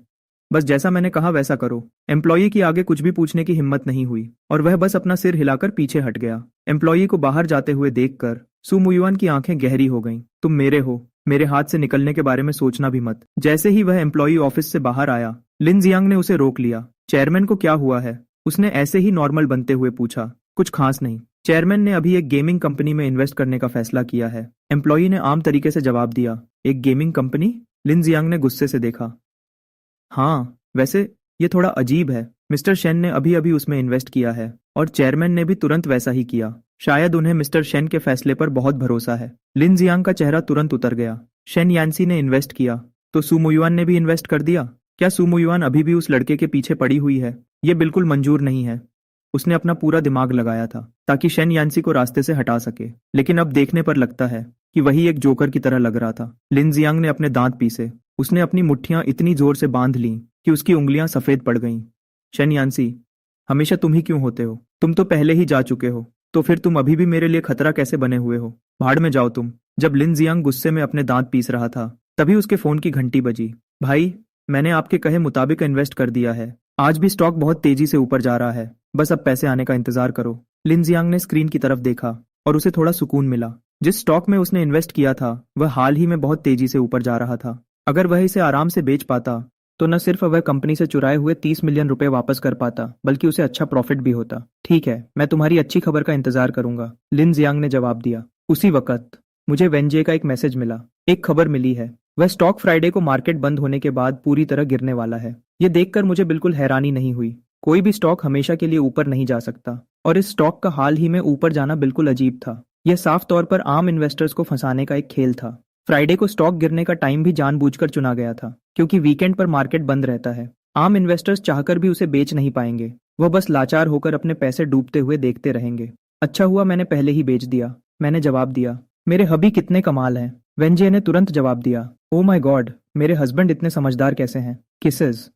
बस जैसा मैंने कहा वैसा करो। एम्प्लॉई की आगे कुछ भी पूछने की हिम्मत नहीं हुई और वह बस अपना सिर हिलाकर पीछे हट गया। एम्प्लॉई को बाहर जाते हुए देखकर सू मुयुआन की आंखें गहरी हो गईं। तुम मेरे हो, मेरे हाथ से निकलने के बारे में सोचना भी मत। जैसे ही वह एम्प्लॉई ऑफिस से बाहर आया, लिन जियांग ने उसे रोक लिया। चेयरमैन को क्या हुआ है? उसने ऐसे ही नॉर्मल बनते हुए पूछा। कुछ खास नहीं। चेयरमैन ने अभी एक गेमिंग कंपनी में इन्वेस्ट करने का फैसला किया है। एम्प्लॉई ने आम तरीके से जवाब दिया। एक गेमिंग कंपनी? लिन जियांग ने गुस्से से देखा। हाँ, वैसे ये थोड़ा अजीब है। मिस्टर शेन ने अभी अभी उसमें इन्वेस्ट किया है और चेयरमैन ने भी तुरंत वैसा ही किया। शायद उन्हें मिस्टर शेन के फैसले पर बहुत भरोसा है। लिन जियांग का चेहरा तुरंत उतर गया। शेन यान्सी ने इन्वेस्ट किया तो सू मुयुआन ने भी इन्वेस्ट कर दिया? क्या सू मुयुआन अभी भी उस लड़के के पीछे पड़ी हुई है? ये बिल्कुल मंजूर नहीं है। उसने अपना पूरा दिमाग लगाया था ताकि शेन यान्सी को रास्ते से हटा सके, लेकिन अब देखने पर लगता है कि वही एक जोकर की तरह लग रहा था। लिन जियांग ने अपने दांत पीसे। उसने अपनी मुट्ठियां इतनी जोर से बांध लीं कि उसकी उंगलियां सफेद पड़ गईं। शेन यान्सी, हमेशा तुम ही क्यों होते हो? तुम तो पहले ही जा चुके हो, तो फिर तुम अभी भी मेरे लिए खतरा कैसे बने हुए हो? भाड़ में जाओ तुम। जब लिन जियांग गुस्से में अपने दांत पीस रहा था तभी उसके फोन की घंटी बजी। भाई, मैंने आपके कहे मुताबिक इन्वेस्ट कर दिया है। आज भी स्टॉक बहुत तेजी से ऊपर जा रहा है। बस अब पैसे आने का इंतजार करो। लिन जियांग ने स्क्रीन की तरफ देखा और उसे थोड़ा सुकून मिला। जिस स्टॉक में उसने इन्वेस्ट किया था वह हाल ही में बहुत तेजी से ऊपर जा रहा था। अगर वह इसे आराम से बेच पाता तो न सिर्फ वह कंपनी से चुराए हुए 30 मिलियन रुपए वापस कर पाता, बल्कि उसे अच्छा प्रॉफिट भी होता। ठीक है, मैं तुम्हारी अच्छी खबर का इंतजार करूंगा, लिन जियांग ने जवाब दिया। उसी वक्त मुझे वेंजे का एक मैसेज मिला। एक खबर मिली है। वह स्टॉक फ्राइडे को मार्केट बंद होने के बाद पूरी तरह गिरने वाला है। ये देखकर मुझे बिल्कुल हैरानी नहीं हुई। कोई भी स्टॉक हमेशा के लिए ऊपर नहीं जा सकता और इस स्टॉक का हाल ही में ऊपर जाना बिल्कुल अजीब था। यह साफ तौर पर आम इन्वेस्टर्स को फंसाने का एक खेल था। फ्राइडे को स्टॉक गिरने का टाइम भी जानबूझकर चुना गया था क्योंकि वीकेंड पर मार्केट बंद रहता है। आम इन्वेस्टर्स चाहकर भी उसे बेच नहीं पाएंगे। वह बस लाचार होकर अपने पैसे डूबते हुए देखते रहेंगे। अच्छा हुआ मैंने पहले ही बेच दिया, मैंने जवाब दिया। मेरे हबी कितने कमाल हैं, वेंजे ने तुरंत जवाब दिया। ओ माय गॉड, मेरे हस्बैंड इतने समझदार कैसे हैं? किसेस।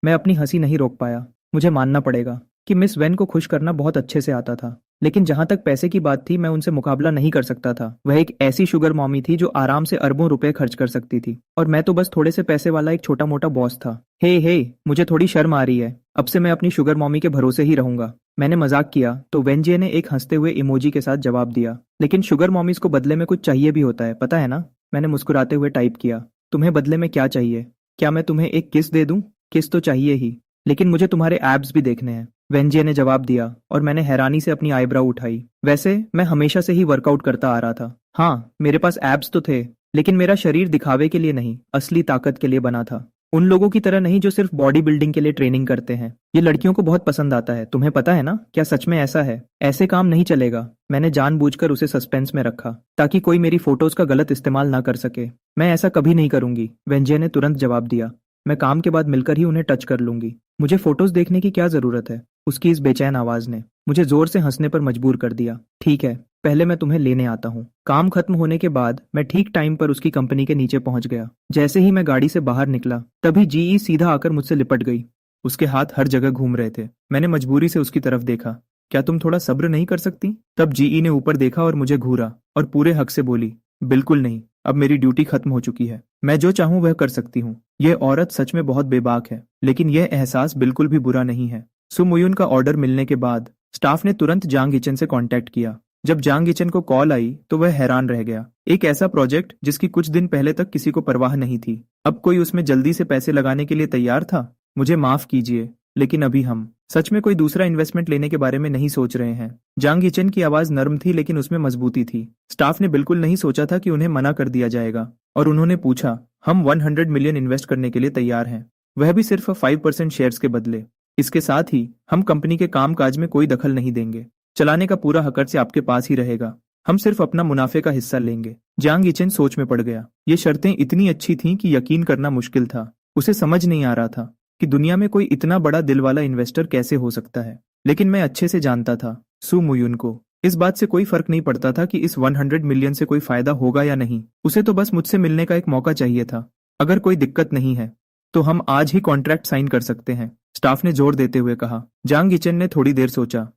मैं अपनी हंसी नहीं रोक पाया। मुझे मानना पड़ेगा कि मिस वेन को खुश करना बहुत अच्छे से आता था, लेकिन जहां तक पैसे की बात थी मैं उनसे मुकाबला नहीं कर सकता था। वह एक ऐसी शुगर मॉमी थी जो आराम से अरबों रुपए खर्च कर सकती थी और मैं तो बस थोड़े से पैसे वाला एक छोटा मोटा बॉस था। हे, मुझे थोड़ी शर्म आ रही है। अब से मैं अपनी शुगर मॉमी के भरोसे ही रहूंगा। मैंने मजाक किया तो वेंजे ने एक हंसते हुए इमोजी के साथ जवाब दिया। लेकिन शुगर मॉमीज को बदले में कुछ चाहिए भी होता है, पता है ना? मैंने मुस्कुराते हुए टाइप किया। तुम्हें बदले में क्या चाहिए? क्या मैं तुम्हें एक किस दे दूं? किस तो चाहिए ही, लेकिन मुझे तुम्हारे एब्स भी देखने हैं, वेंजे ने जवाब दिया और मैंने हैरानी से अपनी आईब्राउ उठाई। वैसे मैं हमेशा से ही वर्कआउट करता आ रहा था। हाँ, मेरे पास एब्स तो थे, लेकिन मेरा शरीर दिखावे के लिए नहीं, असली ताकत के लिए बना था। उन लोगों की तरह नहीं जो सिर्फ बॉडी बिल्डिंग के लिए ट्रेनिंग करते हैं। ये लड़कियों को बहुत पसंद आता है, तुम्हें पता है ना? क्या सच में ऐसा है? ऐसे काम नहीं चलेगा। मैंने जानबूझकर उसे सस्पेंस में रखा ताकि कोई मेरी फोटोज का गलत इस्तेमाल ना कर सके। मैं ऐसा कभी नहीं करूंगी, वेंजे ने तुरंत जवाब दिया। मैं काम के बाद मिलकर ही उन्हें टच कर लूंगी। मुझे फोटोज देखने की क्या जरूरत है? उसकी इस बेचैन आवाज ने मुझे जोर से हंसने पर मजबूर कर दिया। ठीक है, पहले मैं तुम्हें लेने आता हूँ। काम खत्म होने के बाद मैं ठीक टाइम पर उसकी कंपनी के नीचे पहुंच गया। जैसे ही मैं गाड़ी से बाहर निकला तभी जीई सीधा आकर मुझसे लिपट गई। उसके हाथ हर जगह घूम रहे थे। मैंने मजबूरी से उसकी तरफ देखा। क्या तुम थोड़ा सब्र नहीं कर सकती? तब जीई ने ऊपर देखा और मुझे घूरा और पूरे हक से बोली, बिल्कुल नहीं, अब मेरी ड्यूटी खत्म हो चुकी है। मैं जो चाहूं वह कर सकती हूँ। यह औरत सच में बहुत बेबाक है, लेकिन यह एहसास बिल्कुल भी बुरा नहीं है। सु मुयुन का ऑर्डर मिलने के बाद स्टाफ ने तुरंत जांग इचन से कांटेक्ट किया। जब जांग इचन को कॉल आई तो वह हैरान रह गया। एक ऐसा प्रोजेक्ट जिसकी कुछ दिन पहले तक किसी को परवाह नहीं थी, अब कोई उसमें जल्दी से पैसे लगाने के लिए तैयार था। मुझे माफ कीजिए, लेकिन अभी हम सच में कोई दूसरा इन्वेस्टमेंट लेने के बारे में नहीं सोच रहे हैं। जांग इचन की आवाज नर्म थी लेकिन उसमें मजबूती थी। स्टाफ ने बिल्कुल नहीं सोचा था कि उन्हें मना कर दिया जाएगा और उन्होंने पूछा, हम 100 मिलियन इन्वेस्ट करने के लिए तैयार हैं, वह भी सिर्फ 5% शेयर्स के बदले। इसके साथ ही हम कंपनी के कामकाज में कोई दखल नहीं देंगे। चलाने का पूरा हक से आपके पास ही रहेगा। हम सिर्फ अपना मुनाफे का हिस्सा लेंगे। जांग इचन सोच में पड़ गया। ये शर्तें इतनी अच्छी थीं कि यकीन करना मुश्किल था। उसे समझ नहीं आ रहा था कि दुनिया में कोई इतना बड़ा दिल वाला इन्वेस्टर कैसे हो सकता है। लेकिन मैं अच्छे से जानता था सु मुयुन को। इस बात से कोई फर्क नहीं पड़ता था कि इस 100 मिलियन से कोई फायदा होगा या नहीं। उसे तो बस मुझसे मिलने का एक मौका चाहिए था। अगर कोई दिक्कत नहीं है तो हम आज ही कॉन्ट्रैक्ट साइन कर सकते हैं, स्टाफ ने जोर देते हुए कहा। जांग इचन ने थोड़ी देर सोचा।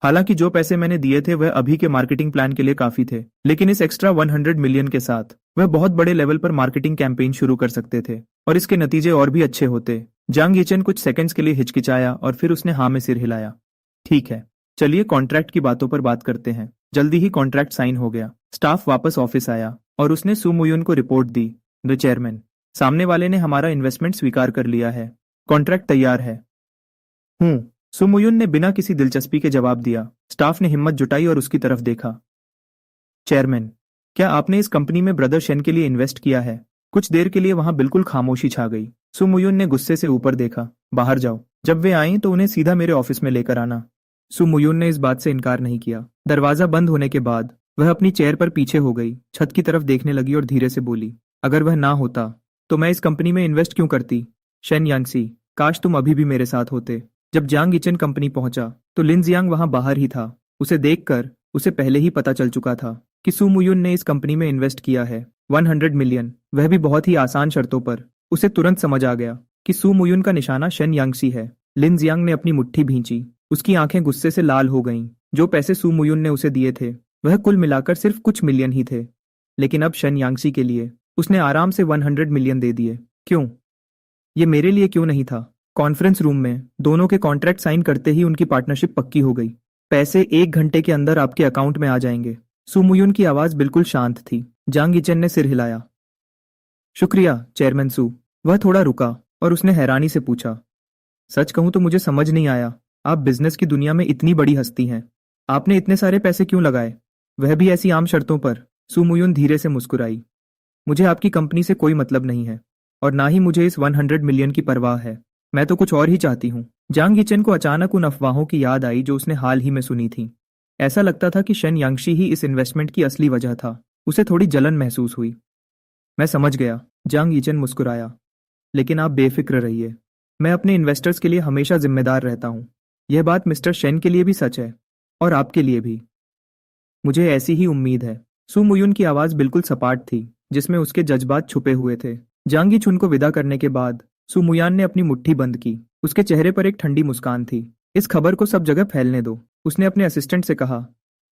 हालांकि जो पैसे मैंने दिए थे वह अभी के मार्केटिंग प्लान के लिए काफी थे, लेकिन इस एक्स्ट्रा 100 मिलियन के साथ वह बहुत बड़े लेवल पर मार्केटिंग कैंपेन शुरू कर सकते थे और इसके नतीजे और भी अच्छे होते। जांग इचन कुछ सेकंड्स के लिए हिचकिचाया और फिर उसने हाँ में सिर हिलाया। ठीक है, चलिए कॉन्ट्रैक्ट की बातों पर बात करते हैं। जल्दी ही कॉन्ट्रैक्ट साइन हो गया। स्टाफ वापस ऑफिस आया और उसने सु मुयुन को रिपोर्ट दी। द चेयरमैन, सामने वाले ने हमारा इन्वेस्टमेंट स्वीकार कर लिया है। कॉन्ट्रैक्ट तैयार है। सु मुयुन ने बिना किसी दिलचस्पी के जवाब दिया। स्टाफ ने हिम्मत जुटाई और उसकी तरफ देखा। चेयरमैन, क्या आपने इस कंपनी में ब्रदर शेन के लिए इन्वेस्ट किया है? कुछ देर के लिए वहां बिल्कुल खामोशी छा गई। सुमुयुन ने गुस्से से ऊपर देखा। बाहर जाओ। जब वे आईं तो उन्हें सीधा मेरे ऑफिस में लेकर आना। सुमुयुन ने इस बात से इनकार नहीं किया। दरवाजा बंद होने के बाद वह अपनी चेयर पर पीछे हो गई, छत की तरफ देखने लगी और धीरे से बोली, अगर वह ना होता तो मैं इस कंपनी में इन्वेस्ट क्यों करती? शेन यांगसी, काश तुम अभी भी मेरे साथ होते। जब जांग इचन कंपनी पहुंचा तो लिन जियांग वहां बाहर ही था। उसे देखकर उसे पहले ही पता चल चुका था कि सू मुयुन ने इस कंपनी में इन्वेस्ट किया है 100 मिलियन, वह भी बहुत ही आसान शर्तों पर। उसे तुरंत समझ आ गया कि सू मुयुन का निशाना शेन यांगसी है। लिन जियांग ने अपनी मुट्ठी भींची। उसकी आंखें गुस्से से लाल हो गईं। जो पैसे सू मुयुन ने उसे दिए थे वह कुल मिलाकर सिर्फ कुछ मिलियन ही थे, लेकिन अब शेन यांगसी के लिए उसने आराम से 100 मिलियन दे दिए। क्यों? ये मेरे लिए क्यों नहीं था? कॉन्फ्रेंस रूम में दोनों के कॉन्ट्रैक्ट साइन करते ही उनकी पार्टनरशिप पक्की हो गई। पैसे 1 घंटे के अंदर आपके अकाउंट में आ जाएंगे। सू मुयुन की आवाज बिल्कुल शांत थी। जांग इचन ने सिर हिलाया। शुक्रिया चेयरमैन सू। वह थोड़ा रुका और उसने हैरानी से पूछा, सच कहूं तो मुझे समझ नहीं आया, आप बिजनेस की दुनिया में इतनी बड़ी हस्ती हैं, आपने इतने सारे पैसे क्यों लगाए, वह भी ऐसी आम शर्तों पर? सू मुयुन धीरे से मुस्कुराई। मुझे आपकी कंपनी से कोई मतलब नहीं है और ना ही मुझे इस 100 मिलियन की परवाह है। मैं तो कुछ और ही चाहती हूँ। जांग यिचेन को अचानक उन अफवाहों की याद आई जो उसने हाल ही में सुनी थी। ऐसा लगता था कि शेन यांगशी ही इस इन्वेस्टमेंट की असली वजह था। उसे थोड़ी जलन महसूस हुई। मैं समझ गया। जांग यिचेन मुस्कुराया। लेकिन आप बेफिक्र रहिए, मैं अपने इन्वेस्टर्स के लिए हमेशा जिम्मेदार रहता हूँ। यह बात मिस्टर शेन के लिए भी सच है और आपके लिए भी। मुझे ऐसी ही उम्मीद है। सू मुयुन की आवाज बिल्कुल सपाट थी, जिसमें उसके जज्बात छुपे हुए थे। जांग यिचुन को विदा करने के बाद सू मुयान ने अपनी मुट्ठी बंद की। उसके चेहरे पर एक ठंडी मुस्कान थी। इस खबर को सब जगह फैलने दो, उसने अपने असिस्टेंट से कहा।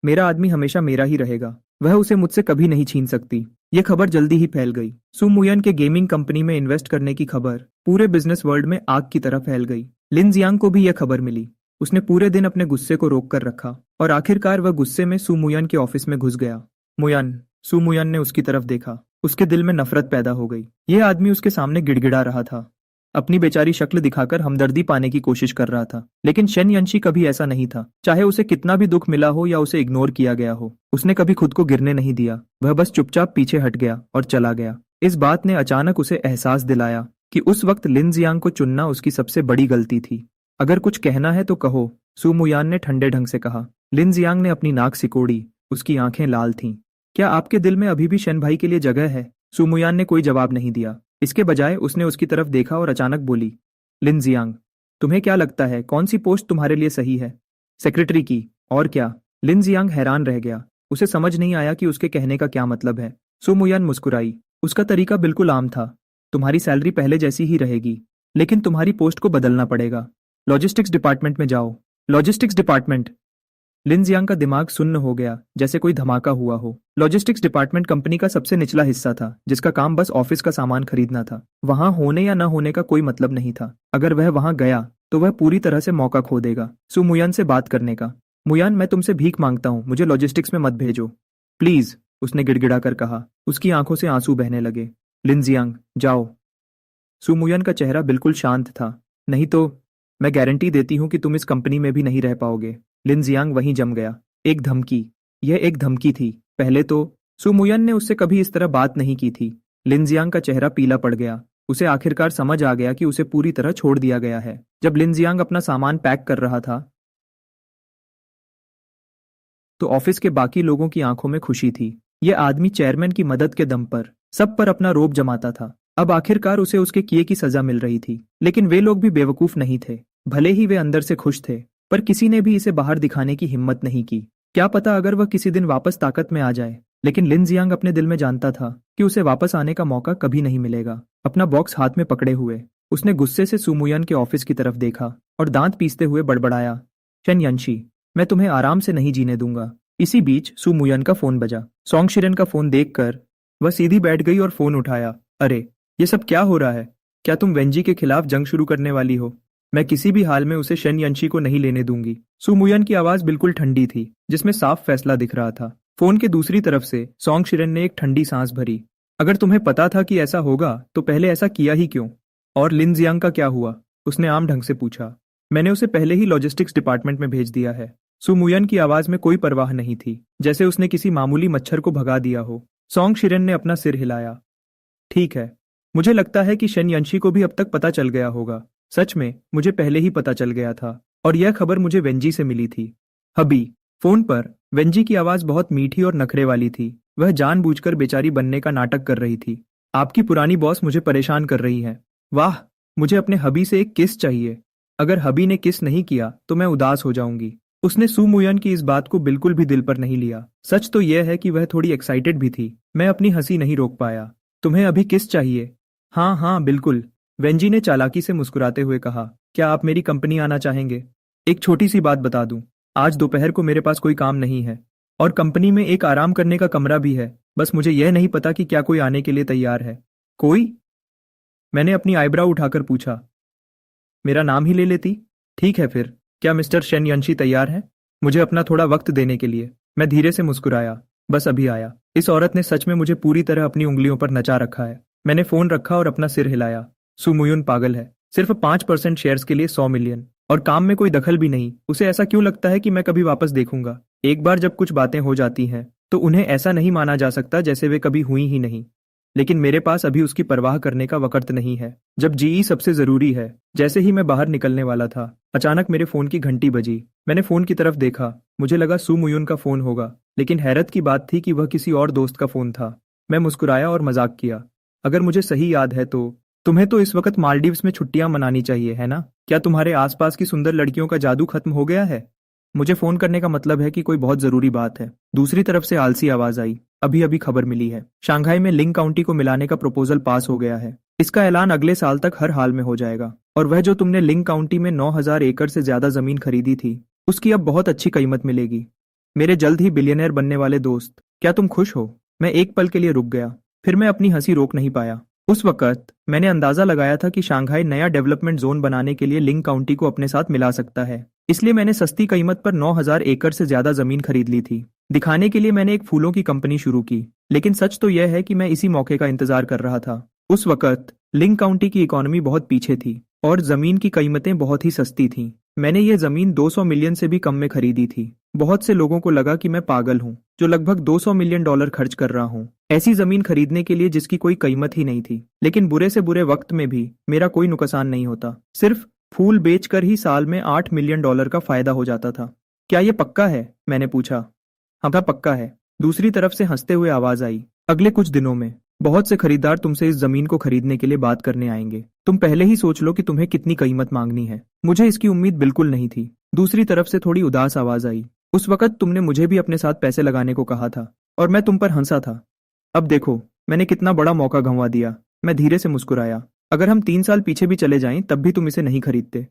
मेरा आदमी हमेशा मेरा ही रहेगा, वह उसे मुझसे कभी नहीं छीन सकती। यह खबर जल्दी ही फैल गई। सू मुयान के गेमिंग कंपनी में इन्वेस्ट करने की खबर पूरे बिजनेस वर्ल्ड में आग की तरह फैल गई। लिन जियांग को भी यह खबर मिली। उसने पूरे दिन अपने गुस्से को रोक कर रखा और आखिरकार वह गुस्से में सू मुयान के ऑफिस में घुस गया। मुयान। सू मुयान ने उसकी तरफ देखा। उसके दिल में नफरत पैदा हो गई। यह आदमी उसके सामने गिड़गिड़ा रहा था, अपनी बेचारी शक्ल दिखाकर हमदर्दी पाने की कोशिश कर रहा था। लेकिन शेन यंशी कभी ऐसा नहीं था। चाहे उसे कितना भी दुख मिला हो या उसे इग्नोर किया गया हो, उसने कभी खुद को गिरने नहीं दिया। वह बस चुपचाप पीछे हट गया और चला गया। इस बात ने अचानक उसे एहसास दिलाया कि उस वक्त लिन जियांग को चुनना उसकी सबसे बड़ी गलती थी। अगर कुछ कहना है तो कहो, सू मुयान ने ठंडे ढंग से कहा। लिन जियांग ने अपनी नाक सिकोड़ी। उसकी आंखें लाल थीं। क्या आपके दिल में अभी भी शेन भाई के लिए जगह है? सू मुयान ने कोई जवाब नहीं दिया। इसके बजाय उसने उसकी तरफ देखा और अचानक बोली, लिन जियांग, तुम्हें क्या लगता है कौन सी पोस्ट तुम्हारे लिए सही है? सेक्रेटरी की। और क्या? लिन जियांग हैरान रह गया। उसे समझ नहीं आया कि उसके कहने का क्या मतलब है। सू मुयान मुस्कुराई। उसका तरीका बिल्कुल आम था। तुम्हारी सैलरी पहले जैसी ही रहेगी, लेकिन तुम्हारी पोस्ट को बदलना पड़ेगा। लॉजिस्टिक्स डिपार्टमेंट में जाओ। Logistics department? लिन जियांग का दिमाग सुन्न हो गया, जैसे कोई धमाका हुआ हो। लॉजिस्टिक्स डिपार्टमेंट कंपनी का सबसे निचला हिस्सा था, जिसका काम बस ऑफिस का सामान खरीदना था। वहां होने या न होने का कोई मतलब नहीं था। अगर वह वहां गया तो वह पूरी तरह से मौका खो देगा सू मुयान से बात करने का। मुयान, मैं तुमसे भीख मांगता हूं, मुझे लॉजिस्टिक्स में मत भेजो प्लीज, उसने गिड़गिड़ा कर कहा। उसकी आंखों से आंसू बहने लगे। लिन जियांग, जाओ। सू मुयान का चेहरा बिल्कुल शांत था। नहीं तो मैं गारंटी देती हूं कि तुम इस कंपनी में भी नहीं रह पाओगे। लिन जियांग वहीं जम गया। एक धमकी। यह एक धमकी थी। पहले तो सू मुयान ने उससे कभी इस तरह बात नहीं की थी। लिन जियांग का चेहरा पीला पड़ गया। उसे आखिरकार समझ आ गया कि उसे पूरी तरह छोड़ दिया गया है। जब लिन जियांग अपना सामान पैक कर रहा था तो ऑफिस के बाकी लोगों की आंखों में खुशी थी। यह आदमी चेयरमैन की मदद के दम पर सब पर अपना रोब जमाता था। अब आखिरकार उसे उसके किए की सजा मिल रही थी। लेकिन वे लोग भी बेवकूफ नहीं थे। भले ही वे अंदर से खुश थे, पर किसी ने भी इसे बाहर दिखाने की हिम्मत नहीं की। क्या पता अगर वह किसी दिन वापस ताकत में आ जाए। लेकिन लिन जियांग अपने दिल में जानता था कि उसे वापस आने का मौका कभी नहीं मिलेगा। अपना बॉक्स हाथ में पकड़े हुए उसने गुस्से से सू मुयान के ऑफिस की तरफ देखा और दांत पीसते हुए बड़बड़ाया, शेन यंशी, मैं तुम्हें आराम से नहीं जीने दूंगा। इसी बीच सू मुयान का फोन बजा। सोंग शिरेन का फोन देखकर वह सीधी बैठ गई और फोन उठाया। अरे, ये सब क्या हो रहा है? क्या तुम वेंजी के खिलाफ जंग शुरू करने वाली हो? मैं किसी भी हाल में उसे शेन यंशी को नहीं लेने दूंगी। सू मुयान की आवाज बिल्कुल ठंडी थी, जिसमें साफ फैसला दिख रहा था। फोन के दूसरी तरफ से सोंग शिरेन ने एक ठंडी सांस भरी। अगर तुम्हें पता था कि ऐसा होगा तो पहले ऐसा किया ही क्यों? और लिन जियांग का क्या हुआ? उसने आम ढंग से पूछा। मैंने उसे पहले ही लॉजिस्टिक्स डिपार्टमेंट में भेज दिया है। सू मुयान की आवाज में कोई परवाह नहीं थी, जैसे उसने किसी मामूली मच्छर को भगा दिया हो। सोंग शिरेन ने अपना सिर हिलाया। ठीक है। मुझे लगता है कि शेनयंशी को भी अब तक पता चल गया होगा। सच में, मुझे पहले ही पता चल गया था और यह खबर मुझे वेंजी से मिली थी। हबी, फोन पर वेंजी की आवाज बहुत मीठी और नखरे वाली थी। वह जानबूझकर बेचारी बनने का नाटक कर रही थी। आपकी पुरानी बॉस मुझे परेशान कर रही है। वाह, मुझे अपने हबी से एक किस चाहिए। अगर हबी ने किस नहीं किया तो मैं उदास हो जाऊंगी। उसने सू मुयन की इस बात को बिल्कुल भी दिल पर नहीं लिया। सच तो यह है कि वह थोड़ी एक्साइटेड भी थी। मैं अपनी हंसी नहीं रोक पाया। तुम्हें अभी किस चाहिए? हाँ हाँ बिल्कुल, वेंजी ने चालाकी से मुस्कुराते हुए कहा। क्या आप मेरी कंपनी आना चाहेंगे? एक छोटी सी बात बता दूं, आज दोपहर को मेरे पास कोई काम नहीं है और कंपनी में एक आराम करने का कमरा भी है। बस मुझे यह नहीं पता कि क्या कोई आने के लिए तैयार है। कोई? मैंने अपनी आईब्राव उठाकर पूछा। मेरा नाम ही ले लेती। ठीक है फिर, क्या मिस्टर शेनयंशी तैयार है? मुझे अपना थोड़ा वक्त देने के लिए। मैं धीरे से मुस्कुराया। बस अभी आया। इस औरत ने सच में मुझे पूरी तरह अपनी उंगलियों पर नचा रखा है। मैंने फोन रखा और अपना सिर हिलाया। सुमुयुन पागल है। सिर्फ 5% शेयर्स के लिए 100 मिलियन और काम में कोई दखल भी नहीं। उसे ऐसा क्यों लगता है कि मैं कभी वापस देखूंगा? एक बार जब कुछ बातें हो जाती हैं तो उन्हें ऐसा नहीं माना जा सकता जैसे वे कभी हुई ही नहीं। लेकिन मेरे पास अभी उसकी परवाह करने का वक्त नहीं है। जब जीई सबसे जरूरी है। जैसे ही मैं बाहर निकलने वाला था, अचानक मेरे फोन की घंटी बजी। मैंने फोन की तरफ देखा। मुझे लगा सू मुयुन का फोन होगा, लेकिन हैरत की बात थी कि वह किसी और दोस्त का फोन था। मैं मुस्कुराया और मजाक किया। अगर मुझे सही याद है तो तुम्हें तो इस वक्त मालदीव्स में छुट्टियां मनानी चाहिए, है ना? क्या तुम्हारे आसपास की सुंदर लड़कियों का जादू खत्म हो गया है? मुझे फोन करने का मतलब है कि कोई बहुत जरूरी बात है। दूसरी तरफ से आलसी आवाज आई। अभी अभी खबर मिली है, शंघाई में लिंग काउंटी को मिलाने का प्रपोजल पास हो गया है। इसका ऐलान अगले साल तक हर हाल में हो जाएगा। और वह जो तुमने लिंग काउंटी में 9,000 एकड़ से ज्यादा जमीन खरीदी थी, उसकी अब बहुत अच्छी कीमत मिलेगी। मेरे जल्द ही बिलियनर बनने वाले दोस्त, क्या तुम खुश हो? मैं एक पल के लिए रुक गया, फिर मैं अपनी हंसी रोक नहीं पाया। उस वक्त मैंने अंदाजा लगाया था कि शंघाई नया डेवलपमेंट जोन बनाने के लिए लिंग काउंटी को अपने साथ मिला सकता है। इसलिए मैंने सस्ती कीमत पर 9,000 एकड़ से ज्यादा जमीन खरीद ली थी। दिखाने के लिए मैंने एक फूलों की कंपनी शुरू की। लेकिन सच तो यह है कि मैं इसी मौके का इंतजार कर रहा था। उस वक्त लिंग काउंटी की इकोनॉमी बहुत पीछे थी और जमीन की कीमतें बहुत ही सस्ती थीं। मैंने ये जमीन 200 मिलियन से भी कम में खरीदी थी। बहुत से लोगों को लगा कि मैं पागल हूँ, जो लगभग 200 मिलियन डॉलर खर्च कर रहा हूँ ऐसी जमीन खरीदने के लिए जिसकी कोई कीमत ही नहीं थी। लेकिन बुरे से बुरे वक्त में भी मेरा कोई नुकसान नहीं होता। सिर्फ फूल बेचकर ही साल में 8 मिलियन डॉलर का फायदा हो जाता था। क्या ये पक्का है? मैंने पूछा। हाँ था, पक्का है। दूसरी तरफ से हंसते हुए आवाज आई। अगले कुछ दिनों में बहुत से खरीदार तुमसे इस जमीन को खरीदने के लिए बात करने आएंगे। तुम पहले ही सोच लो कि तुम्हें कितनी कीमत मांगनी है। मुझे इसकी उम्मीद बिल्कुल नहीं थी। दूसरी तरफ से थोड़ी उदास आवाज आई। उस वक्त तुमने मुझे भी अपने साथ पैसे लगाने को कहा था और मैं तुम पर हंसा था। अब देखो, मैंने कितना बड़ा मौका गंवा दिया। मैं धीरे से मुस्कुराया। अगर हम 3 साल पीछे भी चले जाएं तब भी तुम इसे नहीं खरीदते।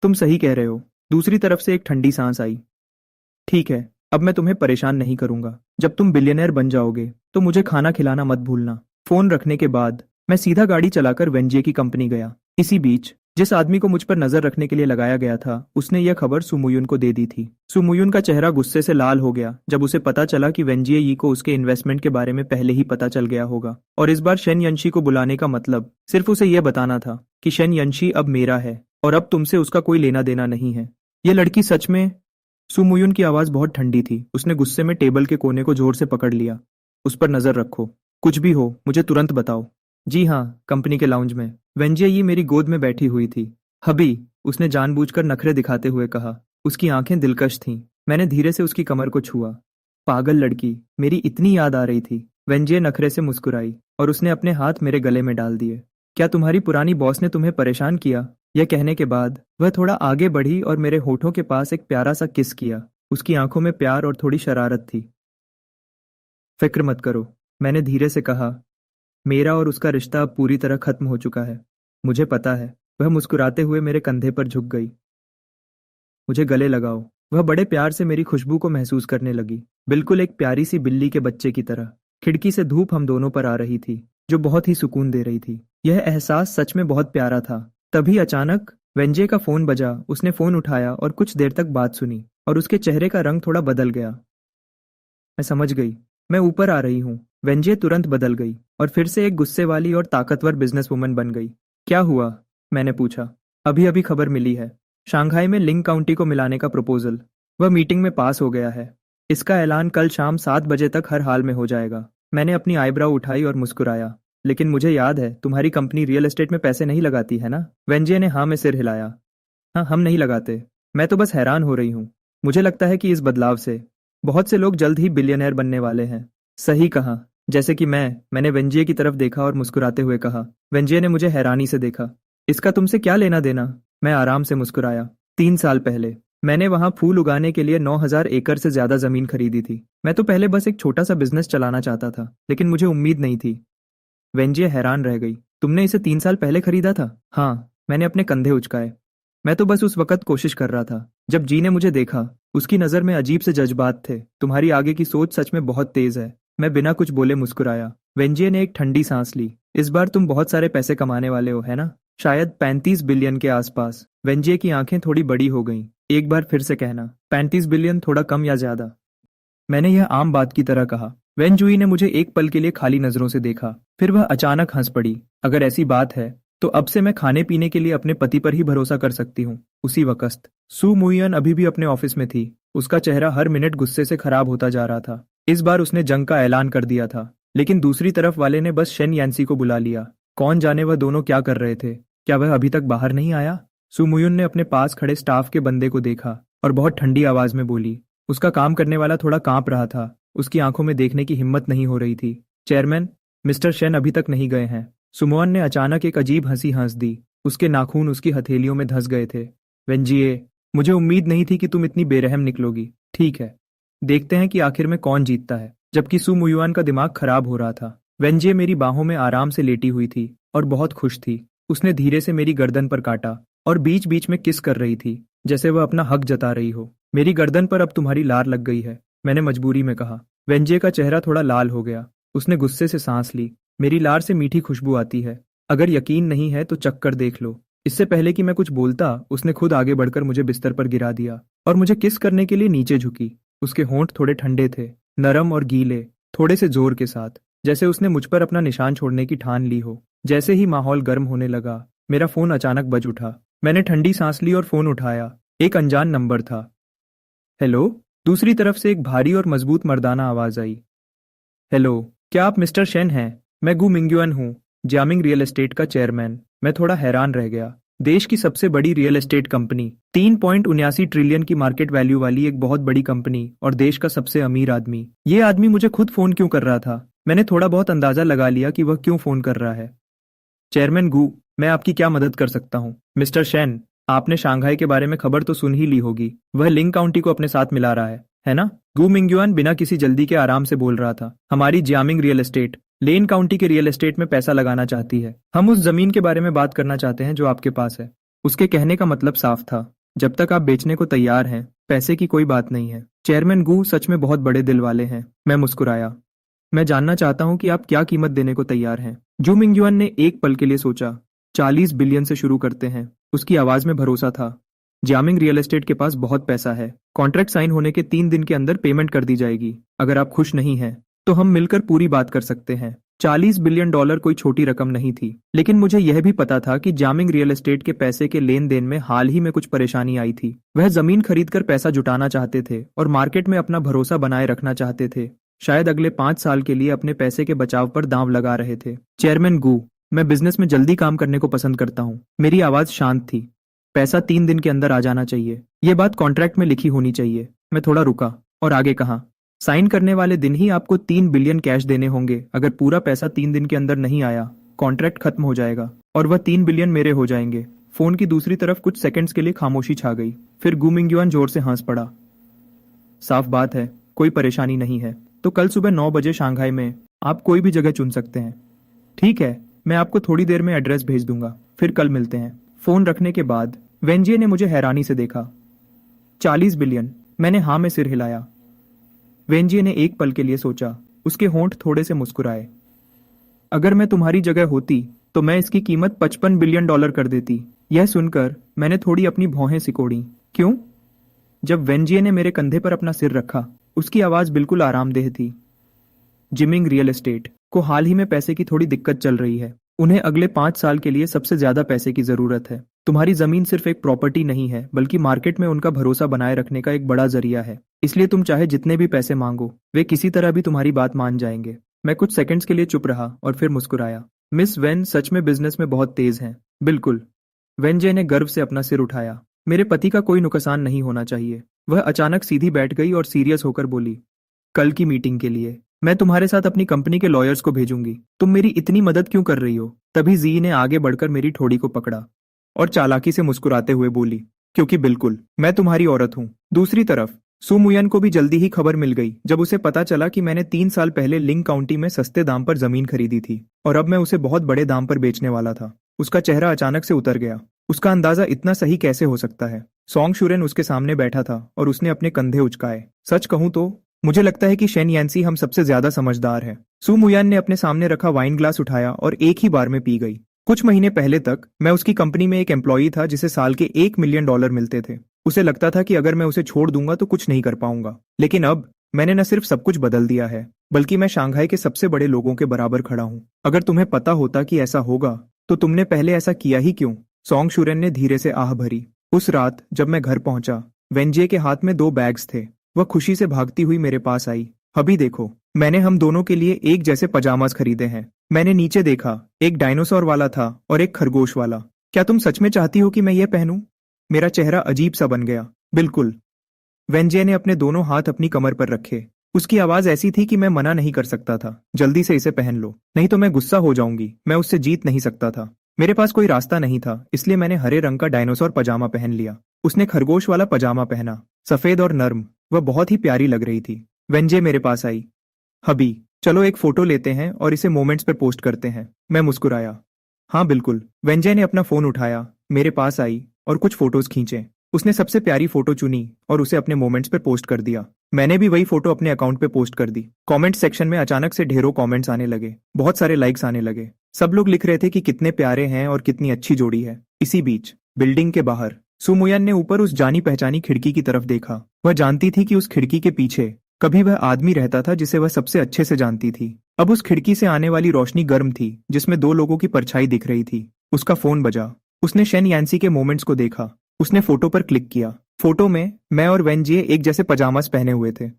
तुम सही कह रहे हो। दूसरी तरफ से एक ठंडी सांस आई। ठीक है, अब मैं तुम्हें परेशान नहीं करूंगा। जब तुम बिलियनर बन जाओगे तो मुझे खाना खिलाना मत भूलना। फोन रखने के बाद मैं सीधा गाड़ी चलाकर वेंजिए की कंपनी गया। इसी बीच जिस आदमी को मुझ पर नजर रखने के लिए लगाया गया था, उसने यह खबर सुमुयुन को दे दी थी। सुमुयुन का चेहरा गुस्से से लाल हो गया जब उसे पता चला कि वेंजिए यी को उसके इन्वेस्टमेंट के बारे में पहले ही पता चल गया होगा। और इस बार शेन यंशी को बुलाने का मतलब सिर्फ उसे यह बताना था कि शेन यंशी अब मेरा है और अब तुमसे उसका कोई लेना देना नहीं है। यह लड़की सच में। सुमुयुन की आवाज बहुत ठंडी थी। उसने गुस्से में टेबल के कोने को जोर से पकड़ लिया। उस पर नजर रखो। कुछ भी हो मुझे तुरंत बताओ। जी हाँ, कंपनी के लाउंज में। वेंजिए यी मेरी गोद में बैठी हुई थी। हबी, उसने जानबूझकर नखरे दिखाते हुए कहा। उसकी आंखें दिलकश थीं। मैंने धीरे से उसकी कमर को छुआ। पागल लड़की, मेरी इतनी याद आ रही थी। वेंजिए नखरे से मुस्कुराई और उसने अपने हाथ मेरे गले में डाल दिए। क्या तुम्हारी पुरानी बॉस ने तुम्हें परेशान किया? यह कहने के बाद वह थोड़ा आगे बढ़ी और मेरे होठों के पास एक प्यारा सा किस किया। उसकी आंखों में प्यार और थोड़ी शरारत थी। फिक्र मत करो, मैंने धीरे से कहा। मेरा और उसका रिश्ता अब पूरी तरह खत्म हो चुका है। मुझे पता है। वह मुस्कुराते हुए मेरे कंधे पर झुक गई। मुझे गले लगाओ। वह बड़े प्यार से मेरी खुशबू को महसूस करने लगी, बिल्कुल एक प्यारी सी बिल्ली के बच्चे की तरह। खिड़की से धूप हम दोनों पर आ रही थी, जो बहुत ही सुकून दे रही थी। यह एहसास सच में बहुत प्यारा था। तभी अचानक वेंजे का फोन बजा। उसने फोन उठाया और कुछ देर तक बात सुनी और उसके चेहरे का रंग थोड़ा बदल गया। मैं समझ गई, मैं ऊपर आ रही हूँ। वेंजे तुरंत बदल गई और फिर से एक गुस्से वाली और ताकतवर बिजनेसवुमन बन गई। क्या हुआ? मैंने पूछा। अभी अभी खबर मिली है, शंघाई में लिंग काउंटी को मिलाने का प्रपोजल। वह मीटिंग में पास हो गया है। इसका ऐलान कल शाम 7 बजे तक हर हाल में हो जाएगा। मैंने अपनी आईब्राव उठाई और मुस्कुराया। लेकिन मुझे याद है तुम्हारी कंपनी रियल एस्टेट में पैसे नहीं लगाती है ना? वेंजिए ने हाँ में सिर हिलाया। हाँ, हम नहीं लगाते। मैं तो बस हैरान हो रही हूँ। मुझे लगता है कि इस बदलाव से बहुत से लोग जल्द ही बिलियनर बनने वाले हैं। सही कहा। जैसे कि मैंने वेंजिए की तरफ देखा और मुस्कुराते हुए कहा। वेंजिए ने मुझे हैरानी से देखा। इसका तुमसे क्या लेना देना? मैं आराम से मुस्कुराया। 3 साल पहले मैंने वहां फूल उगाने के लिए 9,000 एकड़ से ज्यादा जमीन खरीदी थी। मैं तो पहले बस एक छोटा सा बिजनेस चलाना चाहता था, लेकिन मुझे उम्मीद नहीं थी। वेंजिए हैरान रह गई। तुमने इसे 3 साल पहले खरीदा था? हाँ, मैंने अपने कंधे उचकाए। मैं तो बस उस वक्त कोशिश कर रहा था। जब जी ने मुझे देखा, उसकी नजर में अजीब से जज्बात थे। तुम्हारी आगे की सोच सच में बहुत तेज है। मैं बिना कुछ बोले मुस्कुराया। वेंजिए ने एक ठंडी सांस ली। इस बार तुम बहुत सारे पैसे कमाने वाले हो, है ना? शायद 35 बिलियन के आसपास। वेंजिए की आंखें थोड़ी बड़ी हो गईं। एक बार फिर से कहना, 35 बिलियन थोड़ा कम या ज्यादा? मैंने यह आम बात की तरह कहा। वेंजुई ने मुझे एक पल के लिए खाली नजरों से देखा, फिर वह अचानक हंस पड़ी। अगर ऐसी बात है, तो अब से मैं खाने पीने के लिए अपने पति पर ही भरोसा कर सकती हूँ। उसी वक्त सू मुयन अभी भी अपने ऑफिस में थी। उसका चेहरा हर मिनट गुस्से से खराब होता जा रहा था। इस बार उसने जंग का ऐलान कर दिया था, लेकिन दूसरी तरफ वाले ने बस शेन यान्सी को बुला लिया। कौन जाने वह दोनों क्या कर रहे थे? क्या वह अभी तक बाहर नहीं आया? सू मुयुन ने अपने पास खड़े स्टाफ के बंदे को देखा और बहुत ठंडी आवाज में बोली। उसका काम करने वाला थोड़ा कांप रहा था। उसकी आंखों में देखने की हिम्मत नहीं हो रही थी। चेयरमैन, मिस्टर शेन अभी तक नहीं गए हैं। सुमोन ने अचानक एक अजीब हंसी हंस दी। उसके नाखून उसकी हथेलियों में धंस गए थे। वेंजिए, मुझे उम्मीद नहीं थी कि तुम इतनी बेरहम निकलोगी। ठीक है, देखते हैं कि आखिर में कौन जीतता है। जबकि सू मुयुआन का दिमाग खराब हो रहा था, वेंजिए मेरी बाहों में आराम से लेटी हुई थी और बहुत खुश थी। उसने धीरे से मेरी गर्दन पर काटा और बीच बीच में किस कर रही थी, जैसे वह अपना हक जता रही हो। मेरी गर्दन पर अब तुम्हारी लार लग गई है, मैंने मजबूरी में कहा। वेंजिए का चेहरा थोड़ा लाल हो गया। उसने गुस्से से सांस ली। मेरी लार से मीठी खुशबू आती है। अगर यकीन नहीं है तो चख कर देख लो। इससे पहले कि मैं कुछ बोलता, उसने खुद आगे बढ़कर मुझे बिस्तर पर गिरा दिया और मुझे किस करने के लिए नीचे झुकी। उसके होंठ थोड़े ठंडे थे, नरम और गीले, थोड़े से जोर के साथ, जैसे उसने मुझ पर अपना निशान छोड़ने की ठान ली हो। जैसे ही माहौल गर्म होने लगा, मेरा फोन अचानक बज उठा। मैंने ठंडी सांस ली और फोन उठाया। एक अनजान नंबर था। हेलो? दूसरी तरफ से एक भारी और मजबूत मर्दाना आवाज आई। हेलो, क्या आप मिस्टर शेन हैं? मैं गु मिंग्युअन हूँ, जियामिंग रियल एस्टेट का चेयरमैन। मैं थोड़ा हैरान रह गया। देश की सबसे बड़ी रियल एस्टेट कंपनी, 3.79 ट्रिलियन की मार्केट वैल्यू वाली एक बहुत बड़ी कंपनी और देश का सबसे अमीर आदमी। ये आदमी मुझे खुद फोन क्यों कर रहा था? मैंने थोड़ा बहुत अंदाजा लगा लिया कि वह क्यों फोन कर रहा है। चेयरमैन गु, मैं आपकी क्या मदद कर सकता हूँ? मिस्टर शेन, आपने शंघाई के बारे में खबर तो सुन ही ली होगी। वह लिंग काउंटी को अपने साथ मिला रहा है ना? गु मिंग्युआन बिना किसी जल्दी के आराम से बोल रहा था। हमारी जियामिंग रियल एस्टेट लेन काउंटी के रियल एस्टेट में पैसा लगाना चाहती है। हम उस जमीन के बारे में बात करना चाहते हैं जो आपके पास है। उसके कहने का मतलब साफ था, जब तक आप बेचने को तैयार हैं, पैसे की कोई बात नहीं है। चेयरमैन गु सच में बहुत बड़े दिल वाले हैं। मैं मुस्कुराया। मैं जानना चाहता हूं कि आप क्या कीमत देने को तैयार हैं। जू मिंग्युआन ने एक पल के लिए सोचा। 40 बिलियन से शुरू करते हैं। उसकी आवाज में भरोसा था। जियामिंग रियल एस्टेट के पास बहुत पैसा है। कॉन्ट्रैक्ट साइन होने के 3 दिन के अंदर पेमेंट कर दी जाएगी। अगर आप खुश नहीं हैं, तो हम मिलकर पूरी बात कर सकते हैं। 40 बिलियन डॉलर कोई छोटी रकम नहीं थी, लेकिन मुझे यह भी पता था कि जियामिंग रियल एस्टेट के पैसे के लेन देन में हाल ही में कुछ परेशानी आई थी। वह जमीन खरीदकर पैसा जुटाना चाहते थे और मार्केट में अपना भरोसा बनाए रखना चाहते थे। शायद अगले 5 साल के लिए अपने पैसे के बचाव पर दांव लगा रहे थे। चेयरमैन गु, मैं बिजनेस में जल्दी काम करने को पसंद करता हूँ। मेरी आवाज शांत थी। पैसा 3 दिन के अंदर आ जाना चाहिए। यह बात कॉन्ट्रैक्ट में लिखी होनी चाहिए। मैं थोड़ा रुका और आगे कहा, साइन करने वाले दिन ही आपको 3 बिलियन कैश देने होंगे। अगर पूरा पैसा 3 दिन के अंदर नहीं आया, कॉन्ट्रैक्ट खत्म हो जाएगा और वह 3 बिलियन मेरे हो जाएंगे। फोन की दूसरी तरफ कुछ सेकंड्स के लिए खामोशी छा गई। फिर गु मिंग्युआन जोर से हंस पड़ा। साफ बात है, कोई परेशानी नहीं है। तो कल सुबह 9 बजे शंघाई में आप कोई भी जगह चुन सकते हैं। ठीक है, मैं आपको थोड़ी देर में एड्रेस भेज दूंगा। फिर कल मिलते हैं। फोन रखने के बाद वेंजिए ने मुझे हैरानी से देखा। 40 बिलियन? मैंने हाँ में सिर हिलाया। वेंजिए ने एक पल के लिए सोचा। उसके होंठ थोड़े से मुस्कुराए। अगर मैं तुम्हारी जगह होती, तो मैं इसकी कीमत 55 बिलियन डॉलर कर देती। यह सुनकर मैंने थोड़ी अपनी भौहें सिकोड़ी। क्यों? जब वेंजिए ने मेरे कंधे पर अपना सिर रखा, उसकी आवाज बिल्कुल आरामदेह थी। जिमिंग रियल एस्टेट को हाल ही में पैसे की थोड़ी दिक्कत चल रही है। उन्हें अगले 5 साल के लिए सबसे ज्यादा पैसे की जरूरत है। तुम्हारी जमीन सिर्फ एक प्रॉपर्टी नहीं है, बल्कि मार्केट में उनका भरोसा बनाए रखने का एक बड़ा जरिया है। इसलिए तुम चाहे जितने भी पैसे मांगो, वे किसी तरह भी तुम्हारी बात मान जाएंगे। मैं कुछ सेकंड्स के लिए चुप रहा और फिर मुस्कुराया। मिस वेन सच में बिजनेस में बहुत तेज हैं। बिल्कुल। वेनजे ने गर्व से अपना सिर उठाया। मेरे पति का कोई नुकसान नहीं होना चाहिए। वह अचानक सीधी बैठ गई और सीरियस होकर बोली, कल की मीटिंग के लिए मैं तुम्हारे साथ अपनी कंपनी के लॉयर्स को भेजूंगी। तुम मेरी इतनी मदद क्यों कर रही हो? तभी जी ने आगे बढ़कर मेरी ठोड़ी को पकड़ा और चालाकी से मुस्कुराते हुए बोली, क्योंकि बिल्कुल मैं तुम्हारी औरत हूं। दूसरी तरफ सुमुयन को भी जल्दी ही खबर मिल गई जब उसे पता चला कि मैंने 3 साल पहले लिंक काउंटी में सस्ते दाम पर जमीन खरीदी थी और अब मैं उसे बहुत बड़े दाम पर बेचने वाला था। उसका चेहरा अचानक से उतर गया। उसका अंदाजा इतना सही कैसे हो सकता है? सॉन्ग शुरेन उसके सामने बैठा था और उसने अपने कंधे उचकाए। सच कहूं तो मुझे लगता है कि शेन यान्सी हम सबसे ज्यादा समझदार है। सु मुयान ने अपने सामने रखा वाइन ग्लास उठाया और एक ही बार में पी गई। कुछ महीने पहले तक मैं उसकी कंपनी में एक एम्प्लॉई था जिसे साल के $1 मिलियन मिलते थे। उसे लगता था कि अगर मैं उसे छोड़ दूंगा तो कुछ नहीं कर पाऊंगा। लेकिन अब मैंने न सिर्फ सब कुछ बदल दिया है, बल्कि मैं शंघाई के सबसे बड़े लोगों के बराबर खड़ा हूं। अगर तुम्हें पता होता कि ऐसा होगा तो तुमने पहले ऐसा किया ही क्यों? सॉन्ग शुरेन ने धीरे से आह भरी। उस रात जब मैं घर पहुंचा, वेंजे के हाथ में 2 बैग्स थे। वह खुशी से भागती हुई मेरे पास आई। अभी देखो, मैंने हम दोनों के लिए एक जैसे पजामास खरीदे हैं। मैंने नीचे देखा, एक डायनासोर वाला था और एक खरगोश वाला। क्या तुम सच में चाहती हो कि मैं ये पहनूं? मेरा चेहरा अजीब सा बन गया। बिल्कुल। वेंजे ने अपने दोनों हाथ अपनी कमर पर रखे। उसकी आवाज ऐसी थी कि मैं मना नहीं कर सकता था। जल्दी से इसे पहन लो, नहीं तो मैं गुस्सा हो जाऊंगी। मैं उससे जीत नहीं सकता था। मेरे पास कोई रास्ता नहीं था, इसलिए मैंने हरे रंग का डायनासोर पजामा पहन लिया। उसने खरगोश वाला पजामा पहना, सफेद और नर्म। वह बहुत ही प्यारी लग रही थी। वेंजे मेरे पास आई। हबी, चलो एक फोटो लेते हैं और इसे मोमेंट्स पर पोस्ट करते हैं। मैं मुस्कुराया। हाँ बिल्कुल। वेंजे ने अपना फोन उठाया, मेरे पास आई और कुछ फोटोज खींचे। उसने सबसे प्यारी फोटो चुनी और उसे अपने मोमेंट्स पर पोस्ट कर दिया। मैंने भी वही फोटो अपने अकाउंट पे पोस्ट कर दी। कमेंट सेक्शन में अचानक से ढेरों कमेंट्स आने लगे। बहुत सारे लाइक्स आने लगे। सब लोग लिख रहे थे कि कितने प्यारे हैं और कितनी अच्छी जोड़ी है। इसी बीच बिल्डिंग के बाहर सुमुयन ने ऊपर उस जानी पहचानी खिड़की की तरफ देखा। वह जानती थी कि उस खिड़की के पीछे कभी वह आदमी रहता था जिसे वह सबसे अच्छे से जानती थी। अब उस खिड़की से आने वाली रोशनी गर्म थी, जिसमें 2 लोगों की परछाई दिख रही थी। उसका फोन बजा। उसने शेन यान्सी के मोमेंट्स को देखा। उसने फोटो पर क्लिक किया। फोटो में मैं और वेंजिए एक जैसे पजामास पहने हुए थे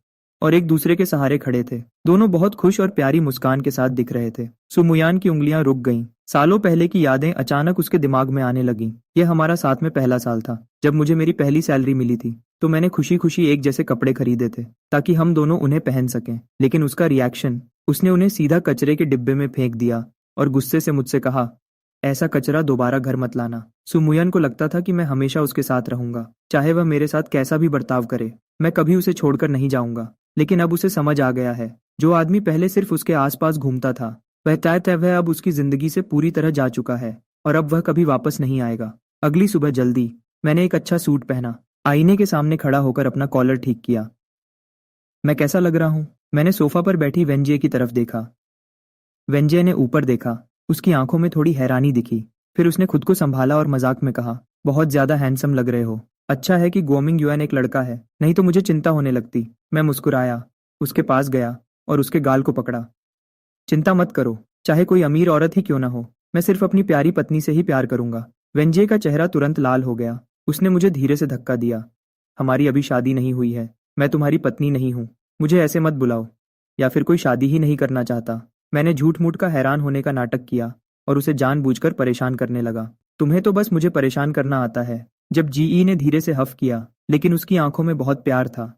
और एक दूसरे के सहारे खड़े थे। दोनों बहुत खुश और प्यारी मुस्कान के साथ दिख रहे थे। सुमुयान की उंगलियां रुक गईं। सालों पहले की यादें अचानक उसके दिमाग में आने लगीं। यह हमारा साथ में पहला साल था। जब मुझे मेरी पहली सैलरी मिली थी तो मैंने खुशी खुशी एक जैसे कपड़े खरीदे थे ताकि हम दोनों उन्हें पहन सकें। लेकिन उसका रिएक्शन, उसने उन्हें सीधा कचरे के डिब्बे में फेंक दिया और गुस्से से मुझसे कहा, ऐसा कचरा दोबारा घर मत लाना। सुमुयन को लगता था कि मैं हमेशा उसके साथ रहूंगा, चाहे वह मेरे साथ कैसा भी बर्ताव करे। मैं कभी उसे छोड़कर नहीं जाऊंगा। लेकिन अब उसे समझ आ गया है, जो आदमी पहले सिर्फ उसके आसपास घूमता था, वह अब उसकी जिंदगी से पूरी तरह जा चुका है और अब वह कभी वापस नहीं आएगा। अगली सुबह जल्दी मैंने एक अच्छा सूट पहना, आईने के सामने खड़ा होकर अपना कॉलर ठीक किया। मैं कैसा लग रहा हूँ? मैंने सोफा पर बैठी वेंजिए की तरफ देखा। वेंजिए ने ऊपर देखा। उसकी आंखों में थोड़ी हैरानी दिखी। फिर उसने खुद को संभाला और मजाक में कहा, बहुत ज्यादा हैंडसम लग रहे हो। अच्छा है कि गोमिंग युआन एक लड़का है, नहीं तो मुझे चिंता होने लगती। मैं मुस्कुराया, उसके पास गया और उसके गाल को पकड़ा। चिंता मत करो, चाहे कोई अमीर औरत ही क्यों ना हो, मैं सिर्फ अपनी प्यारी पत्नी से ही प्यार करूंगा। वेंजिए का चेहरा तुरंत लाल हो गया। उसने मुझे धीरे से धक्का दिया। हमारी अभी शादी नहीं हुई है। मैं तुम्हारी पत्नी नहीं हूं। मुझे ऐसे मत बुलाओ। या फिर कोई शादी ही नहीं करना चाहता। मैंने झूठ मूठ का हैरान होने का नाटक किया और उसे जानबूझकर परेशान करने लगा। तुम्हें तो बस मुझे परेशान करना आता है। जब जीई ने धीरे से हफ किया, लेकिन उसकी आंखों में बहुत प्यार था।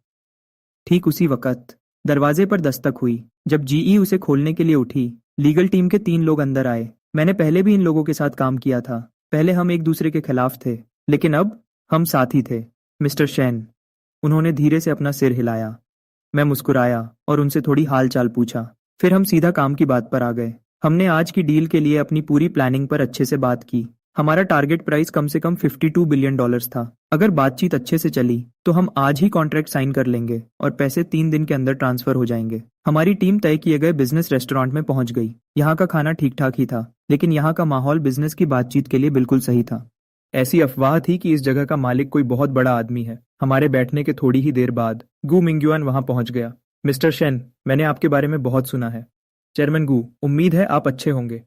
ठीक उसी वक्त दरवाजे पर दस्तक हुई। जब जीई उसे खोलने के लिए उठी, लीगल टीम के 3 लोग अंदर आए। मैंने पहले भी इन लोगों के साथ काम किया था। पहले हम एक दूसरे के खिलाफ थे, लेकिन अब हम साथी थे। मिस्टर शेन, उन्होंने धीरे से अपना सिर हिलाया। मैं मुस्कुराया और उनसे थोड़ी हाल चाल पूछा। फिर हम सीधा काम की बात पर आ गए। हमने आज की डील के लिए अपनी पूरी प्लानिंग पर अच्छे से बात की। हमारा टारगेट प्राइस कम से कम $52 बिलियन था। अगर बातचीत अच्छे से चली तो हम आज ही कॉन्ट्रैक्ट साइन कर लेंगे और पैसे 3 दिन के अंदर ट्रांसफर हो जाएंगे। हमारी टीम तय किए गए बिजनेस रेस्टोरेंट में पहुंच गई। यहाँ का खाना ठीक ठाक ही था, लेकिन यहाँ का माहौल बिजनेस की बातचीत के लिए बिल्कुल सही था। ऐसी अफवाह थी कि इस जगह का मालिक कोई बहुत बड़ा आदमी है। हमारे बैठने के थोड़ी ही देर बाद गु मिंग्युआन वहां पहुंच गया। मिस्टर शेन, मैंने आपके बारे में बहुत सुना है। चेयरमैन गु, उम्मीद है आप अच्छे होंगे।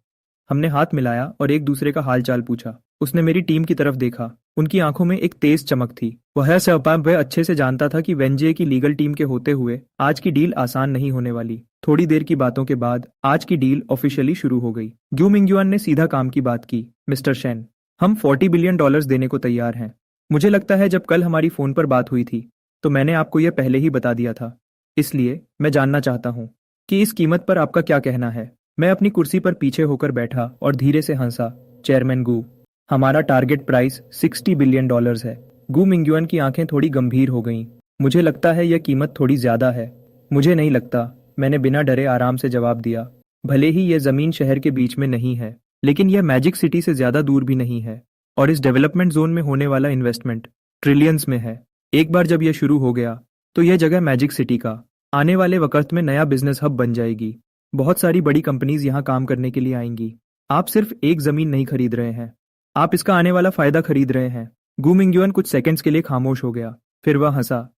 हमने हाथ मिलाया और एक दूसरे का हालचाल पूछा। उसने मेरी टीम की तरफ देखा। उनकी आंखों में एक तेज चमक थी। वह अच्छे से जानता था कि वेंजे की लीगल टीम के होते हुए आज की डील आसान नहीं होने वाली। थोड़ी देर की बातों के बाद आज की डील ऑफिशियली शुरू हो गई। ग्यू मिंगयुआन ने सीधा काम की बात की। मिस्टर शेन, हम $40 बिलियन देने को तैयार हैं। मुझे लगता है जब कल हमारी फोन पर बात हुई थी तो मैंने आपको यह पहले ही बता दिया था। इसलिए मैं जानना चाहता हूँ कि इस कीमत पर आपका क्या कहना है। मैं अपनी कुर्सी पर पीछे होकर बैठा और धीरे से हंसा। चेयरमैन गू, हमारा टारगेट प्राइस $60 बिलियन है। गू मिंगयुआन की आंखें थोड़ी गंभीर हो गईं। मुझे लगता है यह कीमत थोड़ी ज्यादा है। मुझे नहीं लगता, मैंने बिना डरे आराम से जवाब दिया। भले ही यह जमीन शहर के बीच में नहीं है, लेकिन यह मैजिक सिटी से ज्यादा दूर भी नहीं है। और इस डेवलपमेंट जोन में होने वाला इन्वेस्टमेंट ट्रिलियंस में है। एक बार जब यह शुरू हो गया तो यह जगह मैजिक सिटी का आने वाले वक्त में नया बिजनेस हब बन जाएगी। बहुत सारी बड़ी कंपनीज यहाँ काम करने के लिए आएंगी। आप सिर्फ एक जमीन नहीं खरीद रहे हैं, आप इसका आने वाला फायदा खरीद रहे हैं। गू मिंगयुआन कुछ सेकंड्स के लिए खामोश हो गया, फिर वह हंसा।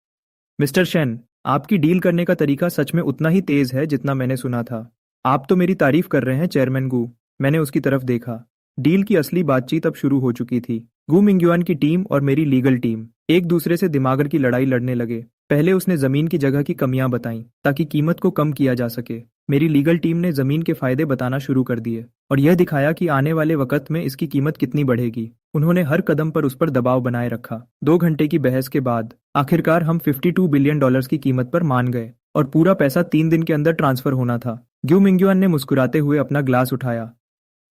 मिस्टर शेन, आपकी डील करने का तरीका सच में उतना ही तेज है जितना मैंने सुना था। आप तो मेरी तारीफ कर रहे हैं चेयरमैन गू। मैंने उसकी तरफ देखा। डील की असली बातचीत अब शुरू हो चुकी थी। गू मिंगयुआन की टीम और मेरी लीगल टीम एक दूसरे से दिमागर की लड़ाई लड़ने लगे। पहले उसने जमीन की जगह की कमियां बताई ताकि कीमत को कम किया जा सके। मेरी लीगल टीम ने जमीन के फायदे बताना शुरू कर दिए और यह दिखाया कि आने वाले वक्त में इसकी कीमत कितनी बढ़ेगी। उन्होंने हर कदम पर उस पर दबाव बनाए रखा। 2 घंटे की बहस के बाद आखिरकार हम $52 बिलियन की कीमत पर मान गए और पूरा पैसा 3 दिन के अंदर ट्रांसफर होना था। ग्यू मिंगयुआन ने मुस्कुराते हुए अपना ग्लास उठाया।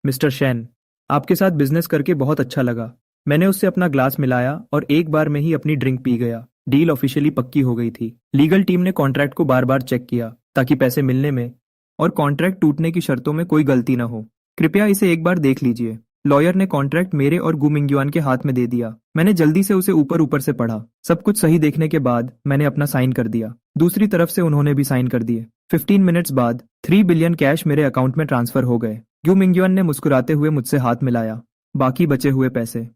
मिस्टर शेन, आपके साथ बिजनेस करके बहुत अच्छा लगा। मैंने उससे अपना ग्लास मिलाया और एक बार में ही अपनी ड्रिंक पी गया। डील ऑफिशियली पक्की हो गई थी। लीगल टीम ने कॉन्ट्रैक्ट को बार बार चेक किया ताकि पैसे मिलने में और कॉन्ट्रैक्ट टूटने की शर्तों में कोई गलती न हो। कृपया इसे एक बार देख लीजिए। लॉयर ने कॉन्ट्रैक्ट मेरे और गू मिंगयुआन के हाथ में दे दिया। मैंने जल्दी से उसे ऊपर ऊपर से पढ़ा। सब कुछ सही देखने के बाद मैंने अपना साइन कर दिया। दूसरी तरफ से उन्होंने भी साइन कर दिए। 15 मिनट्स बाद 3 बिलियन कैश मेरे अकाउंट में ट्रांसफर हो गए। ग्यू मिंगयुआन ने मुस्कुराते हुए मुझसे हाथ मिलाया। बाकी बचे हुए पैसे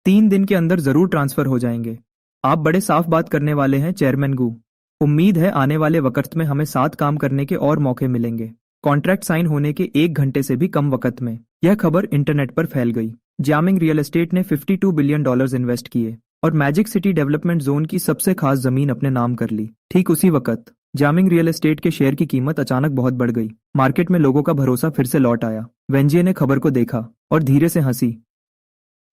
3 दिन के अंदर जरूर ट्रांसफर हो जाएंगे। आप बड़े साफ बात करने वाले हैं चेयरमैन गू। उम्मीद है आने वाले वक्त में हमें साथ काम करने के और मौके मिलेंगे। कॉन्ट्रैक्ट साइन होने के 1 घंटे से भी कम वक्त में यह खबर इंटरनेट पर फैल गई। जामिंग रियल एस्टेट ने $52 बिलियन इन्वेस्ट किए और मैजिक सिटी डेवलपमेंट जोन की सबसे खास जमीन अपने नाम कर ली। ठीक उसी वक्त जामिंग रियल एस्टेट के शेयर की कीमत अचानक बहुत बढ़ गई। मार्केट में लोगों का भरोसा फिर से लौट आया। वेंजे ने खबर को देखा और धीरे से हंसी।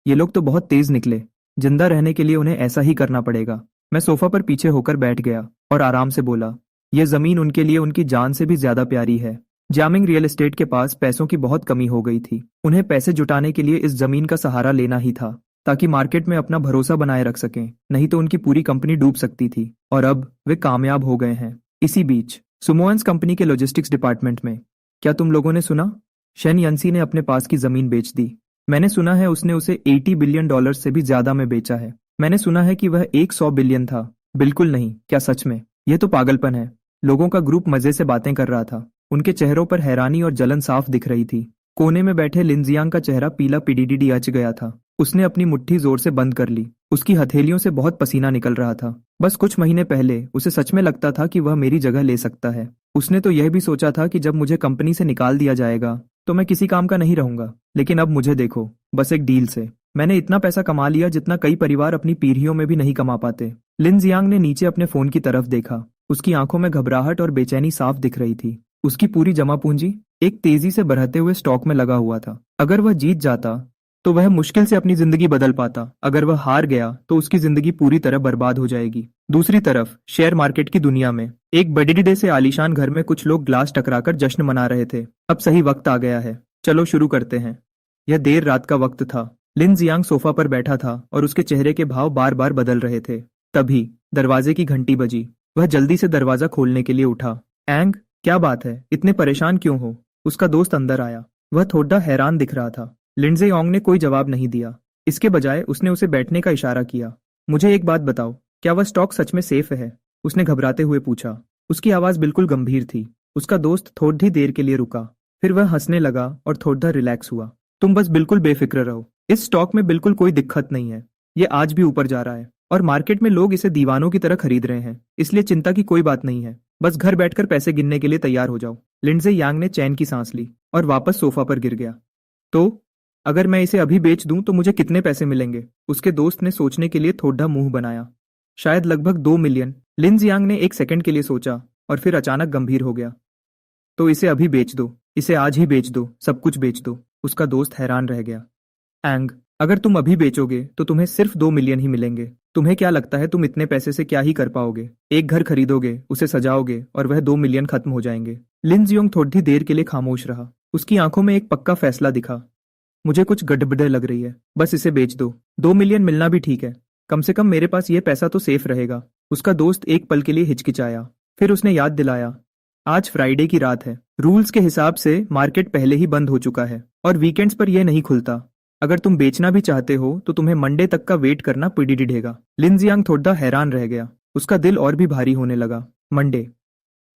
ये लोग तो बहुत तेज निकले। जिंदा रहने के लिए उन्हें ऐसा ही करना पड़ेगा। मैं सोफा पर पीछे होकर बैठ गया और आराम से बोला, यह जमीन उनके लिए उनकी जान से भी ज्यादा प्यारी है। जामिंग रियल एस्टेट के पास पैसों की बहुत कमी हो गई थी। उन्हें पैसे जुटाने के लिए इस जमीन का सहारा लेना ही था ताकि मार्केट में अपना भरोसा बनाए रख सकें, नहीं तो उनकी पूरी कंपनी डूब सकती थी। और अब वे कामयाब हो गए हैं। इसी बीच सुमोअन्स कंपनी के लॉजिस्टिक्स डिपार्टमेंट में, क्या तुम लोगों ने सुना? शेन यंसी ने अपने पास की जमीन बेच दी। मैंने सुना है उसने उसे $80 बिलियन से भी ज्यादा में बेचा है। मैंने सुना है कि वह 100 बिलियन था। बिल्कुल नहीं, क्या सच में? यह तो पागलपन है। लोगों का ग्रुप मजे से बातें कर रहा था। उनके चेहरों पर हैरानी और जलन साफ दिख रही थी। कोने में बैठे लिनजियांग का चेहरा पीला पीडीडी अच गया था। उसने अपनी मुट्ठी जोर से बंद कर ली। उसकी हथेलियों से बहुत पसीना निकल रहा था। बस कुछ महीने पहले उसे सच में लगता था कि वह मेरी जगह ले सकता है। उसने तो यह भी सोचा था कि जब मुझे कंपनी से निकाल दिया जाएगा तो मैं किसी काम का नहीं रहूंगा। लेकिन अब मुझे देखो, बस एक डील से मैंने इतना पैसा कमा लिया जितना कई परिवार अपनी पीढ़ियों में भी नहीं कमा पाते। लिनजियांग ने नीचे अपने फोन की तरफ देखा। उसकी आंखों में घबराहट और बेचैनी साफ दिख रही थी। उसकी पूरी जमा पूंजी एक तेजी से बढ़ते हुए स्टॉक में लगा हुआ था। अगर वह जीत जाता तो वह मुश्किल से अपनी जिंदगी बदल पाता। अगर वह हार गया तो उसकी जिंदगी पूरी तरह बर्बाद हो जाएगी। दूसरी तरफ शेयर मार्केट की दुनिया में एक बड़े से आलीशान घर में कुछ लोग ग्लास टकराकर जश्न मना रहे थे। अब सही वक्त आ गया है, चलो शुरू करते हैं। यह देर रात का वक्त था। लिनजियांग सोफा पर बैठा था और उसके चेहरे के भाव बार बार बदल रहे थे। तभी दरवाजे की घंटी बजी। वह जल्दी से दरवाजा खोलने के लिए उठा। एंग, क्या बात है, इतने परेशान क्यों हो? उसका दोस्त अंदर आया। वह थोड़ा हैरान दिख रहा था। लिंडजे योंग ने कोई जवाब नहीं दिया। इसके बजाय उसने उसे बैठने का इशारा किया। मुझे एक बात बताओ, क्या वह स्टॉक सच में सेफ है? उसने घबराते हुए पूछा। उसकी आवाज बिल्कुल गंभीर थी। उसका दोस्त थोड़ी देर के लिए रुका, फिर वह हंसने लगा और थोड़ा रिलैक्स हुआ। तुम बस बिल्कुल बेफिक्र रहो। इस स्टॉक में बिल्कुल कोई दिक्कत नहीं है। ये आज भी ऊपर जा रहा है और मार्केट में लोग इसे दीवानों की तरह खरीद रहे हैं, इसलिए चिंता की कोई बात नहीं है। बस घर बैठकर पैसे गिनने के लिए तैयार हो जाओ। लिंडजे यांग ने चैन की सांस ली और वापस सोफा पर गिर गया। तो अगर मैं इसे अभी बेच दूं तो मुझे कितने पैसे मिलेंगे? उसके दोस्त ने सोचने के लिए थोड़ा मुंह बनाया। शायद लगभग 2 मिलियन। लिन जियांग ने एक सेकंड के लिए सोचा और फिर अचानक गंभीर हो गया। तो इसे अभी बेच दो, इसे आज ही बेच दो, सब कुछ बेच दो। उसका दोस्त हैरान रह गया। एंग, अगर तुम अभी बेचोगे तो तुम्हें सिर्फ 2 मिलियन ही मिलेंगे। तुम्हें क्या लगता है तुम इतने पैसे से क्या ही कर पाओगे? एक घर खरीदोगे, उसे सजाओगे और वह 2 मिलियन खत्म हो जाएंगे। लिन जियोंग थोड़ी देर के लिए खामोश रहा। उसकी आंखों में एक पक्का फैसला दिखा। मुझे कुछ गड़बड़ लग रही है, बस इसे बेच दो। 2 मिलियन मिलना भी ठीक है, कम से कम मेरे पास ये पैसा तो सेफ रहेगा। उसका दोस्त एक पल के लिए हिचकिचाया, फिर उसने याद दिलाया, आज फ्राइडे की रात है। रूल्स के हिसाब से मार्केट पहले ही बंद हो चुका है और वीकेंड्स पर यह नहीं खुलता। अगर तुम बेचना भी चाहते हो तो तुम्हें मंडे तक का वेट करना पड़ेगा। लिन जियांग थोड़ा हैरान रह गया। उसका दिल और भी भारी होने लगा। मंडे।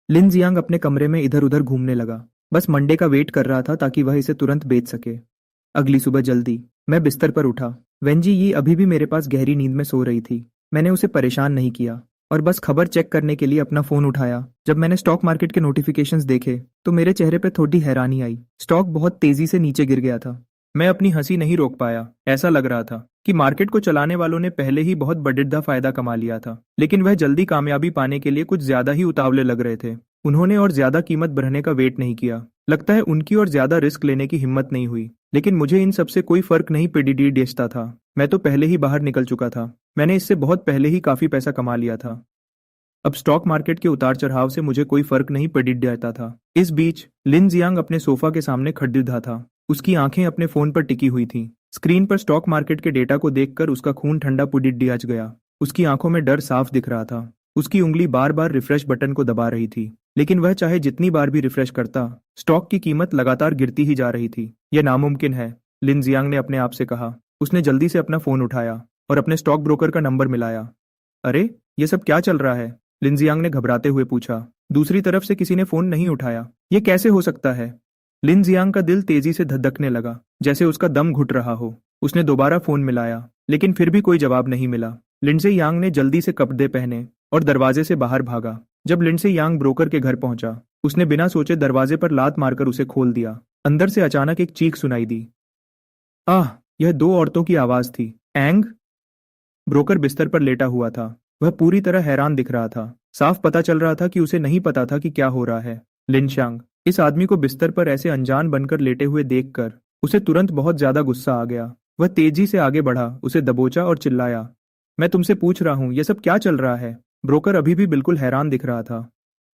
लिन जियांग अपने कमरे में इधर उधर घूमने लगा, बस मंडे का वेट कर रहा था ताकि वह इसे तुरंत बेच सके। अगली सुबह जल्दी मैं बिस्तर पर उठा। वेंजी ये अभी भी मेरे पास गहरी नींद में सो रही थी। मैंने उसे परेशान नहीं किया और बस खबर चेक करने के लिए अपना फोन उठाया। जब मैंने स्टॉक मार्केट के नोटिफिकेशंस देखे तो मेरे चेहरे पर थोड़ी हैरानी आई। स्टॉक बहुत तेजी से नीचे गिर गया था। मैं अपनी हंसी नहीं रोक पाया। ऐसा लग रहा था कि मार्केट को चलाने वालों ने पहले ही बहुत बड़ा फायदा कमा लिया था, लेकिन वह जल्दी कामयाबी पाने के लिए कुछ ज्यादा ही उतावले लग रहे थे। उन्होंने और ज्यादा कीमत बढ़ने का वेट नहीं किया। लगता है उनकी और ज्यादा रिस्क लेने की हिम्मत नहीं हुई। लेकिन मुझे इन सबसे कोई फर्क नहीं पड़ता था। मैं तो पहले ही बाहर निकल चुका था। मैंने इससे बहुत पहले ही काफी पैसा कमा लिया था। अब स्टॉक मार्केट के उतार चढ़ाव से मुझे कोई फर्क नहीं पड़ता था। इस बीच लिन जियांग अपने सोफा के सामने खड़ा था। उसकी आंखें अपने फोन पर टिकी हुई थीं। स्क्रीन पर स्टॉक मार्केट के डेटा को देखकर उसका खून ठंडा पुडिडियाज गया। उसकी आंखों में डर साफ दिख रहा था। उसकी उंगली बार बार रिफ्रेश बटन को दबा रही थी, लेकिन वह चाहे जितनी बार भी रिफ्रेश करता, स्टॉक की कीमत लगातार गिरती ही जा रही थी। यह नामुमकिन है, लिन जियांग ने अपने आप से कहा। उसने जल्दी से अपना फोन उठाया और अपने स्टॉक ब्रोकर का नंबर मिलाया। अरे, ये सब क्या चल रहा है? लिन जियांग ने घबराते हुए पूछा। दूसरी तरफ से किसी ने फोन नहीं उठाया। ये कैसे हो सकता है? लिन जियांग का दिल तेजी से धड़कने लगा, जैसे उसका दम घुट रहा हो। उसने दोबारा फोन मिलाया, लेकिन फिर भी कोई जवाब नहीं मिला। लिंडसे यांग ने जल्दी से कपड़े पहने और दरवाजे से बाहर भागा। जब लिंडसे यांग ब्रोकर के घर पहुंचा, उसने बिना सोचे दरवाजे पर लात मारकर उसे खोल दिया। अंदर से अचानक एक चीख सुनाई दी। आह! यह दो औरतों की आवाज थी। एंग? ब्रोकर बिस्तर पर लेटा हुआ था। वह पूरी तरह हैरान दिख रहा था। साफ पता चल रहा था कि उसे नहीं पता था कि क्या हो रहा है। लिनशांग, इस आदमी को बिस्तर पर ऐसे अनजान बनकर लेटे हुए देखकर उसे तुरंत बहुत ज्यादा गुस्सा आ गया। वह तेजी से आगे बढ़ा, उसे दबोचा और चिल्लाया, मैं तुमसे पूछ रहा हूं, यह सब क्या चल रहा है? ब्रोकर अभी भी बिल्कुल हैरान दिख रहा था।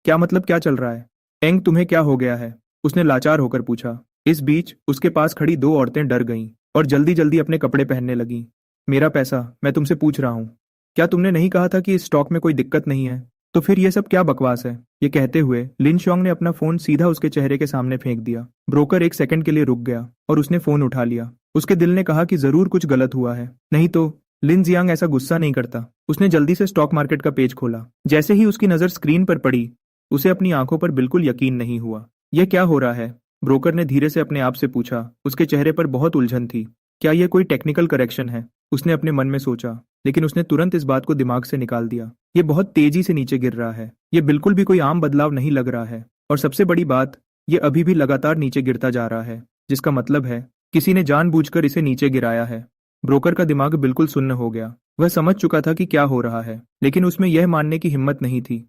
क्या मतलब क्या चल रहा है? एंग, तुम्हें क्या हो गया है? उसने लाचार होकर पूछा। इस बीच उसके पास खड़ी दो औरतें डर गईं और जल्दी जल्दी अपने कपड़े पहनने लगीं। मेरा पैसा, मैं तुमसे पूछ रहा हूँ। क्या तुमने नहीं कहा था कि इस स्टॉक में कोई दिक्कत नहीं है? तो फिर यह सब क्या बकवास है? ये कहते हुए लिन शोंग ने अपना फोन सीधा उसके चेहरे के सामने फेंक दिया। ब्रोकर एक सेकंड के लिए रुक गया और उसने फोन उठा लिया। उसके दिल ने कहा कि जरूर कुछ गलत हुआ है, नहीं तो लिन जियांग ऐसा गुस्सा नहीं करता। उसने जल्दी से स्टॉक मार्केट का पेज खोला। जैसे ही उसकी नजर स्क्रीन पर पड़ी, उसे अपनी आंखों पर बिल्कुल यकीन नहीं हुआ। यह क्या हो रहा है? ब्रोकर ने धीरे से अपने आप से पूछा। उसके चेहरे पर बहुत उलझन थी। क्या यह कोई टेक्निकल करेक्शन है? उसने अपने मन में सोचा, लेकिन उसने तुरंत इस बात को दिमाग से निकाल दिया। ये बहुत तेजी से नीचे गिर रहा है। ये बिल्कुल भी कोई आम बदलाव नहीं लग रहा है। और सबसे बड़ी बात, ये अभी भी लगातार नीचे गिरता जा रहा है, जिसका मतलब है किसी ने जानबूझकर इसे नीचे गिराया है। ब्रोकर का दिमाग बिल्कुल सुन्न हो गया। वह समझ चुका था कि क्या हो रहा है, लेकिन उसमें यह मानने की हिम्मत नहीं थी।